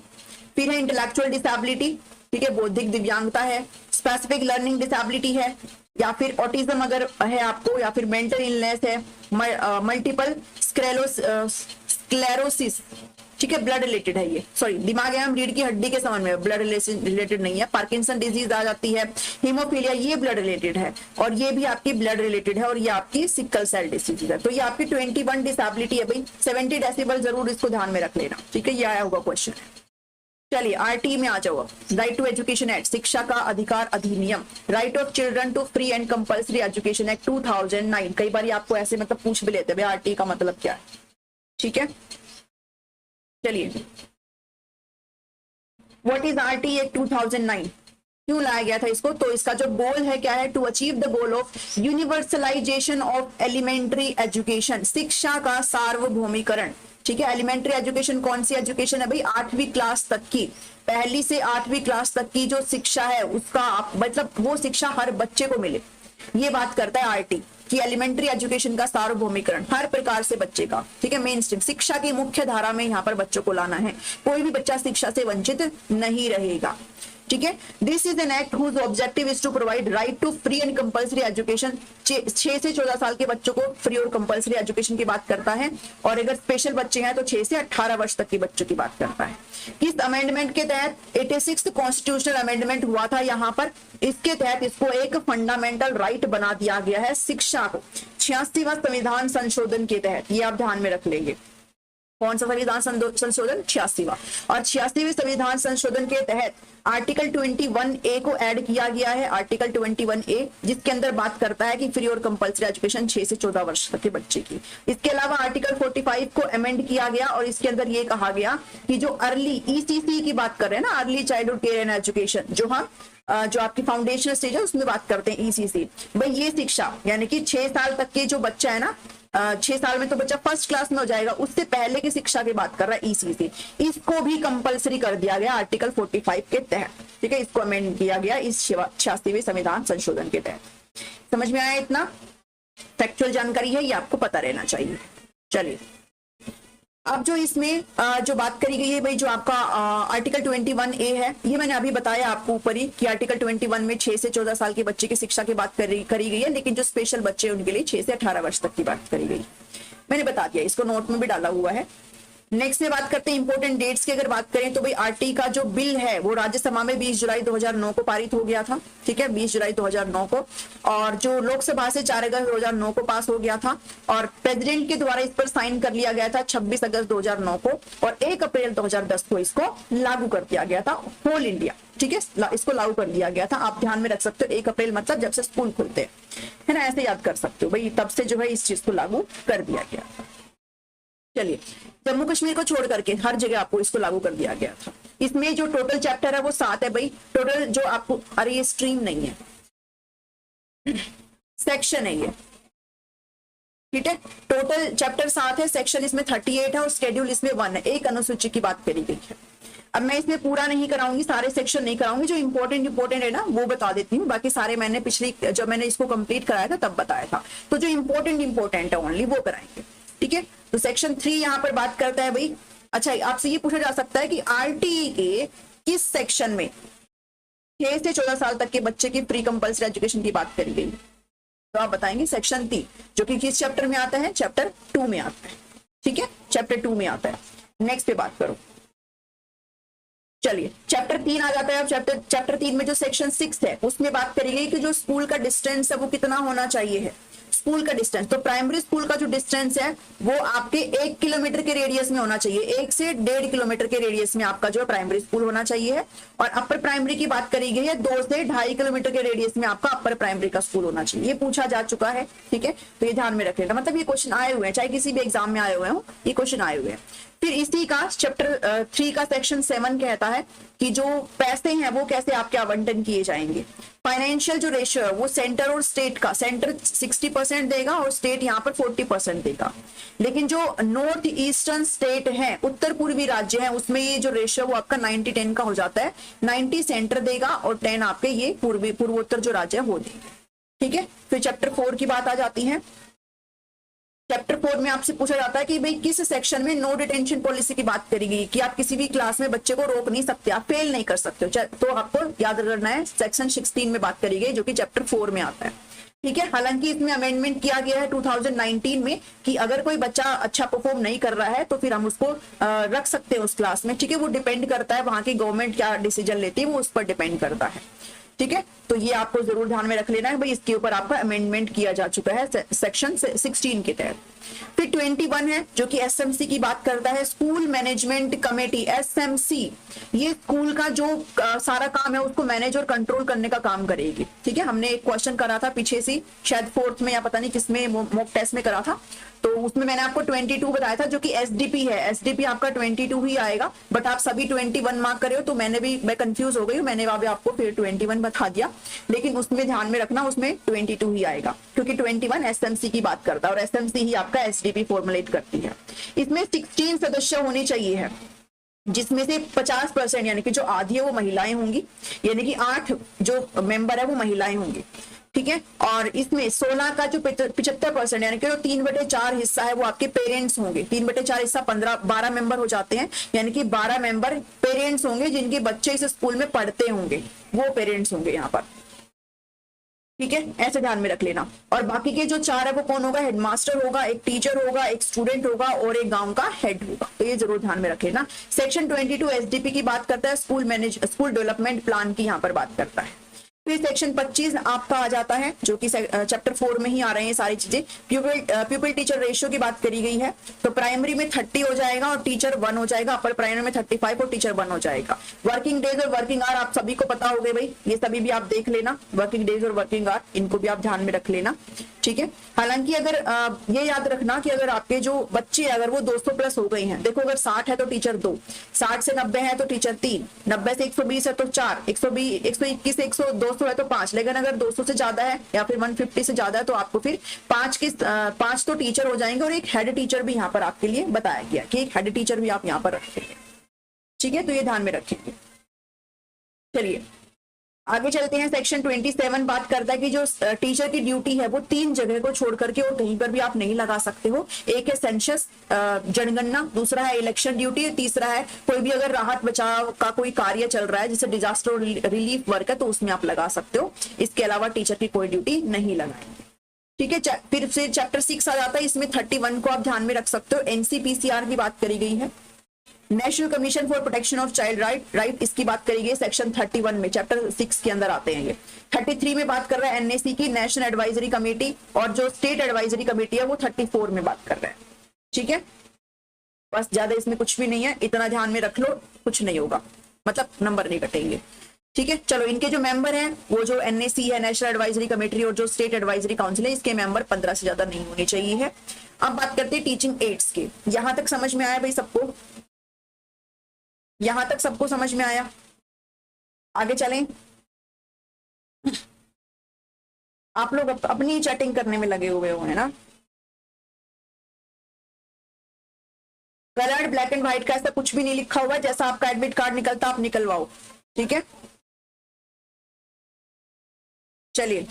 फिर है इंटेलेक्चुअल डिसेबिलिटी, ठीक है, बौद्धिक दिव्यांगता है, स्पेसिफिक लर्निंग डिसेबिलिटी है, या फिर ऑटिज्म अगर है आपको, या फिर मेंटल इलनेस है, मल्टीपल स्क्लेरोसिस, ठीक है, ब्लड रिलेटेड है ये, सॉरी दिमाग एवं रीढ़ की हड्डी के संबंध में, ब्लड रिलेटेड नहीं है। पार्किंसन डिजीज आ जाती है, हीमोफीलिया ये ब्लड रिलेटेड है, और ये भी आपकी ब्लड रिलेटेड है, और ये आपकी सिकल सेल डिसीज है। तो ये आपकी 21 डिसेबिलिटी है भाई, 70 डेसिबल जरूर इसको ध्यान में रख लेना, ठीक है, ये आया होगा क्वेश्चन। चलिए आरटी में आ जाओ, राइट टू एजुकेशन एक्ट, शिक्षा का अधिकार अधिनियम, right of children to free and compulsory education act 2009। कई बार आपको ऐसे मतलब पूछ भी लेते हैं आरटी का मतलब क्या है, ठीक है। चलिए व्हाट इज आरटी एक्ट 2009? क्यों लाया गया था इसको? तो इसका जो गोल है क्या है? To achieve the goal of universalisation of elementary education, शिक्षा का सार्वभौमिकरण। ठीक है, एलिमेंट्री एजुकेशन कौन सी एजुकेशन है भाई? 8वीं क्लास तक की, पहली से 8वीं क्लास तक की जो शिक्षा है उसका मतलब वो शिक्षा हर बच्चे को मिले, ये बात करता है आरटी कि एलिमेंट्री एजुकेशन का सार्वभौमिकरण हर प्रकार से बच्चे का। ठीक है, मेन स्ट्रीम शिक्षा की मुख्य धारा में यहाँ पर बच्चों को लाना है, कोई भी बच्चा शिक्षा से वंचित नहीं रहेगा। ठीक है, this is an act whose objective is to provide right to free and compulsory education. 6 से 14 साल के बच्चों को फ्री और कंपल्सरी एजुकेशन की बात करता है, और अगर स्पेशल बच्चे हैं तो 6 से 18 वर्ष तक के बच्चों की बात करता है। किस अमेंडमेंट के तहत? 86th कॉन्स्टिट्यूशनल अमेंडमेंट हुआ था यहाँ पर, इसके तहत इसको एक फंडामेंटल राइट बना दिया गया है शिक्षा को। 86वां संविधान संशोधन के तहत, ये आप ध्यान में रख लेंगे। कौन सा संविधान संशोधन? 86वां। और 86वें संविधान संशोधन के तहत आर्टिकल 21A को ऐड किया गया है, आर्टिकल 21A, जिसके अंदर बात करता है कि फ्री और कंपल्सरी एजुकेशन 6 से 14 वर्ष तक के बच्चे की। इसके अलावा आर्टिकल 45 को अमेंड किया गया और इसके अंदर ये कहा गया कि जो अर्ली ECC की बात कर रहे हैं ना, early childhood care and education, जो हम जो आपकी फाउंडेशनल स्टेज है उसमें बात करते हैं ECC, भाई ये शिक्षा यानी कि 6 साल तक के जो बच्चा है ना, 6 साल में तो बच्चा फर्स्ट क्लास में हो जाएगा, उससे पहले की शिक्षा की बात कर रहा है ECC, इसको भी कंपलसरी कर दिया गया आर्टिकल 45 के तहत। ठीक है, इसको अमेंड किया गया इस 86वें संविधान संशोधन के तहत। समझ में आया? इतना फैक्चुअल जानकारी है, ये आपको पता रहना चाहिए। चलिए, अब जो इसमें जो बात करी गई है भाई, जो आपका आर्टिकल 21A है, ये मैंने अभी बताया आपको ऊपर ही कि आर्टिकल 21 में 6 से 14 साल के बच्चे की शिक्षा की बात करी गई है, लेकिन जो स्पेशल बच्चे हैं उनके लिए 6 से 18 वर्ष तक की बात करी गई। मैंने बता दिया, इसको नोट में भी डाला हुआ है। नेक्स्ट में बात करते हैं इंपोर्टेंट डेट्स की। अगर बात करें तो भाई आरटी का जो बिल है वो राज्यसभा में 20 जुलाई 2009 को पारित हो गया था। ठीक है, 20 जुलाई 2009 को, और जो लोकसभा से 4 अगस्त 2009 को पास हो गया था, और प्रेसिडेंट के द्वारा इस पर साइन कर लिया गया था 26 अगस्त 2009 को, और 1 अप्रैल 2010 को इसको लागू कर दिया गया था होल इंडिया। ठीक है, इसको लागू कर दिया गया था। आप ध्यान में रख सकते हो, 1 अप्रैल मतलब जब से स्कूल खुलते हैं, है ना, ऐसे याद कर सकते हो भाई, तब से जो है इस चीज को लागू कर दिया गया था। चलिए, जम्मू कश्मीर को छोड़ करके हर जगह आपको इसको लागू कर दिया गया था। इसमें जो टोटल चैप्टर है वो 7 है भाई। टोटल जो आपको, अरे ये स्ट्रीम नहीं है, सेक्शन है ये। ठीक है, टोटल चैप्टर 7 है, सेक्शन इसमें 38 है और शेड्यूल इसमें 1 है। एक अनुसूची की बात करी गई है। अब मैं इसमें पूरा नहीं कराऊंगी, सारे सेक्शन नहीं कराऊंगी, जो इंपॉर्टेंट है ना वो बता देती हूँ। बाकी सारे मैंने पिछली, जब मैंने इसको कंप्लीट कराया था तब बताया था, तो जो इंपॉर्टेंट है ओनली वो कराएंगे। ठीक है, तो सेक्शन 3 यहाँ पर बात करता है भाई। अच्छा, आपसे ये पूछा जा सकता है कि आरटीई के किस सेक्शन में 6 से 14 साल तक के बच्चे की प्री कंपल्सरी एजुकेशन की बात करी गई, तो आप बताएंगे सेक्शन 3, जो कि किस चैप्टर में आता है? चैप्टर 2 में आता है। ठीक है, चैप्टर 2 में आता है। नेक्स्ट पे बात करो। चलिए, चैप्टर 3 आ जाता है। अब चैप्टर 3 में जो सेक्शन 6 है उसमें बात करी गई कि जो स्कूल का डिस्टेंस है वो कितना होना चाहिए है। स्कूल का डिस्टेंस, तो प्राइमरी स्कूल का जो डिस्टेंस है वो आपके 1 किलोमीटर के रेडियस में होना चाहिए। 1 से 1.5 किलोमीटर के रेडियस में आपका जो प्राइमरी स्कूल होना चाहिए है। और अपर प्राइमरी की बात करी गई है, 2 से 2.5 किलोमीटर के रेडियस में आपका अपर प्राइमरी का स्कूल होना चाहिए। ये पूछा जा चुका है। ठीक है, तो ये ध्यान में रख लेना, मतलब ये क्वेश्चन आए हुए हैं, चाहे किसी भी एग्जाम में आए हुए हो, ये क्वेश्चन आए हुए हैं। फिर इसी का चैप्टर 3 का सेक्शन 7 कहता है कि जो पैसे हैं वो कैसे आपके आवंटन किए जाएंगे। फाइनेंशियल जो रेशियो है वो सेंटर और स्टेट का, सेंटर 60% देगा और स्टेट यहाँ पर 40% देगा। लेकिन जो नॉर्थ ईस्टर्न स्टेट है, उत्तर पूर्वी राज्य है, उसमें ये जो रेशियो वो आपका 90-10 का हो जाता है। 90 सेंटर देगा और 10 आपके ये पूर्वोत्तर जो राज्य है वो देंगे। ठीक है, फिर चैप्टर 4 की बात आ जाती है। चैप्टर 4 में आपसे पूछा जाता है कि भाई किस सेक्शन में नो डिटेंशन पॉलिसी की बात करी गई, कि आप किसी भी क्लास में बच्चे को रोक नहीं सकते, आप फेल नहीं कर सकते हो। तो आपको याद करना है, सेक्शन 16 में बात करी गई, जो कि चैप्टर 4 में आता है। ठीक है, हालांकि इसमें अमेंडमेंट किया गया है 2019 में कि अगर कोई बच्चा अच्छा परफॉर्म नहीं कर रहा है तो फिर हम उसको रख सकते हैं उस क्लास में। ठीक है, वो डिपेंड करता है वहां की गवर्नमेंट क्या डिसीजन लेती है, वो उस पर डिपेंड करता है। ठीक है, तो ये आपको जरूर ध्यान में रख लेना है भाई, इसके ऊपर आपका अमेंडमेंट किया जा चुका है सेक्शन 16 के तहत। फिर 21 है जो कि एसएमसी की बात करता है, स्कूल मैनेजमेंट कमेटी, एसएमसी। ये स्कूल का जो सारा काम है उसको मैनेज और कंट्रोल करने का काम करेगी। ठीक है, हमने एक क्वेश्चन करा था पीछे से, शायद 4th में या पता नहीं किसमें मॉक टेस्ट में करा था, तो उसमें मैंने आपको 22 बताया था जो कि एसडीपी है। एसडीपी आपका 22 ही आएगा, बट आप सभी 21 मार्क करे हो, तो मैं कंफ्यूज हो गई हूँ, मैंने वहां आपको फिर 21 बता दिया, लेकिन उसमें ध्यान में रखना उसमें 22 ही आएगा, क्योंकि 21 एसएमसी की बात करता है और एसएमसी ही आपका एसडीपी फॉर्मुलेट करती है। इसमें 16 सदस्य होने चाहिए है, जिसमें से 50% यानी कि जो आधी है वो महिलाएं होंगी, यानी कि 8 जो मेंबर है वो महिलाएं होंगी। ठीक है, और इसमें 16 का जो 75% यानी कि जो 3/4 हिस्सा है वो आपके पेरेंट्स होंगे। 3/4 हिस्सा 12 मेंबर हो जाते हैं, यानी कि 12 मेंबर पेरेंट्स होंगे जिनके बच्चे इस स्कूल में पढ़ते होंगे, वो पेरेंट्स होंगे यहाँ पर। ठीक है, ऐसे ध्यान में रख लेना। और बाकी के जो 4 है वो कौन होगा, हेडमास्टर होगा, एक टीचर होगा, एक स्टूडेंट होगा और एक गांव का हेड होगा, तो ये जरूर ध्यान में रख लेना। सेक्शन 22 एसडीपी की बात करता है, स्कूल डेवलपमेंट प्लान की यहाँ पर बात करता है। फिर सेक्शन 25 आपका आ जाता है, जो कि चैप्टर 4 में ही आ रहे हैं सारी चीजें। प्यूपिल टीचर रेशियो की बात करी गई है, तो प्राइमरी में 30 हो जाएगा और टीचर 1 हो जाएगा, अपर प्राइमरी में 35 और टीचर 1 हो जाएगा। वर्किंग डेज और वर्किंग आवर आप सभी को पता हो गए भाई, ये सभी भी आप देख लेना, वर्किंग डेज और वर्किंग आवर इनको भी आप ध्यान में रख लेना। ठीक है, हालांकि अगर ये याद रखना कि अगर आपके जो बच्चे अगर वो 200 प्लस हो गए हैं, देखो अगर 60 है तो टीचर 2, 60 से 90 है तो टीचर 3, 90 से 120 है तो 4, 121 से 200 है तो 5, लेकिन अगर 200 से ज्यादा है या फिर 150 से ज्यादा है तो आपको फिर 5 तो टीचर हो जाएंगे और एक हेड टीचर भी यहाँ पर आपके लिए बताया गया कि एक हेड टीचर भी आप यहाँ पर रखेंगे। ठीक है, तो ये ध्यान में रखेंगे। चलिए आगे चलते हैं। सेक्शन 27 बात करता है कि जो टीचर की ड्यूटी है वो 3 जगह को छोड़ करके और कहीं पर भी आप नहीं लगा सकते हो। एक है सेंसस जनगणना, दूसरा है इलेक्शन ड्यूटी, तीसरा है कोई भी अगर राहत बचाव का कोई कार्य चल रहा है जैसे डिजास्टर रिलीफ वर्क है तो उसमें आप लगा सकते हो। इसके अलावा टीचर की कोई ड्यूटी नहीं लगाएंगे। ठीक है, फिर से चैप्टर 6 आ जाता है, इसमें 31 को आप ध्यान में रख सकते हो। एनसीपीसीआर की बात करी गई है, national commission for protection of child right, इसकी बात करी गई सेक्शन 31 में, चैप्टर 6 के अंदर आते हैं ये। 33 में बात कर रहा है एनएसी की, नेशनल एडवाइजरी कमेटी, और जो स्टेट एडवाइजरी कमेटी है वो 34 में बात कर रहा है। ठीक है, बस ज्यादा इसमें कुछ भी नहीं है, इतना ध्यान में रख लो, कुछ नहीं होगा, मतलब नंबर नहीं कटेंगे। ठीक है, चलो इनके जो मेंबर हैं वो जो एनएसी है, नेशनल एडवाइजरी कमेटी, और जो स्टेट एडवाइजरी काउंसिल है, इसके मेंबर 15 से ज्यादा नहीं होने चाहिए है। अब बात करते हैं टीचिंग एड्स की। यहां तक समझ में आया भाई सबको? यहां तक सबको समझ में आया? आगे चलें। आप लोग अपनी चैटिंग करने में लगे हुए हो, है ना? कलर्ड ब्लैक एंड व्हाइट का ऐसा कुछ भी नहीं लिखा हुआ है, जैसा आपका एडमिट कार्ड निकलता आप निकलवाओ। ठीक है, चलिए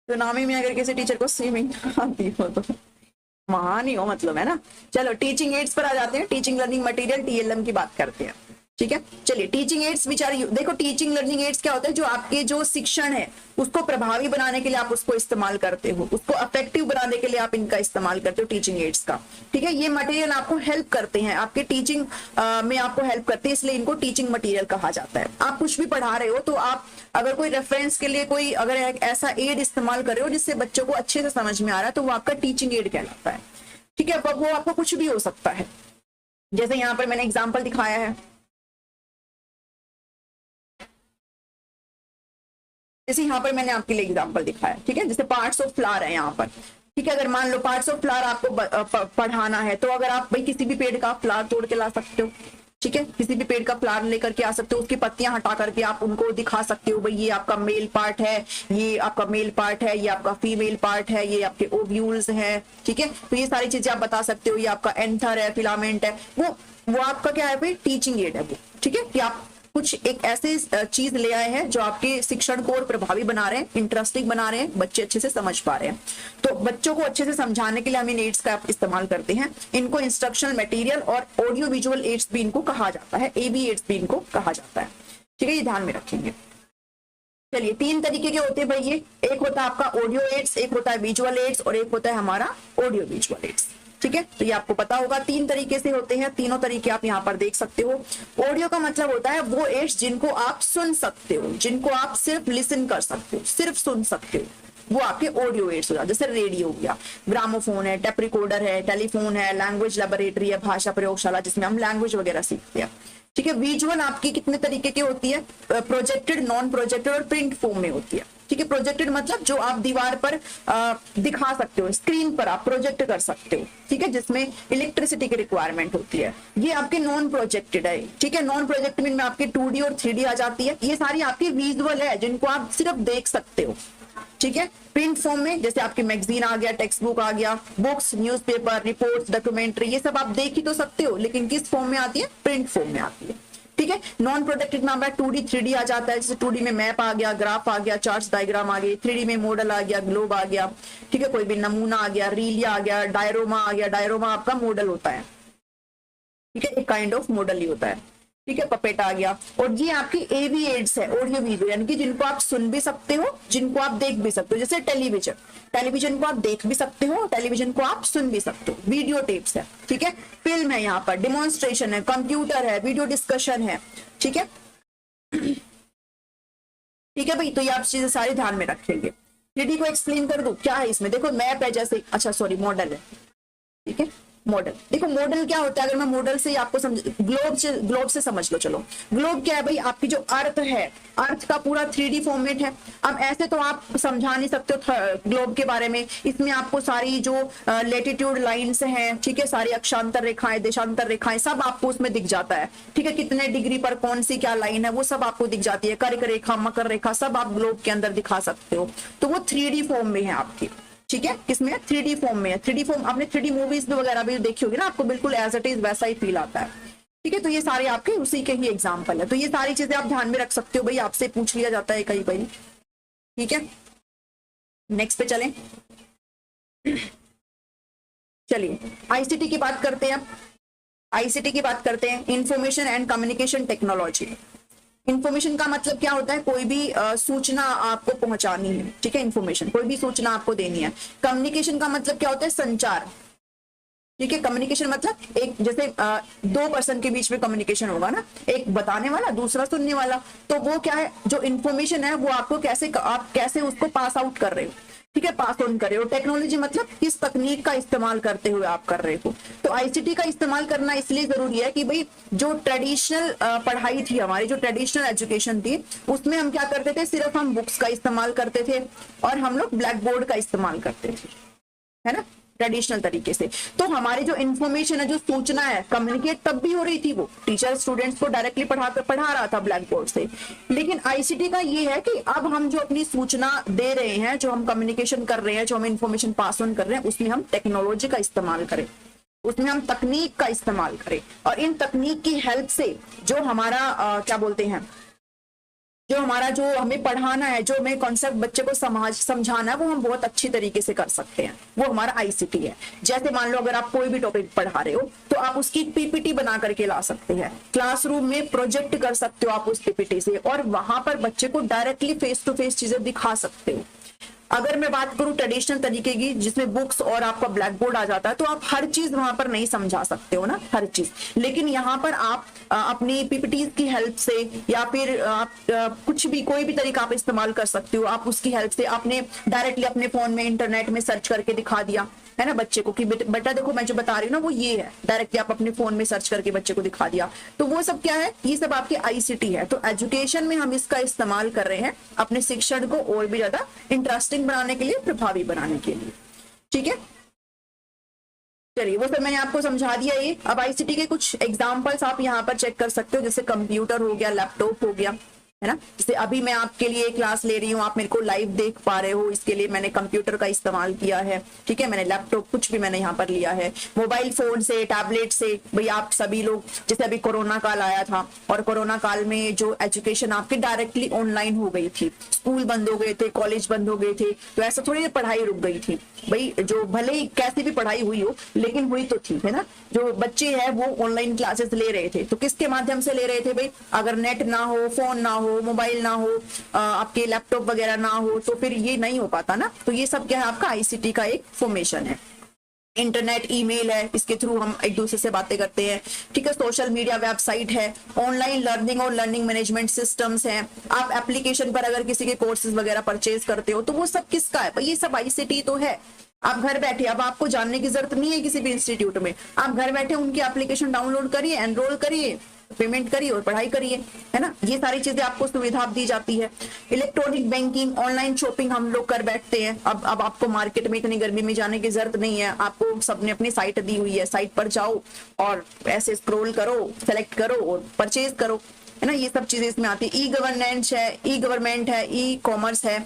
सुनामी में अगर किसी टीचर को स्विमिंग आती हो तो महान ही हो, मतलब, है ना। चलो टीचिंग एड्स पर आ जाते हैं। टीचिंग लर्निंग मटेरियल टीएलएम की बात करते हैं। ठीक है, चलिए टीचिंग एड्स बेचारी, देखो टीचिंग लर्निंग एड्स क्या होता है, जो आपके जो शिक्षण है उसको प्रभावी बनाने के लिए आप उसको इस्तेमाल करते हो, उसको इफेक्टिव बनाने के लिए आप इनका इस्तेमाल करते हो टीचिंग एड्स का। ठीक है, ये मटेरियल आपको हेल्प करते हैं, आपके टीचिंग में आपको हेल्प करते हैं, इसलिए इनको टीचिंग मटेरियल कहा जाता है। आप कुछ भी पढ़ा रहे हो तो आप अगर कोई रेफरेंस के लिए कोई अगर ऐसा एड इस्तेमाल कर रहे हो जिससे बच्चों को अच्छे से समझ में आ रहा है तो वो आपका टीचिंग एड कहलाता है। ठीक है, अब वो आपको कुछ भी हो सकता है, जैसे यहाँ पर मैंने एग्जाम्पल दिखाया है, जैसे यहाँ पर मैंने आपके लिए एग्जांपल दिखाया। ठीक है, जैसे पार्ट्स ऑफ फ्लावर है यहाँ पर। ठीक है, अगर मान लो पार्ट्स ऑफ फ्लावर आपको पढ़ाना है तो अगर आप भाई किसी भी पेड़ का फ्लावर तोड़ के ला सकते हो। ठीक है, किसी भी पेड़ का फ्लावर लेकर के आ सकते हो, उसकी पत्तियां हटा करके आप उनको दिखा सकते हो, भाई ये आपका मेल पार्ट है, ये आपका मेल पार्ट है, ये आपका फीमेल पार्ट है, ये आपके ओव्यूल्स हैं। ठीक है, तो ये सारी चीजें आप बता सकते हो, ये आपका एंथर है, फिलामेंट है, वो आपका क्या है भाई, टीचिंग एड है वो। ठीक है, कि आप कुछ एक ऐसे चीज ले आए हैं जो आपके शिक्षण को और प्रभावी बना रहे हैं, इंटरेस्टिंग बना रहे हैं, बच्चे अच्छे से समझ पा रहे हैं। तो बच्चों को अच्छे से समझाने के लिए हम इन एड्स का इस्तेमाल करते हैं। इनको इंस्ट्रक्शनल मटेरियल और ऑडियो विजुअल एड्स भी इनको कहा जाता है, एबी एड्स भी इनको कहा जाता है। ठीक है, ये ध्यान में रखेंगे। चलिए 3 तरीके के होते हैं भाई ये, एक होता है आपका ऑडियो एड्स, एक होता है विजुअल एड्स और एक होता है हमारा ऑडियो विजुअल एड्स। ठीक है, तो ये आपको पता होगा 3 तरीके से होते हैं, तीनों तरीके आप यहाँ पर देख सकते हो। ऑडियो का मतलब होता है वो एड्स जिनको आप सुन सकते हो, जिनको आप सिर्फ लिसन कर सकते हो, सिर्फ सुन सकते हो, वो आपके ऑडियो एड्स हो जाते हैं। जैसे रेडियो हो गया, ग्रामोफोन है, टेप रिकॉर्डर है, टेलीफोन है, लैंग्वेज लेबोरेटरी है, भाषा प्रयोगशाला जिसमें हम लैंग्वेज वगैरह सीखते हैं। ठीक है, विजुअल आपकी कितने तरीके की होती है, प्रोजेक्टेड, नॉन प्रोजेक्टेड और प्रिंट फॉर्म में होती है। ठीक है, प्रोजेक्टेड मतलब जो आप दीवार पर दिखा सकते हो, स्क्रीन पर आप प्रोजेक्ट कर सकते हो। ठीक है, जिसमें इलेक्ट्रिसिटी की रिक्वायरमेंट होती है। ये आपके नॉन प्रोजेक्टेड है। ठीक है, नॉन प्रोजेक्टेड में आपके 2D और 3D आ जाती है। ये सारी आपकी विजुअल है जिनको आप सिर्फ देख सकते हो। ठीक है, प्रिंट फॉर्म में जैसे आपकी मैगजीन आ गया, टेक्स्ट बुक आ गया, बुक्स, न्यूज़पेपर, रिपोर्ट्स, डॉक्यूमेंट्री, ये सब आप देख ही तो सकते हो, लेकिन किस फॉर्म में आती है, प्रिंट फॉर्म में आती है। ठीक है, नॉन प्रोटेक्टेड में 2D 3D आ जाता है। जैसे 2D में मैप आ गया, ग्राफ आ गया, चार्ट्स, डायग्राम आ गए, 3D में मॉडल आ गया, ग्लोब आ गया। ठीक है, कोई भी नमूना आ गया, रील आ गया, डायरोमा आ गया। डायरोमा आपका मॉडल होता है। ठीक है, एक काइंड ऑफ मॉडल ही होता है। ठीक है, पपेट आ गया। और ये आपकी एवी एड्स है, ऑडियो वीडियो, यानी कि जिनको आप सुन भी सकते हो, जिनको आप देख भी सकते हो। जैसे टेलीविजन, टेलीविजन को आप देख भी सकते हो, टेलीविजन को आप सुन भी सकते हो। वीडियो टेप्स है, ठीक है, फिल्म है, यहाँ पर डिमॉन्स्ट्रेशन है, कंप्यूटर है, वीडियो डिस्कशन है। ठीक है, ठीक है भाई, तो ये आप चीजें सारी ध्यान में रखेंगे। 3D को एक्सप्लेन कर दूं क्या है इसमें, देखो मैप है जैसे, अच्छा सॉरी मॉडल है। ठीक है, मॉडल देखो, मॉडल क्या होता है, अगर मैं मॉडल से आपको समझ, ग्लोब से समझ लो। चलो, ग्लोब क्या है भाई, आपकी जो अर्थ है, अर्थ का पूरा 3D फॉर्मेट है। अब ऐसे तो आप समझा नहीं सकते हो ग्लोब के बारे में, इसमें आपको सारी जो लेटिट्यूड लाइंस हैं, ठीक है, सारी अक्षांतर रेखाएं, देशांतर रेखाएं, सब आपको उसमें दिख जाता है। ठीक है, कितने डिग्री पर कौन सी क्या लाइन है, वो सब आपको दिख जाती है। कर्क रेखा, मकर रेखा, सब आप ग्लोब के अंदर दिखा सकते हो। तो वो 3D फॉर्म में है आपकी। ठीक है, किसमें, 3D फॉर्म में है। 3D फॉर्म आपने 3D मूवीज वगैरह भी देखी होगी ना, आपको बिल्कुल एज इट इज वैसा ही फील आता है। ठीक है, तो ये सारे आपके उसी के ही एग्जांपल है। तो ये सारी चीजें आप ध्यान में रख सकते हो भाई, आपसे पूछ लिया जाता है कहीं कहीं। ठीक है, नेक्स्ट पे चलें। चलिए आईसीटी की बात करते हैं। आईसीटी की बात करते हैं, information and communication technology. Information का मतलब क्या होता है, कोई भी सूचना आपको पहुंचानी है। ठीक है, इन्फॉर्मेशन कोई भी सूचना आपको देनी है। कम्युनिकेशन का मतलब क्या होता है, संचार। ठीक है, कम्युनिकेशन मतलब एक जैसे 2 पर्सन के बीच में कम्युनिकेशन होगा ना, एक बताने वाला, दूसरा सुनने वाला। तो वो क्या है, जो इन्फॉर्मेशन है वो आपको कैसे, आप कैसे उसको पास आउट कर रहे हो। ठीक है, पास ऑन कर रहे हो। टेक्नोलॉजी मतलब किस तकनीक का इस्तेमाल करते हुए आप कर रहे हो। तो आईसीटी का इस्तेमाल करना इसलिए जरूरी है कि भाई जो ट्रेडिशनल पढ़ाई थी, हमारी जो ट्रेडिशनल एजुकेशन थी, उसमें हम क्या करते थे, सिर्फ हम बुक्स का इस्तेमाल करते थे और हम लोग ब्लैक बोर्ड का इस्तेमाल करते थे, है ना, ट्रेडिशनल तरीके से। तो हमारी जो इन्फॉर्मेशन है, जो सूचना है, कम्युनिकेट तब भी हो रही थी, वो टीचर स्टूडेंट्स को डायरेक्टली पढ़ा रहा था ब्लैक बोर्ड से। लेकिन आईसीटी का ये है कि अब हम जो अपनी सूचना दे रहे हैं, जो हम कम्युनिकेशन कर रहे हैं, जो हम इन्फॉर्मेशन पास ऑन कर रहे हैं, उसमें हम टेक्नोलॉजी का इस्तेमाल करें, उसमें हम तकनीक का इस्तेमाल करें। और इन तकनीक की हेल्प से जो हमारा क्या बोलते हैं, जो हमारा जो हमें पढ़ाना है, जो हमें कॉन्सेप्ट बच्चे को समझाना है, वो हम बहुत अच्छी तरीके से कर सकते हैं। वो हमारा आईसीटी है। जैसे मान लो अगर आप कोई भी टॉपिक पढ़ा रहे हो, तो आप उसकी पीपीटी बना करके ला सकते हैं, क्लासरूम में प्रोजेक्ट कर सकते हो आप उस पीपीटी से, और वहां पर बच्चे को डायरेक्टली फेस टू फेस चीजें दिखा सकते हो। अगर मैं बात करूं ट्रेडिशनल तरीके की, जिसमें बुक्स और आपका ब्लैक बोर्ड आ जाता है, तो आप हर चीज वहां पर नहीं समझा सकते हो ना, हर चीज। लेकिन यहाँ पर आप अपनी पीपीटी की हेल्प से, या फिर आप कुछ भी, कोई भी तरीका आप इस्तेमाल कर सकते हो। आप उसकी हेल्प से आपने डायरेक्टली अपने फोन में, इंटरनेट में सर्च करके दिखा दिया, है ना, बच्चे को कि बेटा देखो मैं जो बता रही हूँ ना वो ये है, डायरेक्टली आप अपने फोन में सर्च करके बच्चे को दिखा दिया। तो वो सब क्या है, ये सब आपके आईसीटी है। तो एजुकेशन में हम इसका इस्तेमाल कर रहे हैं अपने शिक्षण को और भी ज्यादा इंटरेस्टिंग बनाने के लिए, प्रभावी बनाने के लिए। ठीक है, चलिए वो सब मैंने आपको समझा दिया ये। अब आईसीटी के कुछ एग्जांपल्स आप यहाँ पर चेक कर सकते हो, जैसे कंप्यूटर हो गया, लैपटॉप हो गया, है ना। जैसे अभी मैं आपके लिए क्लास ले रही हूँ, आप मेरे को लाइव देख पा रहे हो, इसके लिए मैंने कंप्यूटर का इस्तेमाल किया है। ठीक है, मैंने लैपटॉप, कुछ भी मैंने यहाँ पर लिया है। मोबाइल फोन से, टैबलेट से, भाई आप सभी लोग, जैसे अभी कोरोना काल आया था, और कोरोना काल में जो एजुकेशन आपकी डायरेक्टली ऑनलाइन हो गई थी, स्कूल बंद हो गए थे, कॉलेज बंद हो गए थे, तो ऐसा थोड़ी पढ़ाई रुक गई थी भाई। जो भले ही कैसी भी पढ़ाई हुई हो, लेकिन हुई तो थी, है ना। जो बच्चे हैं वो ऑनलाइन क्लासेस ले रहे थे, तो किसके माध्यम से ले रहे थे भाई, अगर नेट ना हो, फोन ना हो, मोबाइल ना हो, आपके लैपटॉप वगैरह ना हो, तो फिर ये नहीं हो पाता ना। तो ये सब क्या है, आपका आईसीटी का एक फॉर्मेशन है। इंटरनेट, ईमेल है, इसके थ्रू हम एक दूसरे से बातें करते हैं, ठीक है। सोशल मीडिया, वेबसाइट है, ऑनलाइन लर्निंग और लर्निंग मैनेजमेंट सिस्टम्स हैं। आप एप्लीकेशन पर अगर किसी के कोर्सेज वगैरह परचेज करते हो तो वो सब किसका है भाई, ये सब आईसीटी तो है। आप घर बैठे, अब आपको जानने की जरूरत नहीं है किसी भी इंस्टीट्यूट में, आप घर बैठे उनकी एप्लीकेशन डाउनलोड करिए, एनरोल करिए, पेमेंट करिए और पढ़ाई करिए, है ना। ये सारी चीजें आपको सुविधा दी जाती है। इलेक्ट्रॉनिक बैंकिंग, ऑनलाइन शॉपिंग हम लोग कर बैठते हैं। अब आपको मार्केट में इतनी गर्मी में जाने की जरूरत नहीं है, आपको सबने अपनी साइट दी हुई है, साइट पर जाओ और ऐसे स्क्रॉल करो, सेलेक्ट करो और परचेज करो, है ना। ये सब चीजें इसमें आती है। ई गवर्नेंस है, ई गवर्नमेंट है, ई कॉमर्स है,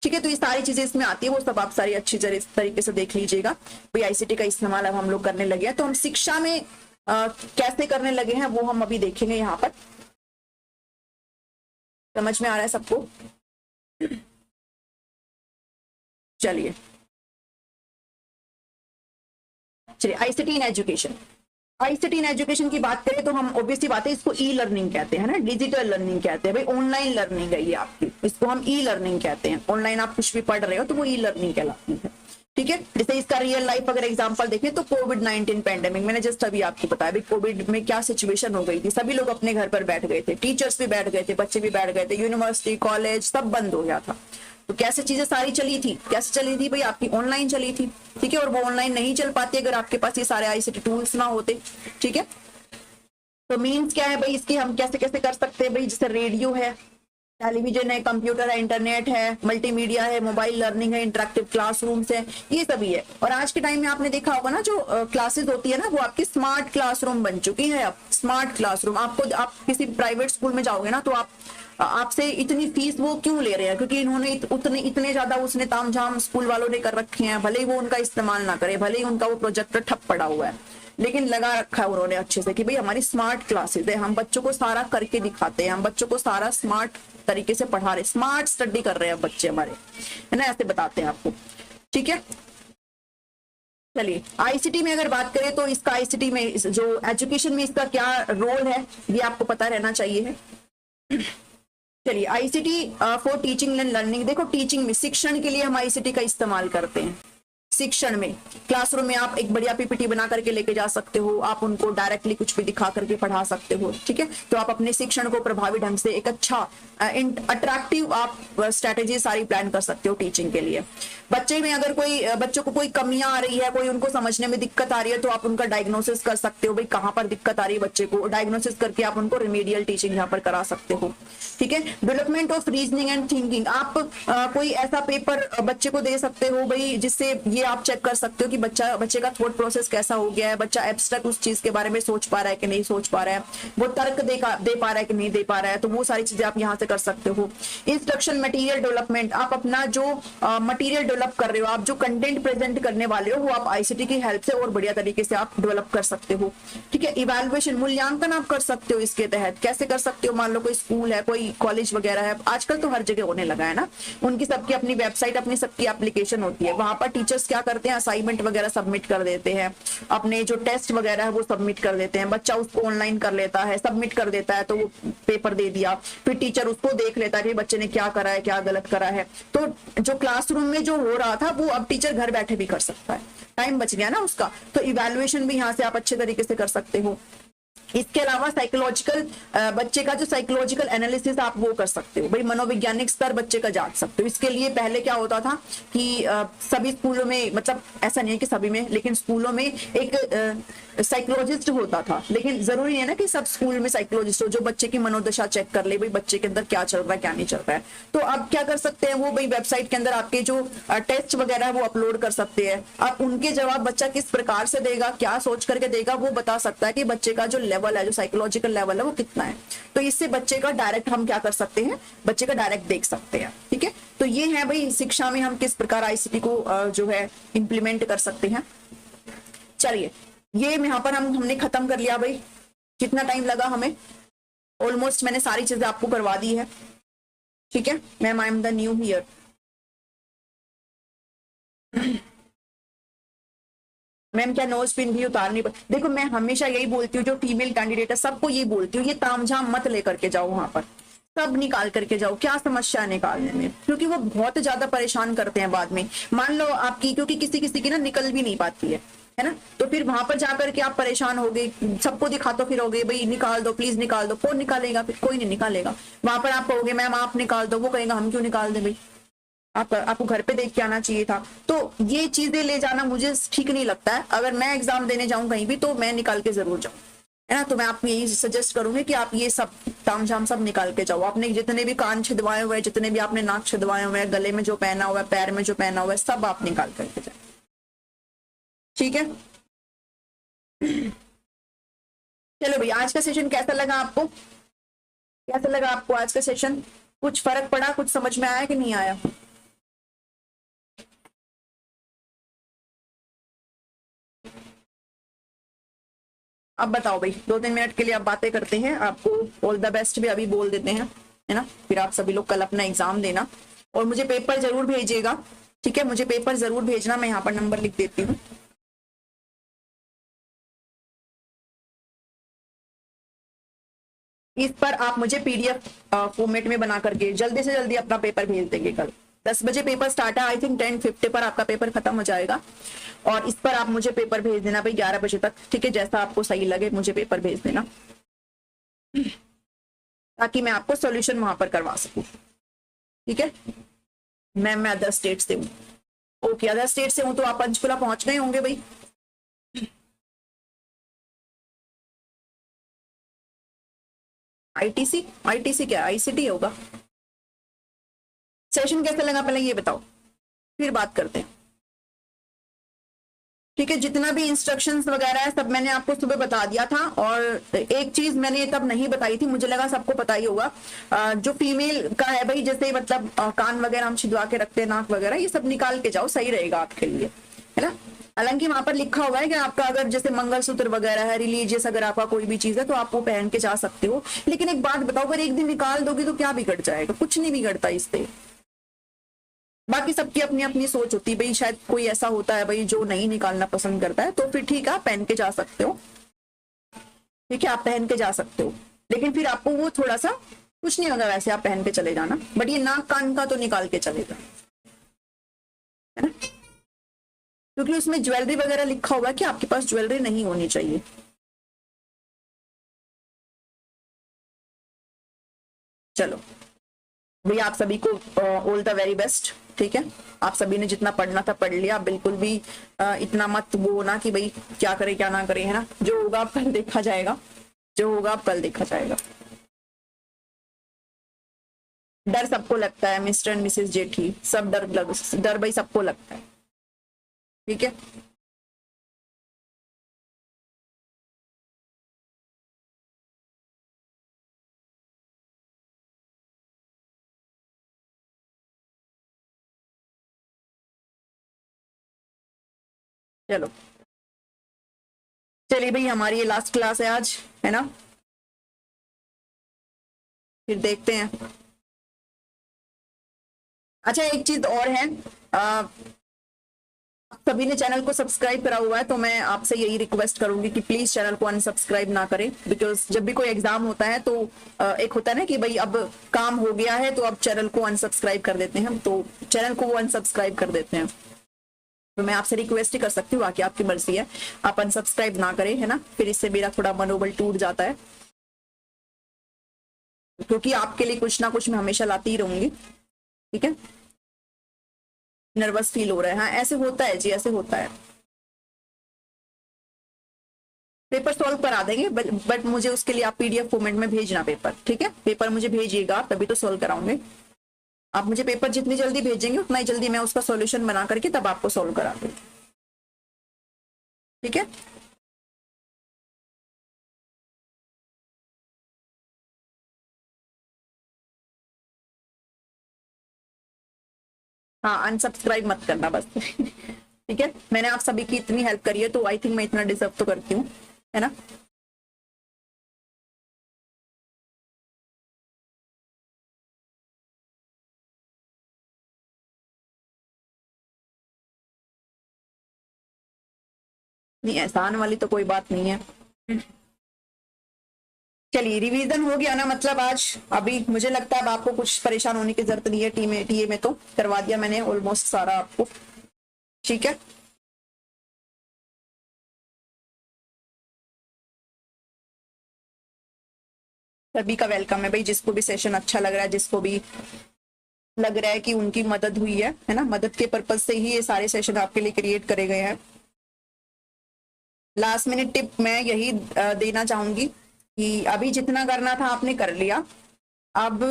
ठीक है। तो ये सारी चीजें इसमें आती है, वो सब आप सारी अच्छी तरीके से देख लीजिएगा। भाई आईसीटी का इस्तेमाल अब हम लोग करने लगे हैं, तो हम शिक्षा में कैसे करने लगे हैं वो हम अभी देखेंगे। यहाँ पर समझ में आ रहा है सबको? चलिए ICT in education. ICT in education की बात करें तो हम ऑब्वियसली बात है, इसको ई लर्निंग कहते हैं ना, डिजिटल लर्निंग कहते हैं। भाई ऑनलाइन लर्निंग है ये आपकी, इसको हम ई लर्निंग कहते हैं। ऑनलाइन आप कुछ भी पढ़ रहे हो तो वो ई लर्निंग कहलाती है, ठीक है। जैसे इसका रियल लाइफ अगर एग्जांपल देखें तो कोविड-19 पैंडेमिक, मैंने जस्ट अभी आपको बताया भाई कोविड में क्या सिचुएशन हो गई थी। सभी लोग अपने घर पर बैठ गए थे, टीचर्स भी बैठ गए थे, बच्चे भी बैठ गए थे, यूनिवर्सिटी, कॉलेज सब बंद हो गया था। तो कैसे चीजें सारी चली थी, कैसे चली थी भाई, आपकी ऑनलाइन चली थी, ठीक है। और वो ऑनलाइन नहीं चल पाती अगर आपके पास ये सारे आईसीटी टूल्स ना होते, ठीक है। तो मीन्स क्या है भाई इसकी, हम कैसे कैसे कर सकते हैं भाई, जैसे रेडियो है, टेलीविजन है, कंप्यूटर है, इंटरनेट है, मल्टीमीडिया है, मोबाइल लर्निंग है, इंटरेक्टिव क्लासरूम्स है, ये सभी है। और आज के टाइम में आपने देखा होगा ना, जो क्लासेस होती है ना वो आपकी स्मार्ट क्लासरूम बन चुकी है। अब स्मार्ट क्लासरूम आपको, आप किसी प्राइवेट स्कूल में जाओगे ना तो आपसे इतनी फीस वो क्यों ले रहे हैं, क्योंकि इन्होंने इतने ज्यादा उसने तामझाम स्कूल वालों ने कर रखे हैं। भले ही वो उनका इस्तेमाल ना करे, भले ही उनका वो प्रोजेक्टर ठप पड़ा हुआ है, लेकिन लगा रखा है उन्होंने अच्छे से कि भाई हमारी स्मार्ट क्लासेस है, हम बच्चों को सारा करके दिखाते हैं, हम बच्चों को सारा स्मार्ट तरीके से पढ़ा रहे, स्मार्ट स्टडी कर रहे हैं बच्चे हमारे, है ना, ऐसे बताते हैं आपको, ठीक है। चलिए आईसीटी में अगर बात करें तो इसका आईसीटी में जो एजुकेशन में इसका क्या रोल है ये आपको पता रहना चाहिए। चलिए ICT for teaching and learning, देखो टीचिंग में, शिक्षण के लिए हम आईसीटी का इस्तेमाल करते हैं। शिक्षण में क्लासरूम में आप एक बढ़िया पीपीटी बना करके लेके जा सकते हो, आप उनको डायरेक्टली कुछ भी दिखा करके पढ़ा सकते हो, ठीक है। तो आप अपने शिक्षण को प्रभावी ढंग से एक अच्छा अट्रैक्टिव आप स्ट्रेटेजी सारी प्लान कर सकते हो टीचिंग के लिए। बच्चे में अगर बच्चों को कोई कमियां आ रही है, कोई उनको समझने में दिक्कत आ रही है तो आप उनका डायग्नोसिस कर सकते हो, भाई कहाँ पर दिक्कत आ रही है बच्चे को, डायग्नोसिस करके आप उनको रिमीडियल टीचिंग यहाँ पर करा सकते हो, ठीक है। Development of reasoning and thinking, आप कोई ऐसा पेपर बच्चे को दे सकते हो भाई जिससे ये आप चेक कर सकते हो कि बच्चे का थॉट प्रोसेस कैसा हो गया है, बच्चा एब्स्ट्रैक्ट उस चीज के बारे में सोच पा रहा है कि नहीं सोच पा रहा है, वो तर्क दे पा रहा है कि नहीं दे पा रहा है, तो वो सारी चीजें आप यहाँ से कर सकते हो। इंस्ट्रक्शन मटेरियल डेवलपमेंट, आप अपना जो मटेरियल डेवलप कर रहे हो, आप जो कंटेंट प्रेजेंट करने वाले हो वो आप आईसीटी की हेल्प से और बढ़िया तरीके से आप डेवलप कर सकते हो, ठीक है। इवैल्यूएशन, मूल्यांकन आप कर सकते हो इसके तहत, कैसे कर सकते हो, मान लो कोई स्कूल है, कोई कॉलेज वगैरह है, आजकल तो हर जगह होने लगा है ना, उनकी सबकी अपनी वेबसाइट, अपनी सबकी एप्लीकेशन होती है, वहां पर टीचर्स क्या करते हैं, असाइनमेंट वगैरह सबमिट कर देते हैं, अपने जो टेस्ट वगैरह है वो सबमिट कर देते हैं, बच्चा उसको ऑनलाइन कर लेता है, सबमिट कर देता है, तो वो पेपर दे दिया, फिर टीचर उसको देख लेता है कि बच्चे ने क्या करा है, क्या गलत करा है। तो जो क्लासरूम में जो हो रहा था वो अब टीचर घर बैठे भी कर सकता है, टाइम बच गया ना उसका। तो इवैल्यूएशन भी यहाँ से आप अच्छे तरीके से कर सकते हो। इसके अलावा साइकोलॉजिकल, बच्चे का जो साइकोलॉजिकल एनालिसिस आप वो कर सकते हो, भाई मनोवैज्ञानिक स्तर बच्चे का जांच सकते हो। इसके लिए पहले क्या होता था कि सभी स्कूलों में, मतलब ऐसा नहीं है कि सभी में, लेकिन स्कूलों में एक साइकोलॉजिस्ट होता था, लेकिन जरूरी है ना कि सब स्कूल में साइकोलॉजिस्ट हो जो बच्चे की मनोदशा चेक कर ले, भाई बच्चे के अंदर क्या चल रहा है क्या नहीं चल रहा है। तो आप क्या कर सकते हैं, वो भाई वेबसाइट के अंदर आपके जो टेस्ट वगैरह है वो अपलोड कर सकते हैं, आप उनके जवाब बच्चा किस प्रकार से देगा, क्या सोच करके देगा, वो बता सकता है कि बच्चे का जो लेवल है, जो साइकोलॉजिकल लेवल है वो कितना है। तो इससे बच्चे का डायरेक्ट हम क्या कर सकते हैं, बच्चे का डायरेक्ट देख सकते हैं, ठीक है। तो ये है भाई शिक्षा में हम किस प्रकार आईसीटी को जो है इंप्लीमेंट कर सकते हैं। चलिए ये यहाँ पर हमने खत्म कर लिया भाई, कितना टाइम लगा हमें, ऑलमोस्ट मैंने सारी चीजें आपको करवा दी है, ठीक है। Ma'am I am the new here. Ma'am क्या नोज पिन भी उतारनी देखो मैं हमेशा यही बोलती हूँ, जो फीमेल कैंडिडेट है सबको यही बोलती हूँ, ये तामझाम मत लेकर के जाओ, वहां पर सब निकाल करके जाओ, क्या समस्या निकालने में, क्योंकि वो बहुत ज्यादा परेशान करते हैं बाद में। मान लो आपकी, क्योंकि किसी किसी की ना निकल भी नहीं पाती है, है ना। तो फिर वहां पर जाकर के आप परेशान हो गए, सबको दिखाते फिरोगे, भाई निकाल दो प्लीज निकाल दो, कौन निकालेगा, फिर कोई नहीं निकालेगा। वहां पर आप कहोगे मैम आप निकाल दो, वो कहेगा हम क्यों निकाल दें भाई, आपको घर पे देख के आना चाहिए था। तो ये चीजें ले जाना मुझे ठीक नहीं लगता है। अगर मैं एग्जाम देने जाऊं कहीं भी तो मैं निकाल के जरूर जाऊं, है ना। तो मैं आपको यही सजेस्ट करूंगी कि आप ये सब तामझाम सब निकाल के जाओ। आपने जितने भी कान छिदवाए हुए हैं, जितने भी आपने नाक छिदवाए हुए हैं, गले में जो पहना हुआ है, पैर में जो पहना हुआ है, सब आप निकाल करके जाए, ठीक है। चलो भाई, आज का सेशन कैसा लगा आपको, कैसा लगा आपको आज का सेशन? कुछ फर्क पड़ा, कुछ समझ में आया कि नहीं आया? अब बताओ भाई, 2-3 मिनट के लिए आप बातें करते हैं, आपको ऑल द बेस्ट भी अभी बोल देते हैं, है ना। फिर आप सभी लोग कल अपना एग्जाम देना और मुझे पेपर जरूर भेजिएगा, ठीक है। मुझे पेपर जरूर भेजना, मैं यहाँ पर नंबर लिख देती हूँ। इस पर आप मुझे पीडीएफ फॉर्मेट में बना करके जल्दी से जल्दी अपना पेपर भेज देंगे। कल 10 बजे पेपर स्टार्ट है, आई थिंक 10:50 पर आपका पेपर खत्म हो जाएगा। और इस पर आप मुझे पेपर भेज देना भाई 11 बजे तक, ठीक है। जैसा आपको सही लगे मुझे पेपर भेज देना, ताकि मैं आपको सॉल्यूशन वहां पर करवा सकूं, ठीक है। मैम मैं अदर स्टेट से हूँ। ओके, अदर स्टेट से हूँ तो आप पंचकुला पहुंच गए होंगे भाई। आईटीसी, आईटीसी क्या, आईसीटी होगा। सेशन कैसा लगा पहले ये बताओ, फिर बात करते हैं, ठीक है। जितना भी इंस्ट्रक्शंस वगैरह है सब मैंने आपको सुबह बता दिया था। और एक चीज मैंने तब नहीं बताई थी, मुझे लगा सबको पता ही होगा। जो फीमेल का है भाई, जैसे मतलब कान वगैरह हम छिदवा के रखते हैं, नाक वगैरह, ये सब निकाल के जाओ, सही रहेगा आपके लिए, है ना। हालांकि वहां पर लिखा हुआ है कि आपका अगर जैसे मंगलसूत्र वगैरह है, रिलीजियस अगर आपका कोई भी चीज है तो आप वो पहन के जा सकते हो। लेकिन एक बात बताओ, अगर एक दिन निकाल दोगे तो क्या बिगड़ जाएगा? कुछ नहीं बिगड़ता इससे। बाकी सबकी अपनी अपनी सोच होती है भाई, शायद कोई ऐसा होता है भाई जो नहीं निकालना पसंद करता है, तो फिर ठीक है आप पहन के जा सकते हो, ठीक है, आप पहन के जा सकते हो। लेकिन फिर आपको वो थोड़ा सा कुछ नहीं होगा, वैसे आप पहन के चले जाना, बट ये नाक कान का तो निकाल के चले जाना, है ना। क्योंकि उसमें ज्वेलरी वगैरह लिखा हुआ है कि आपके पास ज्वेलरी नहीं होनी चाहिए। चलो भैया, आप सभी को ऑल द वेरी बेस्ट, ठीक है। आप सभी ने जितना पढ़ना था पढ़ लिया, बिल्कुल भी इतना मत वो ना कि भाई क्या करे क्या ना करे, है ना। जो होगा आप कल देखा जाएगा, जो होगा आप कल देखा जाएगा। डर सबको लगता है, मिस्टर एंड मिसेस जेठी, सब डर भाई सबको लगता है, ठीक है। चलो चलिए भाई, हमारी ये लास्ट क्लास है आज, है ना। फिर देखते हैं। अच्छा एक चीज और है, सभी ने चैनल को सब्सक्राइब करा हुआ है, तो मैं आपसे यही रिक्वेस्ट करूंगी कि प्लीज चैनल को अनसब्सक्राइब ना करें। बिकॉज जब भी कोई एग्जाम होता है तो एक होता है ना कि भाई अब काम हो गया है तो अब चैनल को अनसब्सक्राइब कर देते हैं, तो चैनल को वो अनसब्सक्राइब कर देते हैं। तो मैं आपसे रिक्वेस्ट ही कर सकती हूँ, बाकी आपकी मर्जी है, आप अनसब्सक्राइब ना करें, है ना। फिर इससे मेरा थोड़ा मनोबल टूट जाता है, क्योंकि आपके लिए कुछ ना कुछ मैं हमेशा लाती ही रहूंगी, ठीक है। नर्वस फील हो रहा है, हाँ ऐसे होता है जी, ऐसे होता है। पेपर सॉल्व करा देंगे, बट मुझे उसके लिए आप पीडीएफ फॉर्मेट में भेजना पेपर, ठीक है। पेपर मुझे भेजिएगा तभी तो सॉल्व कराऊंगे। आप मुझे पेपर जितनी जल्दी भेजेंगे उतना ही जल्दी मैं उसका सॉल्यूशन बना करके तब आपको सॉल्व करा दूंगी, ठीक है। हाँ अनसब्सक्राइब मत करना बस ठीक है। मैंने आप सभी की इतनी हेल्प करी है तो आई थिंक मैं इतना डिजर्व तो करती हूँ, है ना। नहीं एहसान वाली तो कोई बात नहीं है। चलिए रिवीजन हो गया ना, मतलब आज अभी मुझे लगता है अब आपको कुछ परेशान होने की जरूरत नहीं है। टीए में तो करवा दिया मैंने ऑलमोस्ट सारा आपको, ठीक है। सभी का वेलकम है भाई, जिसको भी सेशन अच्छा लग रहा है, जिसको भी लग रहा है कि उनकी मदद हुई है ना, मदद के पर्पज से ही ये सारे सेशन आपके लिए क्रिएट करे गए हैं। लास्ट मिनट टिप मैं यही देना चाहूंगी कि अभी जितना करना था आपने कर लिया, अब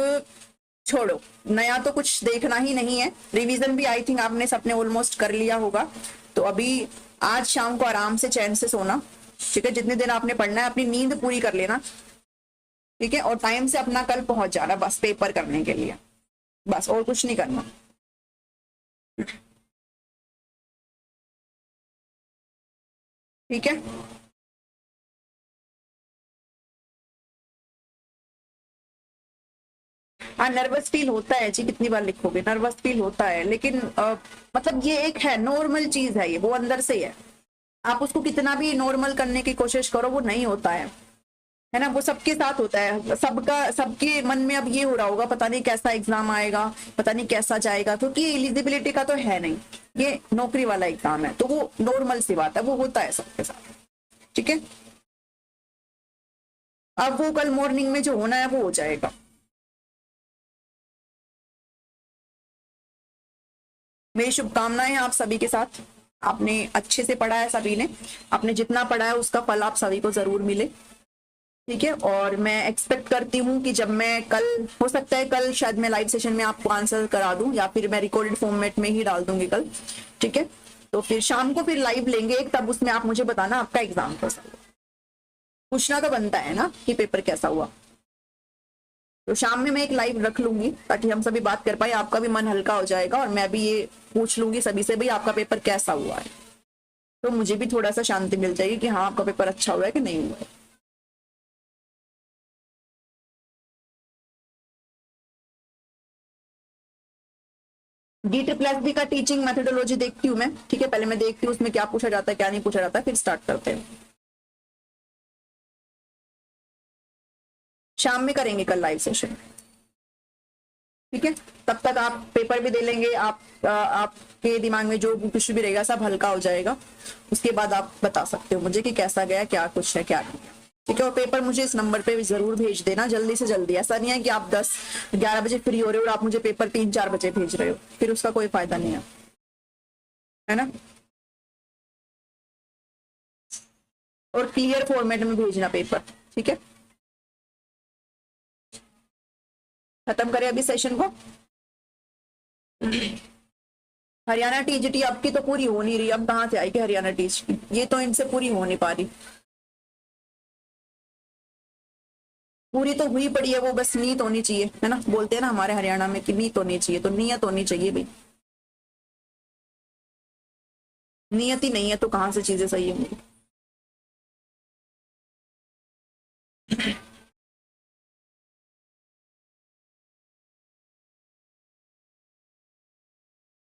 छोड़ो, नया तो कुछ देखना ही नहीं है। रिवीजन भी आई थिंक आपने सबने ऑलमोस्ट कर लिया होगा, तो अभी आज शाम को आराम से चैन से सोना, ठीक है। जितने दिन आपने पढ़ना है अपनी नींद पूरी कर लेना, ठीक है, और टाइम से अपना कल पहुंच जाना बस पेपर करने के लिए, बस और कुछ नहीं करना। ठीक है, हाँ नर्वस फील होता है जी, कितनी बार लिखोगे, नर्वस फील होता है, लेकिन मतलब ये एक है नॉर्मल चीज है, ये वो अंदर से है। आप उसको कितना भी नॉर्मल करने की कोशिश करो वो नहीं होता है ना। वो सबके साथ होता है, सबका सबके मन में अब ये हो रहा होगा पता नहीं कैसा एग्जाम आएगा, पता नहीं कैसा जाएगा, क्योंकि ये एलिजिबिलिटी का तो है नहीं, ये नौकरी वाला एग्जाम है, तो वो नॉर्मल सी बात है, वो होता है सबके साथ, ठीक है। अब वो कल मॉर्निंग में जो होना है वो हो जाएगा। मेरी शुभकामनाएं हैं आप सभी के साथ। आपने अच्छे से पढ़ा है, सभी ने आपने जितना पढ़ा है उसका फल आप सभी को जरूर मिले, ठीक है। और मैं एक्सपेक्ट करती हूँ कि जब मैं कल, हो सकता है कल शायद मैं लाइव सेशन में आपको आंसर करा दूं, या फिर मैं रिकॉर्डेड फॉर्मेट में ही डाल दूंगी कल, ठीक है। तो फिर शाम को फिर लाइव लेंगे एक, तब उसमें आप मुझे बताना आपका एग्जाम कैसा हुआ। पूछना तो बनता है ना कि पेपर कैसा हुआ, तो शाम में मैं एक लाइव रख लूंगी ताकि हम सभी बात कर पाए, आपका भी मन हल्का हो जाएगा, और मैं भी ये पूछ लूंगी सभी से भाई आपका पेपर कैसा हुआ है, तो मुझे भी थोड़ा सा शांति मिल जाएगी कि हाँ आपका पेपर अच्छा हुआ है कि नहीं हुआ है। DSSB का टीचिंग मेथोडोलॉजी देखती हूँ मैं, ठीक है, पहले मैं देखती हूँ उसमें क्या पूछा जाता है क्या नहीं पूछा जाता है, फिर स्टार्ट करते हैं। शाम में करेंगे कल लाइव सेशन, ठीक है। तब तक आप पेपर भी दे लेंगे, आपके दिमाग में जो कुछ भी रहेगा सब हल्का हो जाएगा, उसके बाद आप बता सकते हो मुझे कि कैसा गया, क्या कुछ है क्या नहीं, ठीक है। और पेपर मुझे इस नंबर पे जरूर भेज देना जल्दी से जल्दी, ऐसा नहीं है कि आप 10-11 बजे फ्री हो रहे हो और आप मुझे पेपर 3-4 बजे भेज रहे हो, फिर उसका कोई फायदा नहीं है ना। और क्लियर फॉर्मेट में भेजना पेपर, ठीक है। खत्म करें अभी सेशन को। हरियाणा टीजीटी आपकी तो पूरी हो नहीं रही, अब कहाँ से आएगी हरियाणा टीजीटी, ये तो इनसे पूरी हो नहीं पा रही, पूरी तो हुई पड़ी है वो, बस नीयत होनी चाहिए, है ना, बोलते हैं ना हमारे हरियाणा में कि नीयत होनी चाहिए, तो नियत होनी चाहिए भाई, नियत ही नहीं है तो कहाँ से चीजें सही होंगी।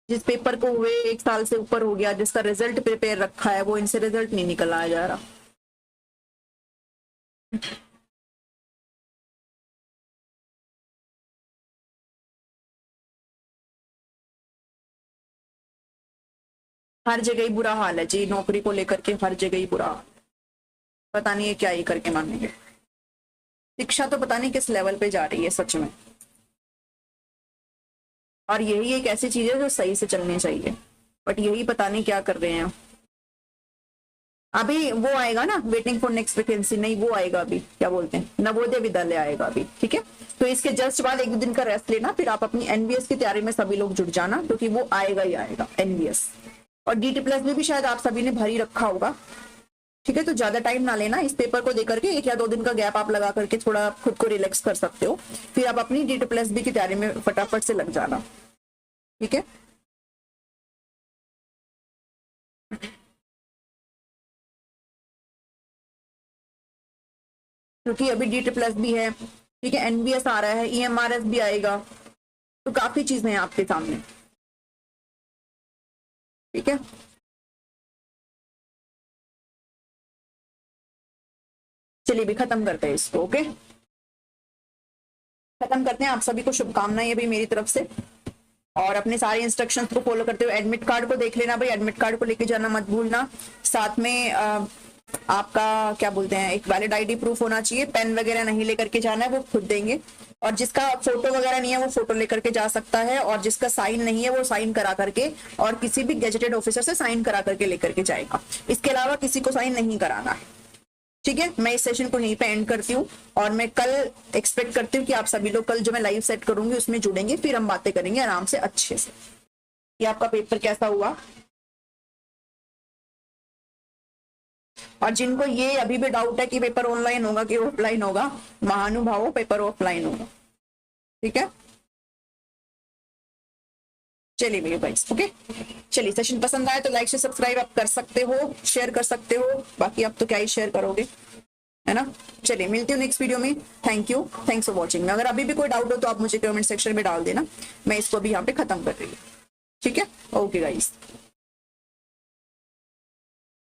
जिस पेपर को हुए 1 साल से ऊपर हो गया, जिसका रिजल्ट प्रिपेयर रखा है, वो इनसे रिजल्ट नहीं निकल आया जा रहा। हर जगह ही बुरा हाल है जी, नौकरी को लेकर के हर जगह ही बुरा हाल है, पता नहीं है क्या ही करके मानेंगे। शिक्षा तो पता नहीं किस लेवल पे जा रही है सच में, और यही एक ऐसी चीज है जो सही से चलनी चाहिए, बट यही पता नहीं क्या कर रहे हैं। अभी वो आएगा ना, वेटिंग फॉर नेक्स्ट वैकेंसी, नहीं वो आएगा अभी, क्या बोलते हैं, नवोदय विद्यालय आएगा अभी, ठीक है। तो इसके जस्ट बाद 1 दिन का रेस्ट लेना, फिर आप अपनी एनबीएस की तैयारी में सभी लोग जुट जाना, क्योंकि वो आएगा ही आएगा एनबीएस। और DT+ में भी शायद आप सभी ने भरी रखा होगा, ठीक है। तो ज्यादा टाइम ना लेना, इस पेपर को देकर के 1 या 2 दिन का गैप आप लगा करके थोड़ा खुद को रिलैक्स कर सकते हो, फिर आप अपनी DT+ की तैयारी में फटाफट से लग जाना, ठीक है। क्योंकि अभी DT+ भी है, ठीक है, एनबीएस आ रहा है, EMRS भी आएगा, तो काफी चीजें हैं आपके सामने, ठीक है। चलिए भी खत्म करते हैं इसको, ओके, खत्म करते हैं। आप सभी को शुभकामनाएं भी मेरी तरफ से, और अपने सारे इंस्ट्रक्शंस को फॉलो करते हुए एडमिट कार्ड को देख लेना भाई, एडमिट कार्ड को लेके जाना मत भूलना, साथ में आपका क्या बोलते हैं, एक वैलिड आईडी प्रूफ होना चाहिए। पेन वगैरह नहीं लेकर के जाना है, वो खुद देंगे। और जिसका फोटो वगैरह नहीं है वो फोटो लेकर के जा सकता है, और जिसका साइन नहीं है वो साइन करा करके और किसी भी गेजेटेड ऑफिसर से साइन करा करके लेकर के जाएगा। इसके अलावा किसी को साइन नहीं कराना है, ठीक है। मैं इस सेशन को यहीं पे एंड करती हूँ, और मैं कल एक्सपेक्ट करती हूँ कि आप सभी लोग कल जो मैं लाइव सेट करूंगी उसमें जुड़ेंगे, फिर हम बातें करेंगे आराम से अच्छे से। ये आपका पेपर कैसा हुआ, और जिनको ये अभी भी डाउट है कि पेपर ऑनलाइन होगा कि ऑफलाइन होगा, महानुभावों पेपर ऑफलाइन होगा, ठीक है। चलिए मेरे भाई, ओके। चलिए, सेशन पसंद आए तो लाइक से सब्सक्राइब आप कर सकते हो, शेयर कर सकते हो, बाकी आप तो क्या ही शेयर करोगे, है ना। चलिए, मिलती हूँ नेक्स्ट वीडियो में। Thank you, thanks for watching. अगर अभी भी कोई डाउट हो तो आप मुझे कमेंट सेक्शन में डाल देना, मैं इसको भी यहाँ पे खत्म कर रही हूँ, ठीक है। Okay guys.